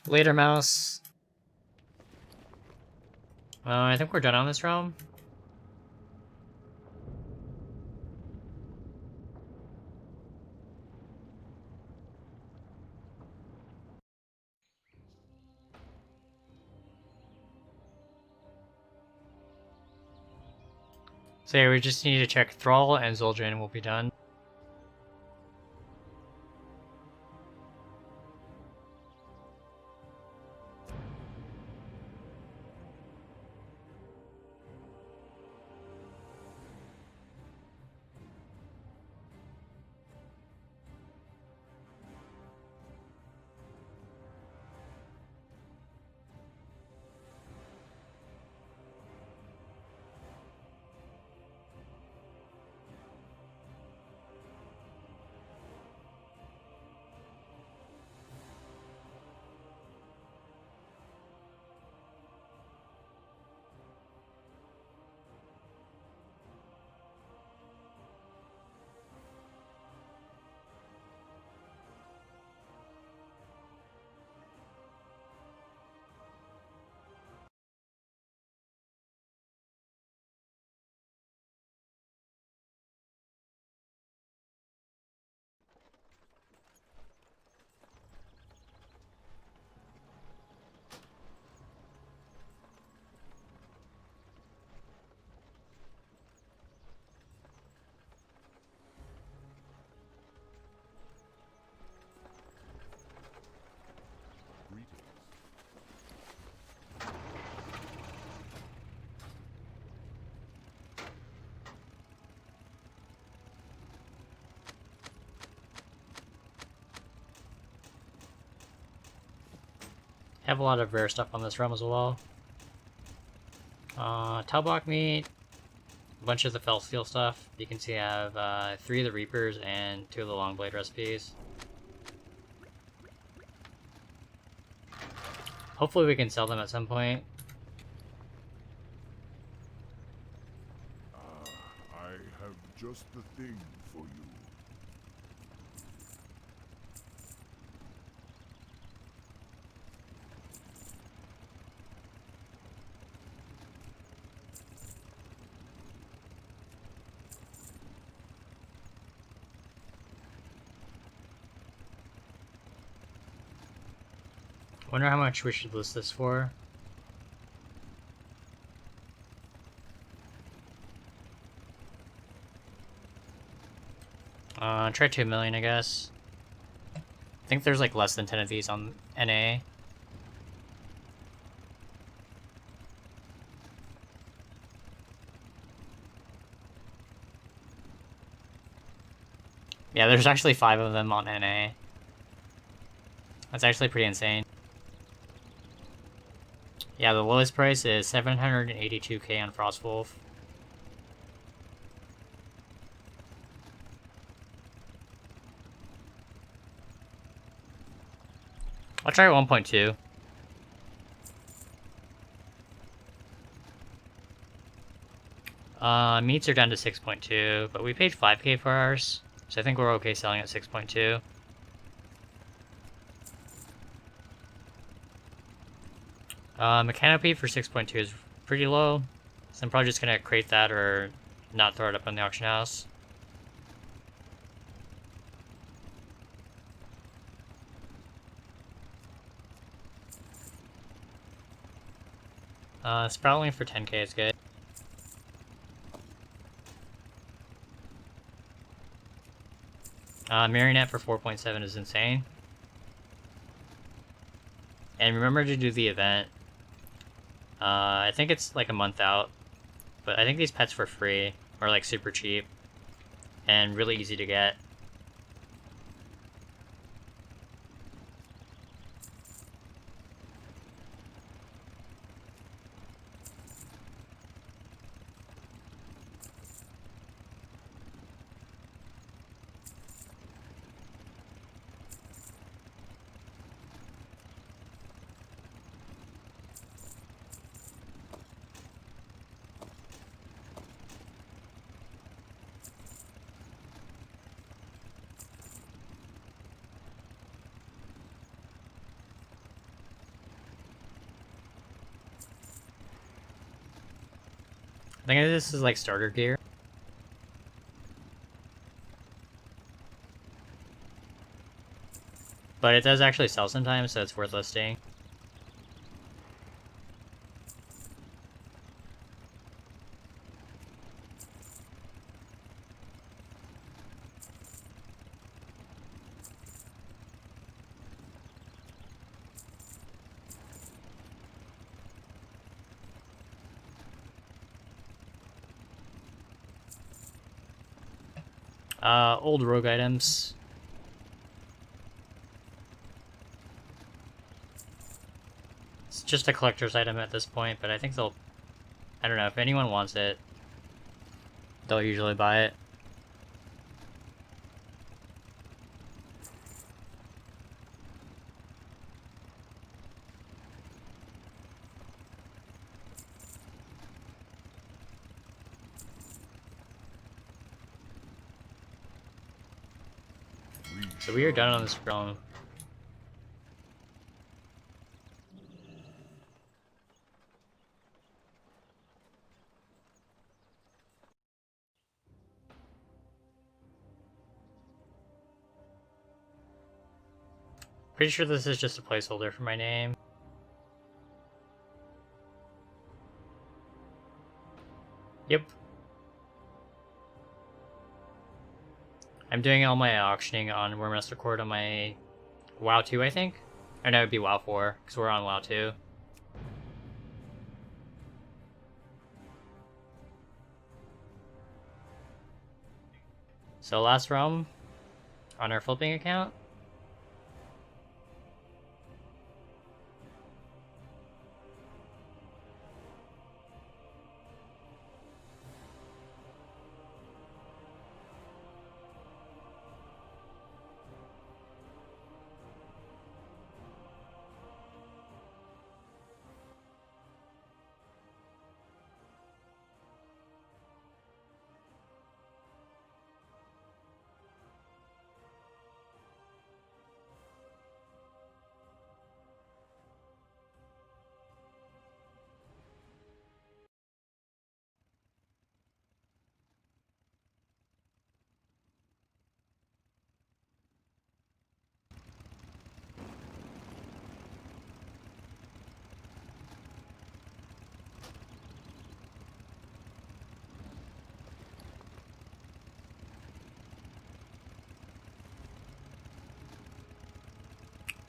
Later, mouse. I think we're done on this realm. So yeah, we just need to check Thrall and Zul'jin and we'll be done. Have a lot of rare stuff on this realm as well. Talbot meat, a bunch of the Felsteel stuff. You can see I have 3 of the Reapers and 2 of the Longblade recipes. Hopefully we can sell them at some point.
I have just the thing for you.
Wonder how much we should list this for. Try 2 million, I guess. I think there's like less than 10 of these on NA. Yeah, there's actually 5 of them on NA. That's actually pretty insane. Yeah, the lowest price is 782k on Frostwolf. I'll try 1.2. Meats are down to 6.2, but we paid 5k for ours, so I think we're okay selling at 6.2. Mechanope for 6.2 is pretty low, so I'm probably just gonna crate that or not throw it up on the auction house. Sproutling for 10k is good. Marionette for 4.7 is insane. And remember to do the event. I think it's like a month out, but I think these pets for free are like super cheap and really easy to get. I think this is like starter gear. But it does actually sell sometimes, so it's worth listing. Old rogue items. It's just a collector's item at this point, but I think they'll... I don't know, if anyone wants it, they'll usually buy it. So we are done on this realm. Pretty sure this is just a placeholder for my name. Yep. I'm doing all my auctioning on Wormmaster Court on my WoW 2, I think? Or no, it would be WoW 4, because we're on WoW 2. So last realm on our flipping account.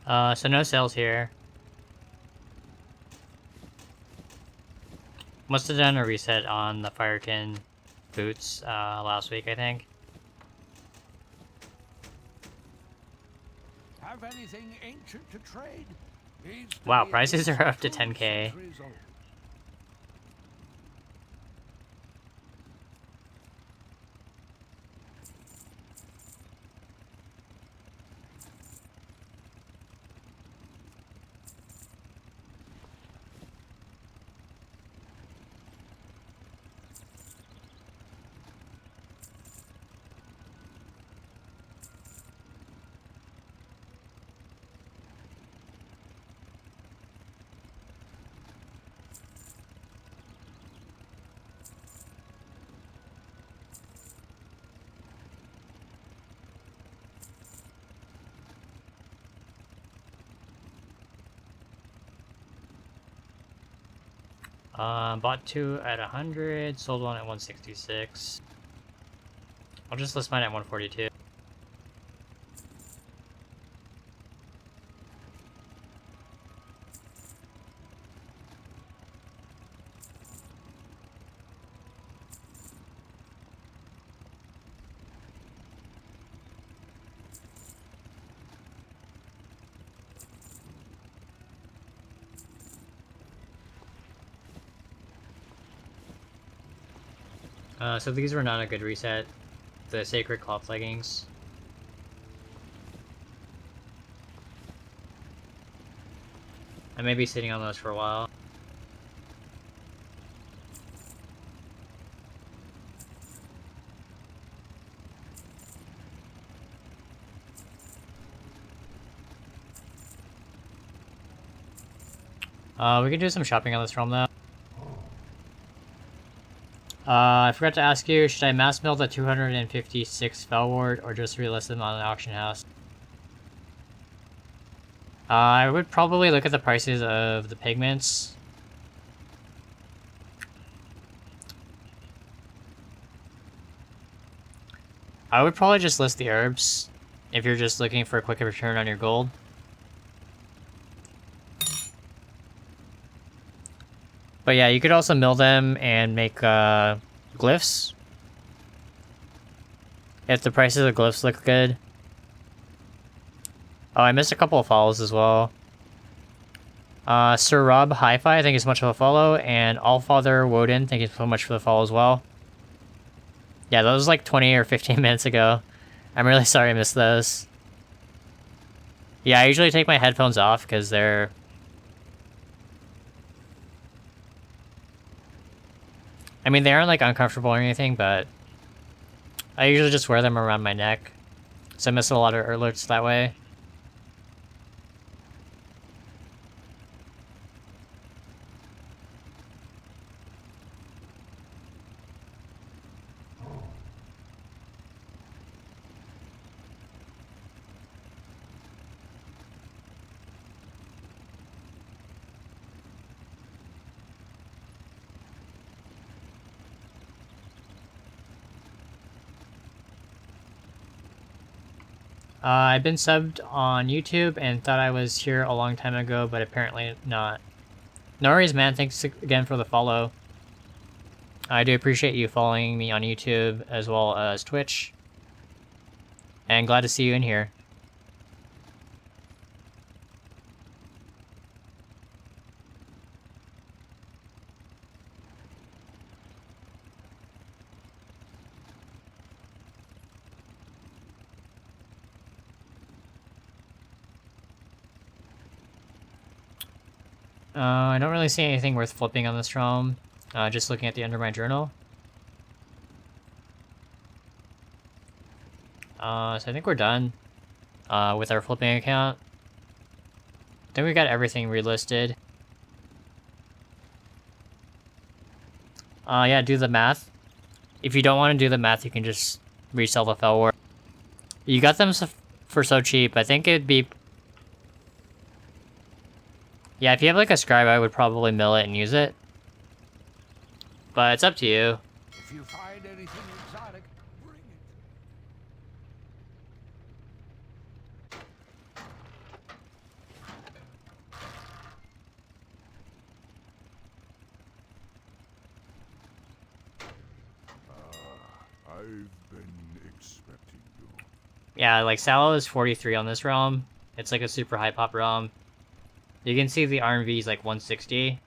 So no sales here. Must have done a reset on the Firekin boots last week, I think.
Have anything ancient to trade? Needs to
Wow,
be at
prices
least
are up to
2
10k.
centuries old.
Bought 2 at 100, sold 1 at 166. I'll just list mine at 142. So these were not a good reset. The Sacred Cloth leggings. I may be sitting on those for a while. We can do some shopping on this realm though. I forgot to ask you, should I mass mill the 256 Felward or just relist them on the auction house? I would probably look at the prices of the pigments. I would probably just list the herbs if you're just looking for a quick return on your gold. But yeah, you could also mill them and make glyphs. If the prices of glyphs look good. Oh, I missed a couple of follows as well. Sir Rob Hi-Fi, thank you so much for the follow. And Allfather Woden, thank you so much for the follow as well. Yeah, that was like 20 or 15 minutes ago. I'm really sorry I missed those. Yeah, I usually take my headphones off because they're... I mean, they aren't like uncomfortable or anything, but I usually just wear them around my neck. So I miss a lot of alerts that way. I've been subbed on YouTube and thought I was here a long time ago, but apparently not. No worries, man. Thanks again for the follow. I do appreciate you following me on YouTube as well as Twitch. And glad to see you in here. I don't really see anything worth flipping on this realm. Just looking at the end of my journal. So I think we're done with our flipping account. I think we got everything relisted. Yeah, do the math. If you don't want to do the math, you can just resell the Felwar. You got them for so cheap. I think it'd be... Yeah, if you have like a scribe, I would probably mill it and use it. But it's up to you.
If you find anything exotic, bring it.
I've been expecting you.
Yeah, like Sallow is 43 on this realm. It's like a super high pop realm. You can see the RMV is like 160.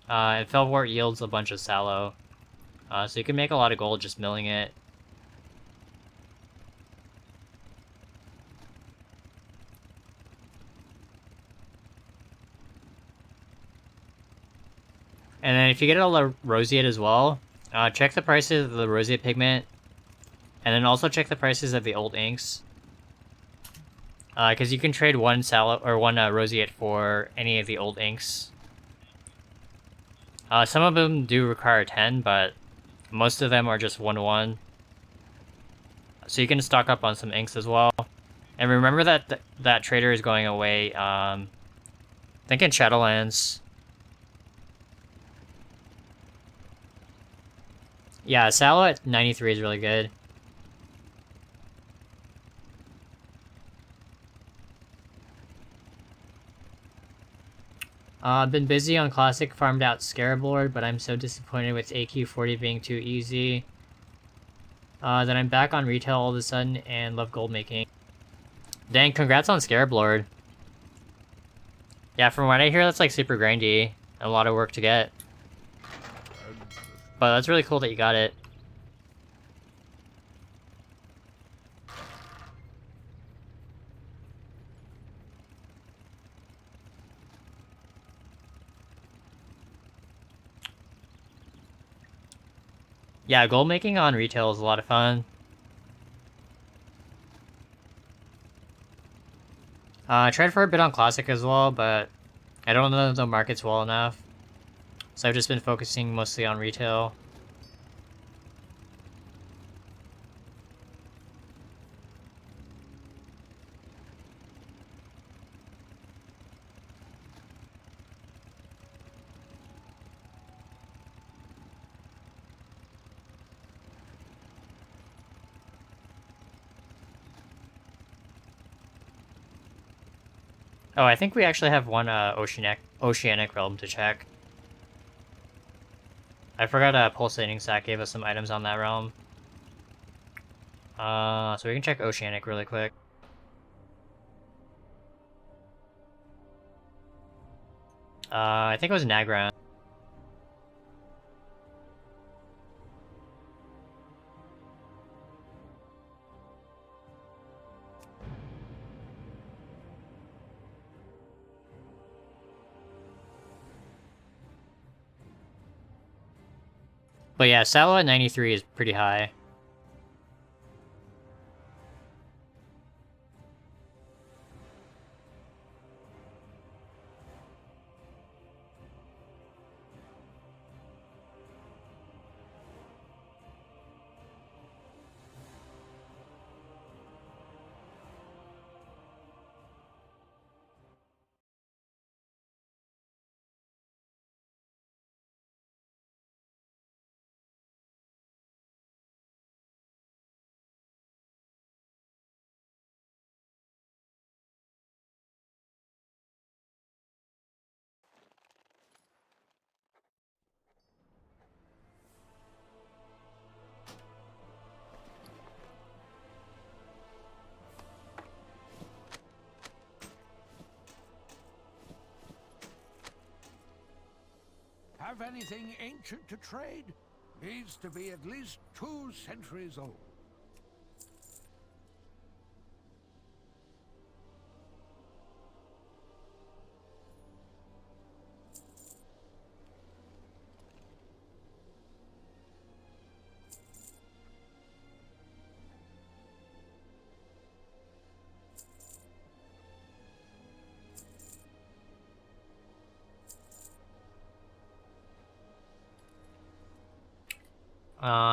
And Felvort yields a bunch of Sallow. So you can make a lot of gold just milling it. And then if you get a roseate as well, check the prices of the roseate pigment. And then also check the prices of the old inks. Because you can trade one sallow or one roseate for any of the old inks. Some of them do require 10, but most of them are just 1-to-1. So you can stock up on some inks as well. And remember that that trader is going away, I think in Shadowlands. Yeah, Sallow at 93 is really good. I've been busy on Classic, farmed out Scarab Lord, but I'm so disappointed with AQ40 being too easy. Then I'm back on retail all of a sudden and love gold making. Dang, congrats on Scarab Lord. Yeah, from what I hear, that's like super grindy. And a lot of work to get. But that's really cool that you got it. Yeah, gold making on retail is a lot of fun. I tried for a bit on Classic as well, but I don't know the markets well enough. So I've just been focusing mostly on retail. Oh, I think we actually have one oceanic realm to check. I forgot Pulsating Sack gave us some items on that realm. So we can check Oceanic really quick. I think it was Nagran. But yeah, Sallow at 93 is pretty high.
Have anything ancient to trade? Needs to be at least 2 centuries old.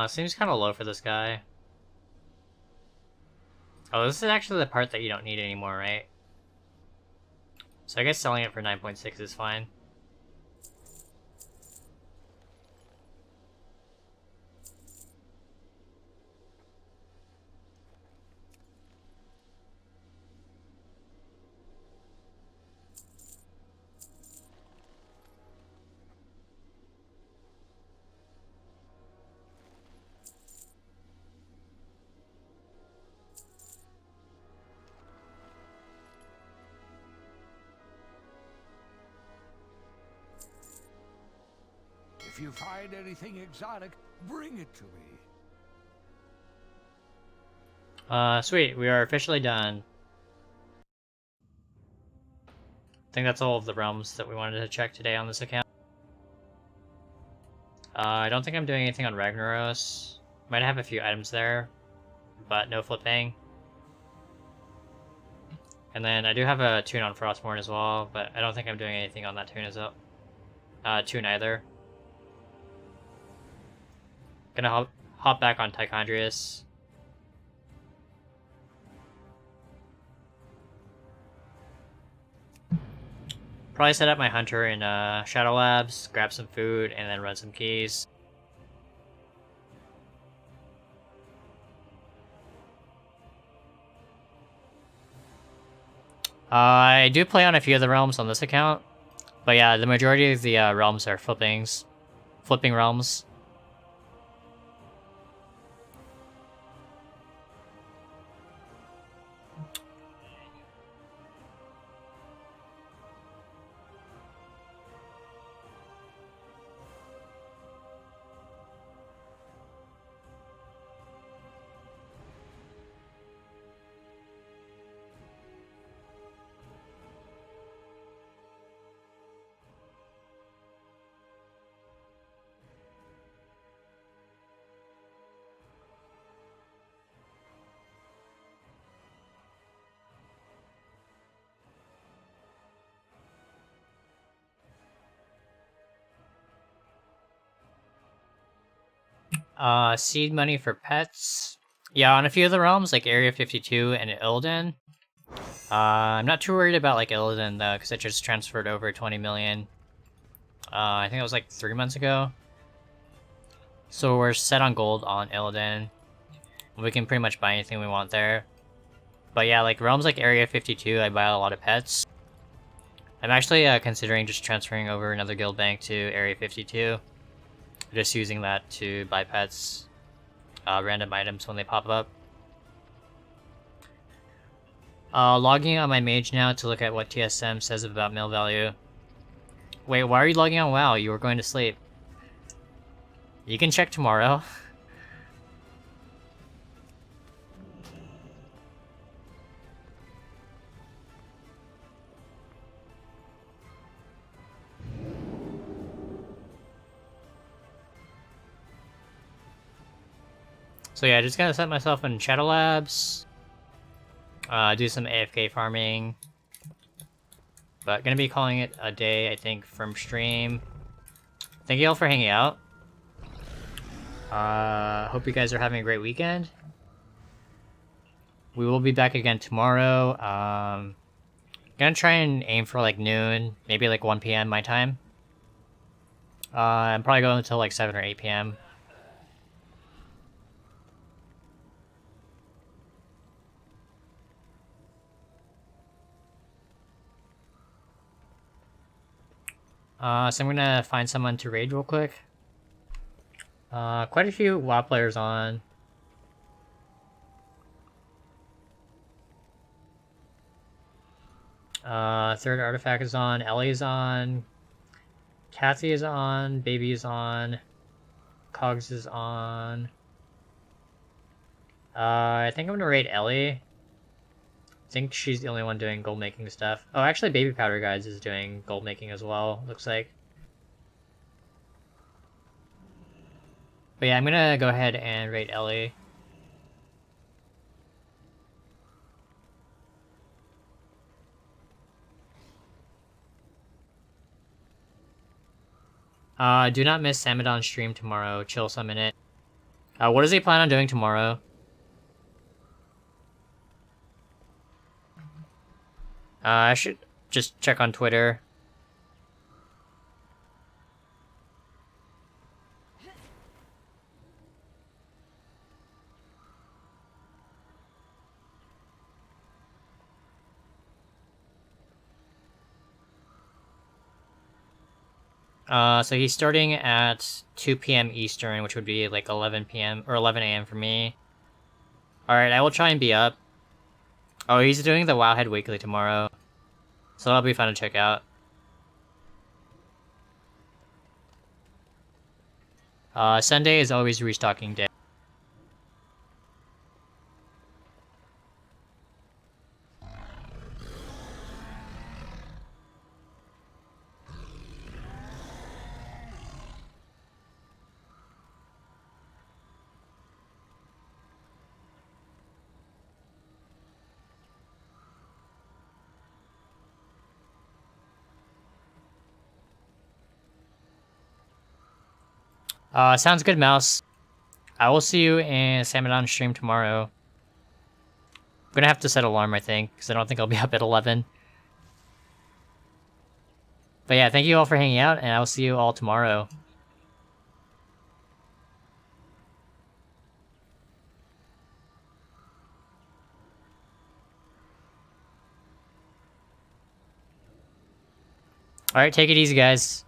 Seems kind of low for this guy. Oh, this is actually the part that you don't need anymore, right? So I guess selling it for 9.6 is fine.
If you find anything exotic, bring it to me.
Sweet, we are officially done. I think that's all of the realms that we wanted to check today on this account. I don't think I'm doing anything on Ragnaros. Might have a few items there, but no flipping. And then I do have a tune on Frostmourne as well, but I don't think I'm doing anything on that tune as well. Tune either. Gonna hop back on Tichondrius. Probably set up my hunter in Shadow Labs, grab some food, and then run some keys. I do play on a few of the realms on this account, but yeah, the majority of the realms are flipping realms. Seed money for pets. Yeah, on a few of the realms, like Area 52 and Illidan. I'm not too worried about like Illidan though, because it just transferred over 20 million. I think it was like 3 months ago. So we're set on gold on Illidan. We can pretty much buy anything we want there. But yeah, like realms like Area 52, I buy a lot of pets. I'm actually considering just transferring over another guild bank to Area 52. Just using that to buy pets, random items when they pop up. Logging on my mage now to look at what TSM says about mill value. Wait, why are you logging on WoW? You were going to sleep. You can check tomorrow. So yeah, just gonna set myself in Shadow Labs, do some AFK farming, but gonna be calling it a day, I think, from stream. Thank you all for hanging out. Hope you guys are having a great weekend. We will be back again tomorrow. Gonna try and aim for like noon, maybe like 1 PM my time. I'm probably going until like 7 or 8 PM. So I'm gonna find someone to raid real quick. Quite a few WoW players on. Third Artifact is on, Ellie's on, Kathy is on, Baby is on, Cogs is on. I think I'm gonna raid Ellie. I think she's the only one doing gold making stuff. Oh, actually Baby Powder Guides is doing gold making as well, looks like. But yeah, I'm gonna go ahead and raid Ellie. Do not miss Samadon's stream tomorrow. Chill some in it. What does he plan on doing tomorrow? I should just check on Twitter. So he's starting at 2 PM Eastern, which would be like 11 PM or 11 AM for me. Alright, I will try and be up. Oh, he's doing the Wowhead Weekly tomorrow. So that'll be fun to check out. Sunday is always restocking day. Sounds good, Mouse. I will see you in Salmon stream tomorrow. I'm gonna have to set an alarm, I think, because I don't think I'll be up at 11. But yeah, thank you all for hanging out, and I will see you all tomorrow. Alright, take it easy, guys.